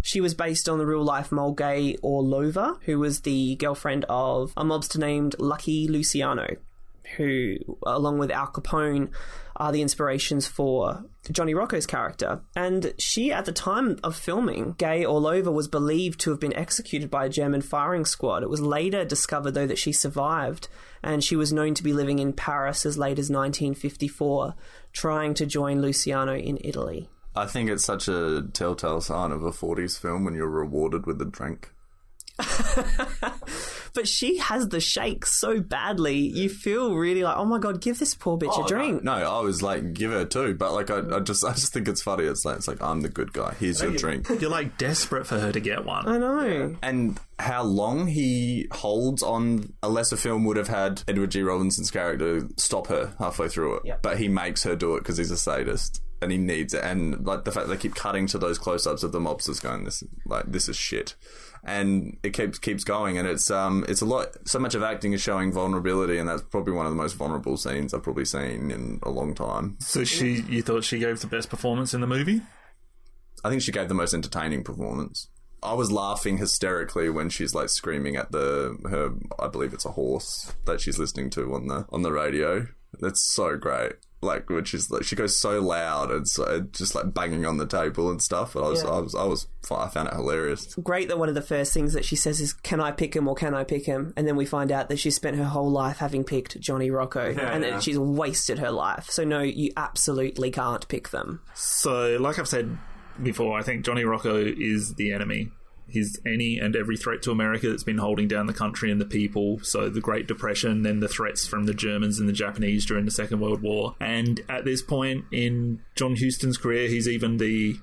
She was based on the real-life Mulgay Orlova, who was the girlfriend of a mobster named Lucky Luciano, who, along with Al Capone, are the inspirations for Johnny Rocco's character. And she, at the time of filming, Gay all over was believed to have been executed by a German firing squad. It was later discovered, though, that she survived, and she was known to be living in Paris as late as 1954, trying to join Luciano in Italy. I think it's such a telltale sign of a 40s film when you're rewarded with a drink. But she has the shakes so badly, you feel really like, oh my god, give this poor bitch a drink. No, I was like, give her two, but like I just think it's funny. It's like I'm the good guy. Here's your drink. You're like desperate for her to get one. I know. And how long he holds on. A lesser film would have had Edward G. Robinson's character stop her halfway through it, but he makes her do it because he's a sadist. And he needs it, and like the fact they keep cutting to those close-ups of the mobsters going, this is shit, and it keeps going, and it's a lot. So much of acting is showing vulnerability, and that's probably one of the most vulnerable scenes I've probably seen in a long time. So you thought she gave the best performance in the movie? I think she gave the most entertaining performance. I was laughing hysterically when she's like screaming at her. I believe it's a horse that she's listening to on the radio. That's so great. Like, which is like, she goes so loud and so just like banging on the table and stuff. But I found it hilarious. It's great that one of the first things that she says is, "Can I pick him or can I pick him?" And then we find out that she spent her whole life having picked Johnny Rocco, and that she's wasted her life. So no, you absolutely can't pick them. So, like I've said before, I think Johnny Rocco is the enemy. He's any and every threat to America that's been holding down the country and the people. So the Great Depression, then the threats from the Germans and the Japanese during the Second World War. And at this point in John Huston's career, he's even the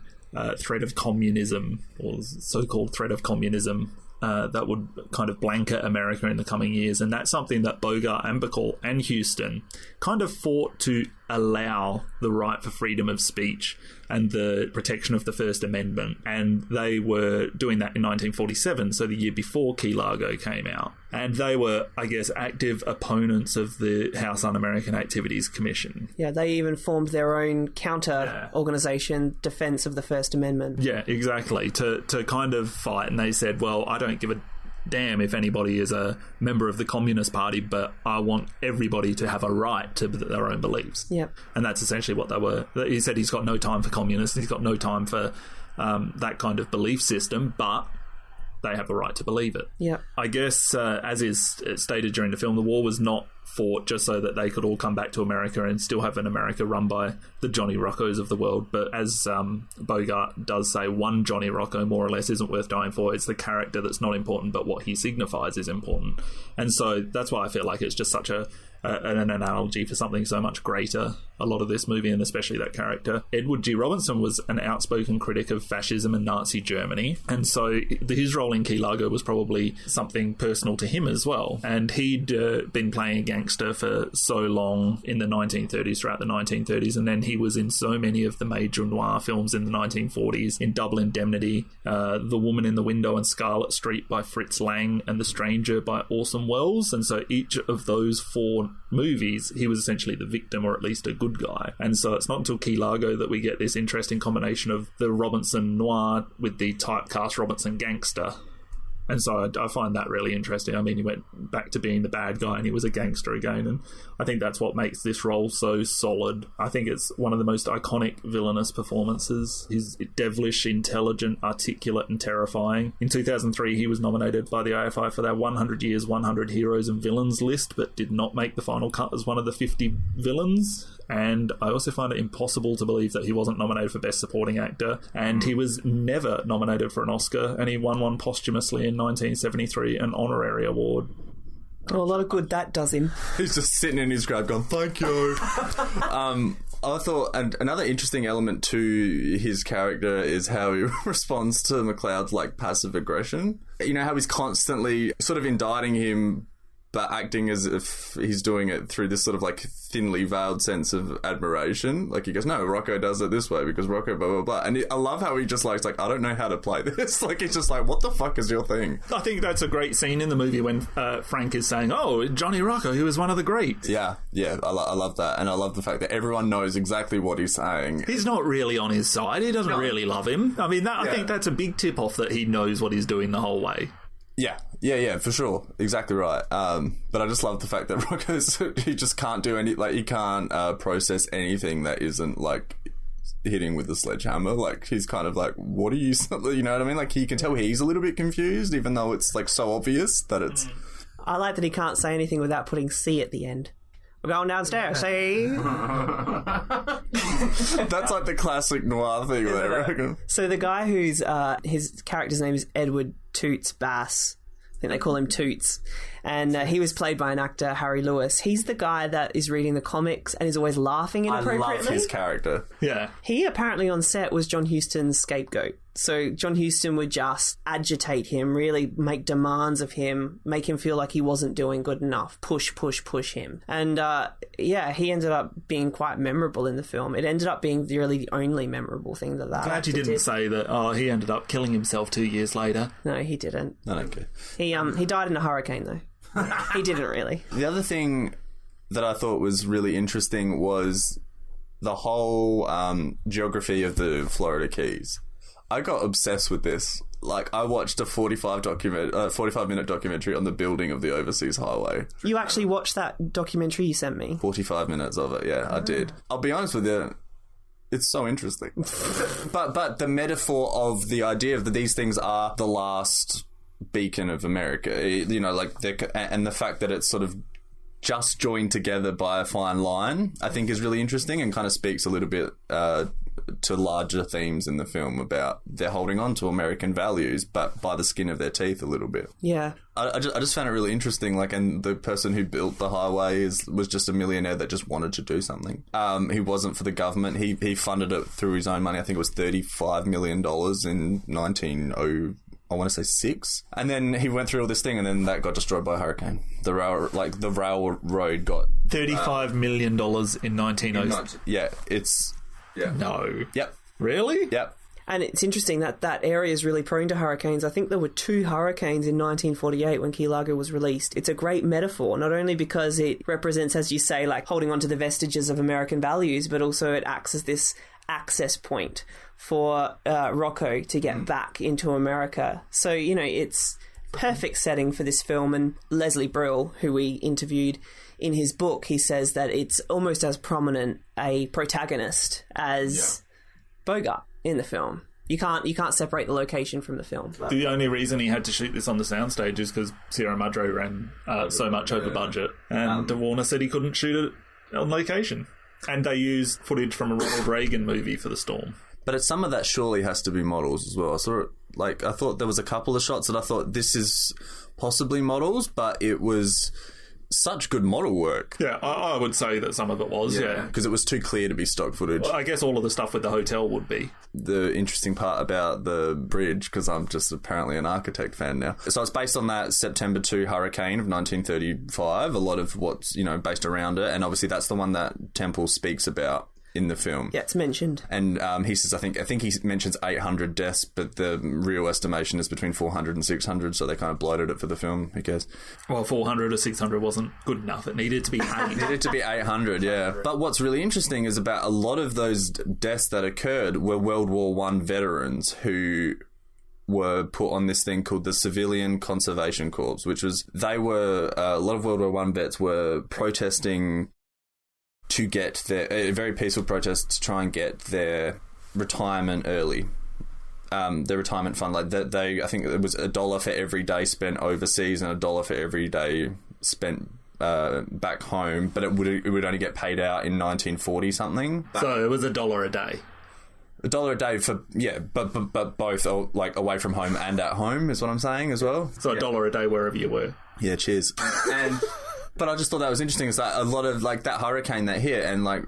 threat of communism, or so-called threat of communism, that would kind of blanket America in the coming years. And that's something that Bogart and Bacall and Huston kind of fought to allow the right for freedom of speech and the protection of the First Amendment. And they were doing that in 1947, so the year before Key Largo came out. And they were, I guess, active opponents of the House Un-American Activities Commission. Yeah, they even formed their own counter-organisation, Defence of the First Amendment. Yeah, exactly, to kind of fight. And they said, well, I don't give a damn if anybody is a member of the Communist Party, but I want everybody to have a right to their own beliefs. Yep. And that's essentially what they were. He said he's got no time for communists, he's got no time for that kind of belief system, but they have the right to believe it. Yeah. I guess, as is stated during the film, the war was not fought just so that they could all come back to America and still have an America run by the Johnny Roccos of the world. But as Bogart does say, one Johnny Rocco more or less isn't worth dying for. It's the character that's not important, but what he signifies is important. And so that's why I feel like it's just such an analogy for something so much greater, a lot of this movie, and especially that character. Edward G. Robinson was an outspoken critic of fascism and Nazi Germany, and so his role in Key Largo was probably something personal to him as well. And he'd been playing a gangster for so long in the 1930s, throughout the 1930s, and then he was in so many of the major noir films in the 1940s, in Double Indemnity, The Woman in the Window and Scarlet Street by Fritz Lang, and The Stranger by Orson Welles. And so each of those four movies, he was essentially the victim, or at least a good guy. And so it's not until Key Largo that we get this interesting combination of the Robinson noir with the typecast Robinson gangster. And so I find that really interesting. I mean, he went back to being the bad guy and he was a gangster again, and I think that's what makes this role so solid. I think it's one of the most iconic villainous performances. He's devilish, intelligent, articulate and terrifying. In 2003, he was nominated by the AFI for their 100 Years, 100 Heroes and Villains list, but did not make the final cut as one of the 50 villains. And I also find it impossible to believe that he wasn't nominated for Best Supporting Actor, and he was never nominated for an Oscar, and he won one posthumously in 1973, an honorary award. Oh, a lot of good that does him. He's just sitting in his grave going, thank you. I thought another interesting element to his character is how he responds to McLeod's like passive aggression. You know, how he's constantly sort of indicting him, but acting as if he's doing it through this sort of like thinly veiled sense of admiration. Like he goes, no, Rocco does it this way because Rocco blah blah blah. And I love how he just like I don't know how to play this. Like he's just like, what the fuck is your thing? I think that's a great scene in the movie when Frank is saying, oh, Johnny Rocco, he was one of the greats. Yeah, I love that. And I love the fact that everyone knows exactly what he's saying. He's not really on his side. He doesn't really love him. I mean, I think that's a big tip off, that he knows what he's doing the whole way. Yeah, for sure. Exactly right. But I just love the fact that Rocco's, he just can't do any, like, he can't process anything that isn't, like, hitting with the sledgehammer. Like, he's kind of like, what are you, you know what I mean? Like, you can tell he's a little bit confused, even though it's, like, so obvious that it's... I like that he can't say anything without putting C at the end. We're going downstairs, see? That's like the classic noir thing there, I reckon. So the guy who's, his character's name is Edward Toots Bass. I think they call him Toots. And he was played by an actor, Harry Lewis. He's the guy that is reading the comics and is always laughing inappropriately. I love his character. Yeah. He apparently on set was John Huston's scapegoat. So John Huston would just agitate him, really make demands of him, make him feel like he wasn't doing good enough, push him. And he ended up being quite memorable in the film. It ended up being really the only memorable thing that Glad you didn't say that, he ended up killing himself 2 years later. No, he didn't. I don't care. He died in a hurricane, though. He didn't really. The other thing that I thought was really interesting was the whole geography of the Florida Keys. I got obsessed with this. Like, I watched a 45-minute documentary on the building of the overseas highway. You actually watched that documentary you sent me? 45 minutes of it, yeah, I did. I'll be honest with you, it's so interesting. but the metaphor of the idea of that these things are the last beacon of America, you know, like, and the fact that it's sort of just joined together by a fine line, I think is really interesting and kind of speaks a little bit to larger themes in the film about they're holding on to American values, but by the skin of their teeth a little bit. Yeah. I just found it really interesting, like, and the person who built the highway was just a millionaire that just wanted to do something. He wasn't for the government. He funded it through his own money. I think it was $35 million in 1906. And then he went through all this thing, and then that got destroyed by a hurricane. The railroad got $35 million in 1906. Yeah, it's... Yeah. No. Yep. Really? Yep. And it's interesting that area is really prone to hurricanes. I think there were 2 hurricanes in 1948 when Key Largo was released. It's a great metaphor, not only because it represents, as you say, like holding on to the vestiges of American values, but also it acts as this access point for Rocco to get back into America. So, you know, it's perfect setting for this film. And Leslie Brill, who we interviewed in his book, he says that it's almost as prominent a protagonist as Bogart in the film. You can't separate the location from the film. The only reason he had to shoot this on the soundstage is because Sierra Madre ran so much over budget, and Warner said he couldn't shoot it on location. And they used footage from a Ronald Reagan movie for the storm. But some of that surely has to be models as well. I thought there was a couple of shots that I thought this is possibly models, but it was such good model work. Yeah, I would say that some of it was, yeah. Because it was too clear to be stock footage. Well, I guess all of the stuff with the hotel would be. The interesting part about the bridge, because I'm just apparently an architect fan now. So it's based on that September 2 hurricane of 1935, a lot of what's, you know, based around it, and obviously that's the one that Temple speaks about in the film. Yeah, it's mentioned. And he says, I think he mentions 800 deaths, but the real estimation is between 400 and 600, so they kind of bloated it for the film. Who cares? Well, 400 or 600 wasn't good enough. It needed to be 800. It needed to be 800, yeah. But what's really interesting is about a lot of those deaths that occurred were World War I veterans who were put on this thing called the Civilian Conservation Corps, which was, a lot of World War I vets were protesting to get a very peaceful protest to try and get their retirement early. Their retirement fund, like I think it was $1 for every day spent overseas and $1 for every day spent back home, but it would only get paid out in 1940 something. So it was $1 a day. $1 a day for, yeah, but both like away from home and at home is what I'm saying as well. So $1 a day wherever you were. Yeah, cheers. But I just thought that was interesting. Is that a lot of, like, that hurricane that hit, and, like,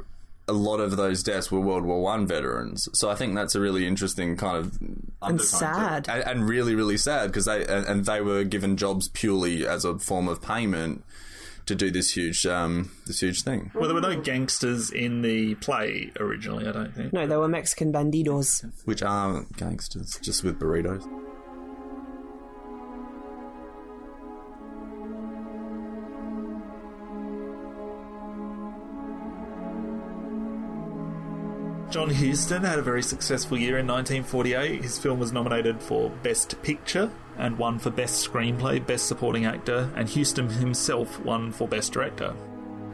a lot of those deaths were World War I veterans. So I think that's a really interesting kind of and sad, and really, really sad, because they were given jobs purely as a form of payment to do this huge thing. Well, there were no gangsters in the play originally, I don't think. No, they were Mexican bandidos, which are gangsters, just with burritos. John Huston had a very successful year in 1948. His film was nominated for Best Picture and won for Best Screenplay, Best Supporting Actor, and Huston himself won for Best Director.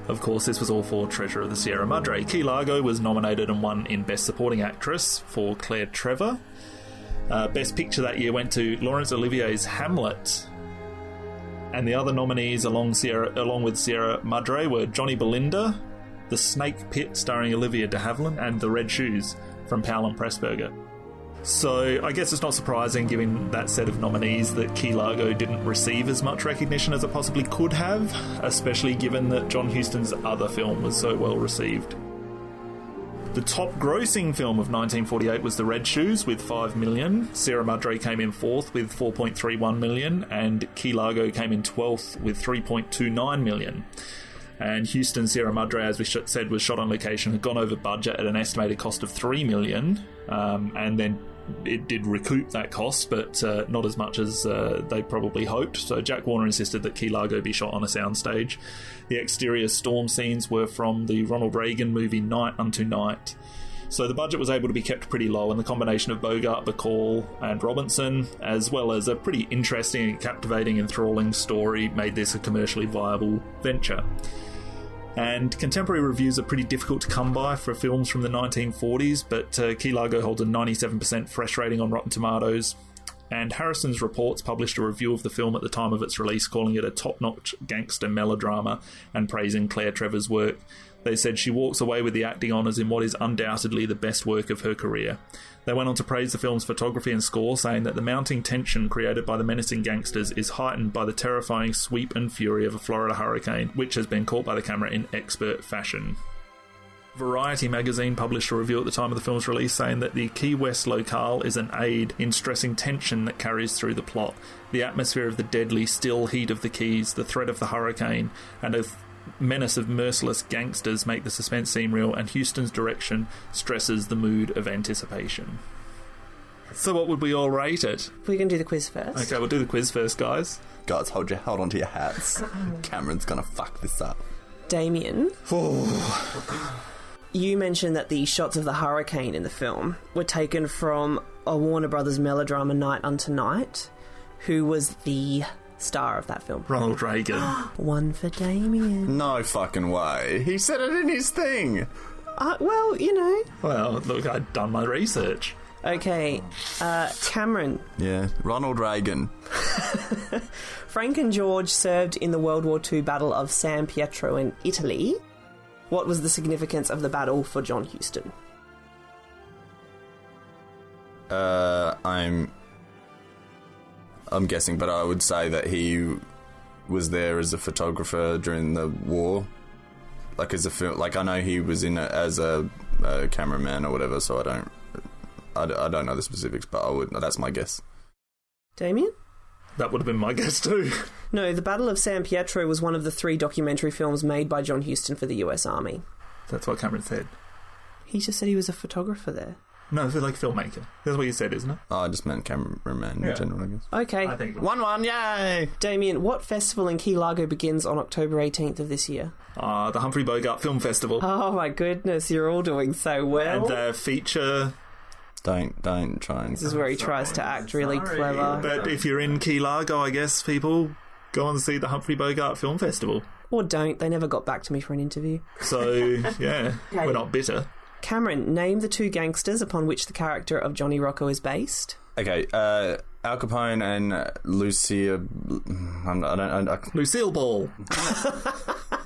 Of course, this was all for Treasure of the Sierra Madre. Key Largo was nominated and won in Best Supporting Actress for Claire Trevor. Best Picture that year went to Laurence Olivier's Hamlet. And the other nominees along with Sierra Madre were Johnny Belinda, The Snake Pit starring Olivia de Havilland, and The Red Shoes from Powell and Pressburger. So I guess it's not surprising, given that set of nominees, that Key Largo didn't receive as much recognition as it possibly could have, especially given that John Huston's other film was so well received. The top grossing film of 1948 was The Red Shoes with $5 million. Sierra Madre came in 4th with $4.31 million, and Key Largo came in 12th with $3.29 million. And Huston's Sierra Madre, as we said, was shot on location, had gone over budget at an estimated cost of $3 million, and then it did recoup that cost, but not as much as they probably hoped. So Jack Warner insisted that Key Largo be shot on a soundstage. The exterior storm scenes were from the Ronald Reagan movie Night Unto Night. So the budget was able to be kept pretty low, and the combination of Bogart, Bacall and Robinson, as well as a pretty interesting, captivating, enthralling story, made this a commercially viable venture. And contemporary reviews are pretty difficult to come by for films from the 1940s, but Key Largo holds a 97% fresh rating on Rotten Tomatoes. And Harrison's Reports published a review of the film at the time of its release, calling it a top-notch gangster melodrama and praising Claire Trevor's work. They said she walks away with the acting honours in what is undoubtedly the best work of her career. They went on to praise the film's photography and score, saying that the mounting tension created by the menacing gangsters is heightened by the terrifying sweep and fury of a Florida hurricane, which has been caught by the camera in expert fashion. Variety magazine published a review at the time of the film's release, saying that the Key West locale is an aid in stressing tension that carries through the plot. The atmosphere of the deadly, still heat of the Keys, the threat of the hurricane, and a menace of merciless gangsters make the suspense seem real, and Huston's direction stresses the mood of anticipation. So what would we all rate it? We're going to do the quiz first. Okay, we'll do the quiz first, guys. Guys, hold on to your hats. Cameron's gonna fuck this up. Damien, you mentioned that the shots of the hurricane in the film were taken from a Warner Brothers melodrama, Night Unto Night. Who was the star of that film? Ronald Reagan. One for Damien. No fucking way. He said it in his thing. Well, you know. Well, look, I'd done my research. Okay, Cameron. Yeah, Ronald Reagan. Frank and George served in the World War II Battle of San Pietro in Italy. What was the significance of the battle for John Huston? I'm guessing, but I would say that he was there as a photographer during the war, like as a film. Like I know he was in it as a cameraman or whatever. So I don't know the specifics, but that's my guess. Damien? That would have been my guess too. No, the Battle of San Pietro was one of the 3 documentary films made by John Huston for the US Army. That's what Cameron said. He just said he was a photographer there. No, like filmmaker. That's what you said, isn't it? Oh, I just meant cameraman in general, I guess. Okay. I think 1-1, yay! Damien, what festival in Key Largo begins on October 18th of this year? The Humphrey Bogart Film Festival. Oh my goodness, you're all doing so well. And feature... Don't try and... This is where he tries to act really clever. But if you're in Key Largo, I guess people go and see the Humphrey Bogart Film Festival. Or don't. They never got back to me for an interview. So, yeah, we're not bitter. Cameron, name the 2 gangsters upon which the character of Johnny Rocco is based. Okay, Al Capone and Lucille Ball.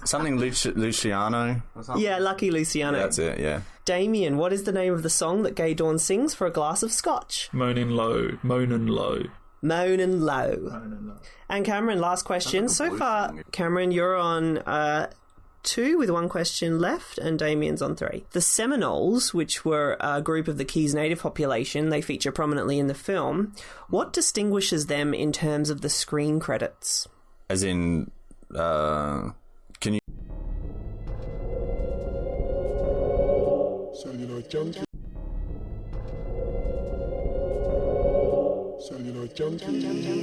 Something Luciano or something? Yeah, Lucky Luciano. Yeah, that's it, yeah. Damien, what is the name of the song that Gay Dawn sings for a glass of scotch? Moaning Low. Moaning Low. Moaning Low. And Cameron, last question. So far, Cameron, you're on 2 with 1 question left, and Damien's on 3. The Seminoles, which were a group of the Keys native population, they feature prominently in the film. What distinguishes them in terms of the screen credits? As in, can you... Celluloid Junkie. Celluloid Junkie.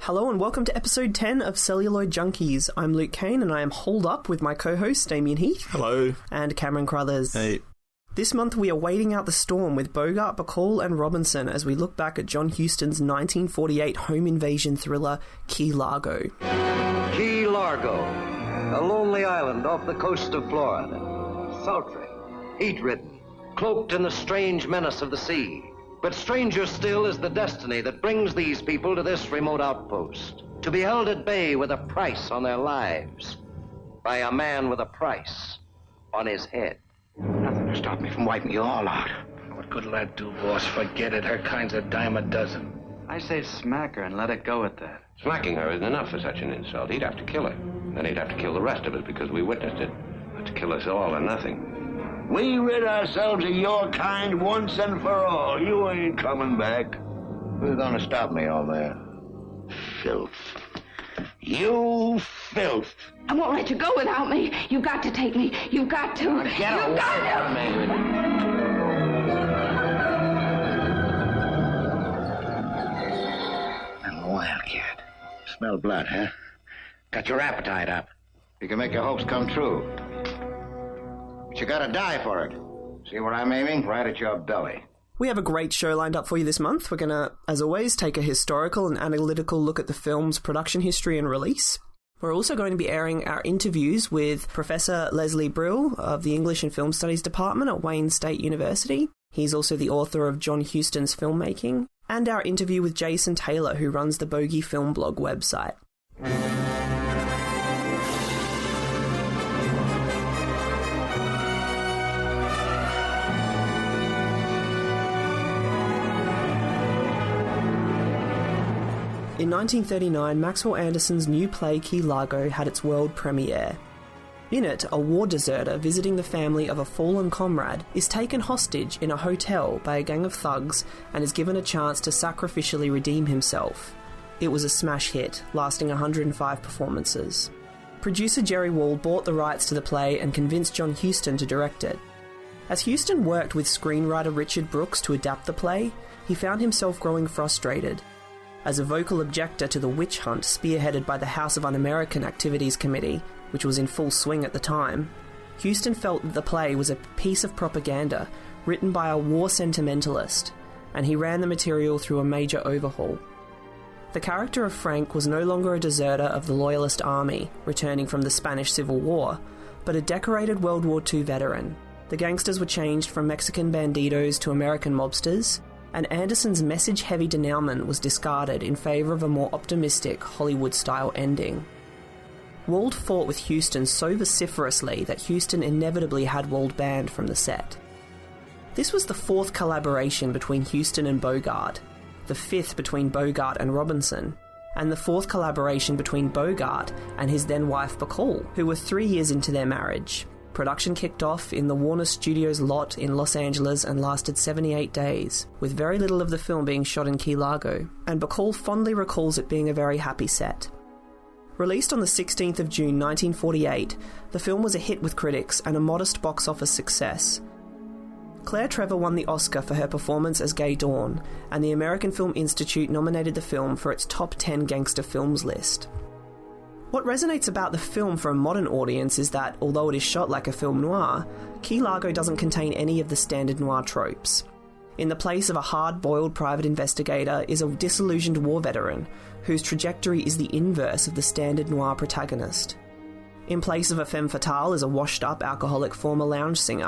Hello and welcome to episode 10 of Celluloid Junkies. I'm Luke Kane and I am holed up with my co-host Damien Heath. Hello. And Cameron Crothers. Hey. This month we are wading out the storm with Bogart, Bacall and Robinson as we look back at John Huston's 1948 home invasion thriller Key Largo. Key Largo, a lonely island off the coast of Florida. Sultry, heat-ridden, cloaked in the strange menace of the sea. But stranger still is the destiny that brings these people to this remote outpost, to be held at bay with a price on their lives, by a man with a price on his head. Nothing to stop me from wiping you all out. What good'll that do, boss? Forget it. Her kind's a dime a dozen. I say smack her and let it go at that. Smacking her isn't enough for such an insult. He'd have to kill her. Then he'd have to kill the rest of us because we witnessed it. But to kill us all or nothing. We rid ourselves of your kind once and for all. You ain't coming back. Who's gonna stop me all there? Filth. You filth. I won't let you go without me. You've got to take me. You've got to. Get away from me. Little wildcat. Smell blood, huh? Got your appetite up. You can make your hopes come true. But you gotta die for it. See where I'm aiming? Right at your belly. We have a great show lined up for you this month. We're going to, as always, take a historical and analytical look at the film's production history and release. We're also going to be airing our interviews with Professor Leslie Brill of the English and Film Studies Department at Wayne State University. He's also the author of John Huston's Filmmaking, and our interview with Jason Taylor, who runs the Bogie film blog website. In 1939, Maxwell Anderson's new play Key Largo had its world premiere. In it, a war deserter visiting the family of a fallen comrade is taken hostage in a hotel by a gang of thugs and is given a chance to sacrificially redeem himself. It was a smash hit, lasting 105 performances. Producer Jerry Wall bought the rights to the play and convinced John Huston to direct it. As Huston worked with screenwriter Richard Brooks to adapt the play, he found himself growing frustrated. As a vocal objector to the witch hunt spearheaded by the House of Un-American Activities Committee, which was in full swing at the time, Huston felt that the play was a piece of propaganda written by a war sentimentalist, and he ran the material through a major overhaul. The character of Frank was no longer a deserter of the Loyalist Army, returning from the Spanish Civil War, but a decorated World War II veteran. The gangsters were changed from Mexican bandidos to American mobsters, and Anderson's message-heavy denouement was discarded in favour of a more optimistic, Hollywood-style ending. Wald fought with Huston so vociferously that Huston inevitably had Wald banned from the set. This was the fourth collaboration between Huston and Bogart, the fifth between Bogart and Robinson, and the fourth collaboration between Bogart and his then-wife Bacall, who were 3 years into their marriage. Production kicked off in the Warner Studios lot in Los Angeles and lasted 78 days, with very little of the film being shot in Key Largo, and Bacall fondly recalls it being a very happy set. Released on the 16th of June 1948, the film was a hit with critics and a modest box office success. Claire Trevor won the Oscar for her performance as Gay Dawn, and the American Film Institute nominated the film for its top 10 gangster films list. What resonates about the film for a modern audience is that, although it is shot like a film noir, Key Largo doesn't contain any of the standard noir tropes. In the place of a hard-boiled private investigator is a disillusioned war veteran, whose trajectory is the inverse of the standard noir protagonist. In place of a femme fatale is a washed-up alcoholic former lounge singer.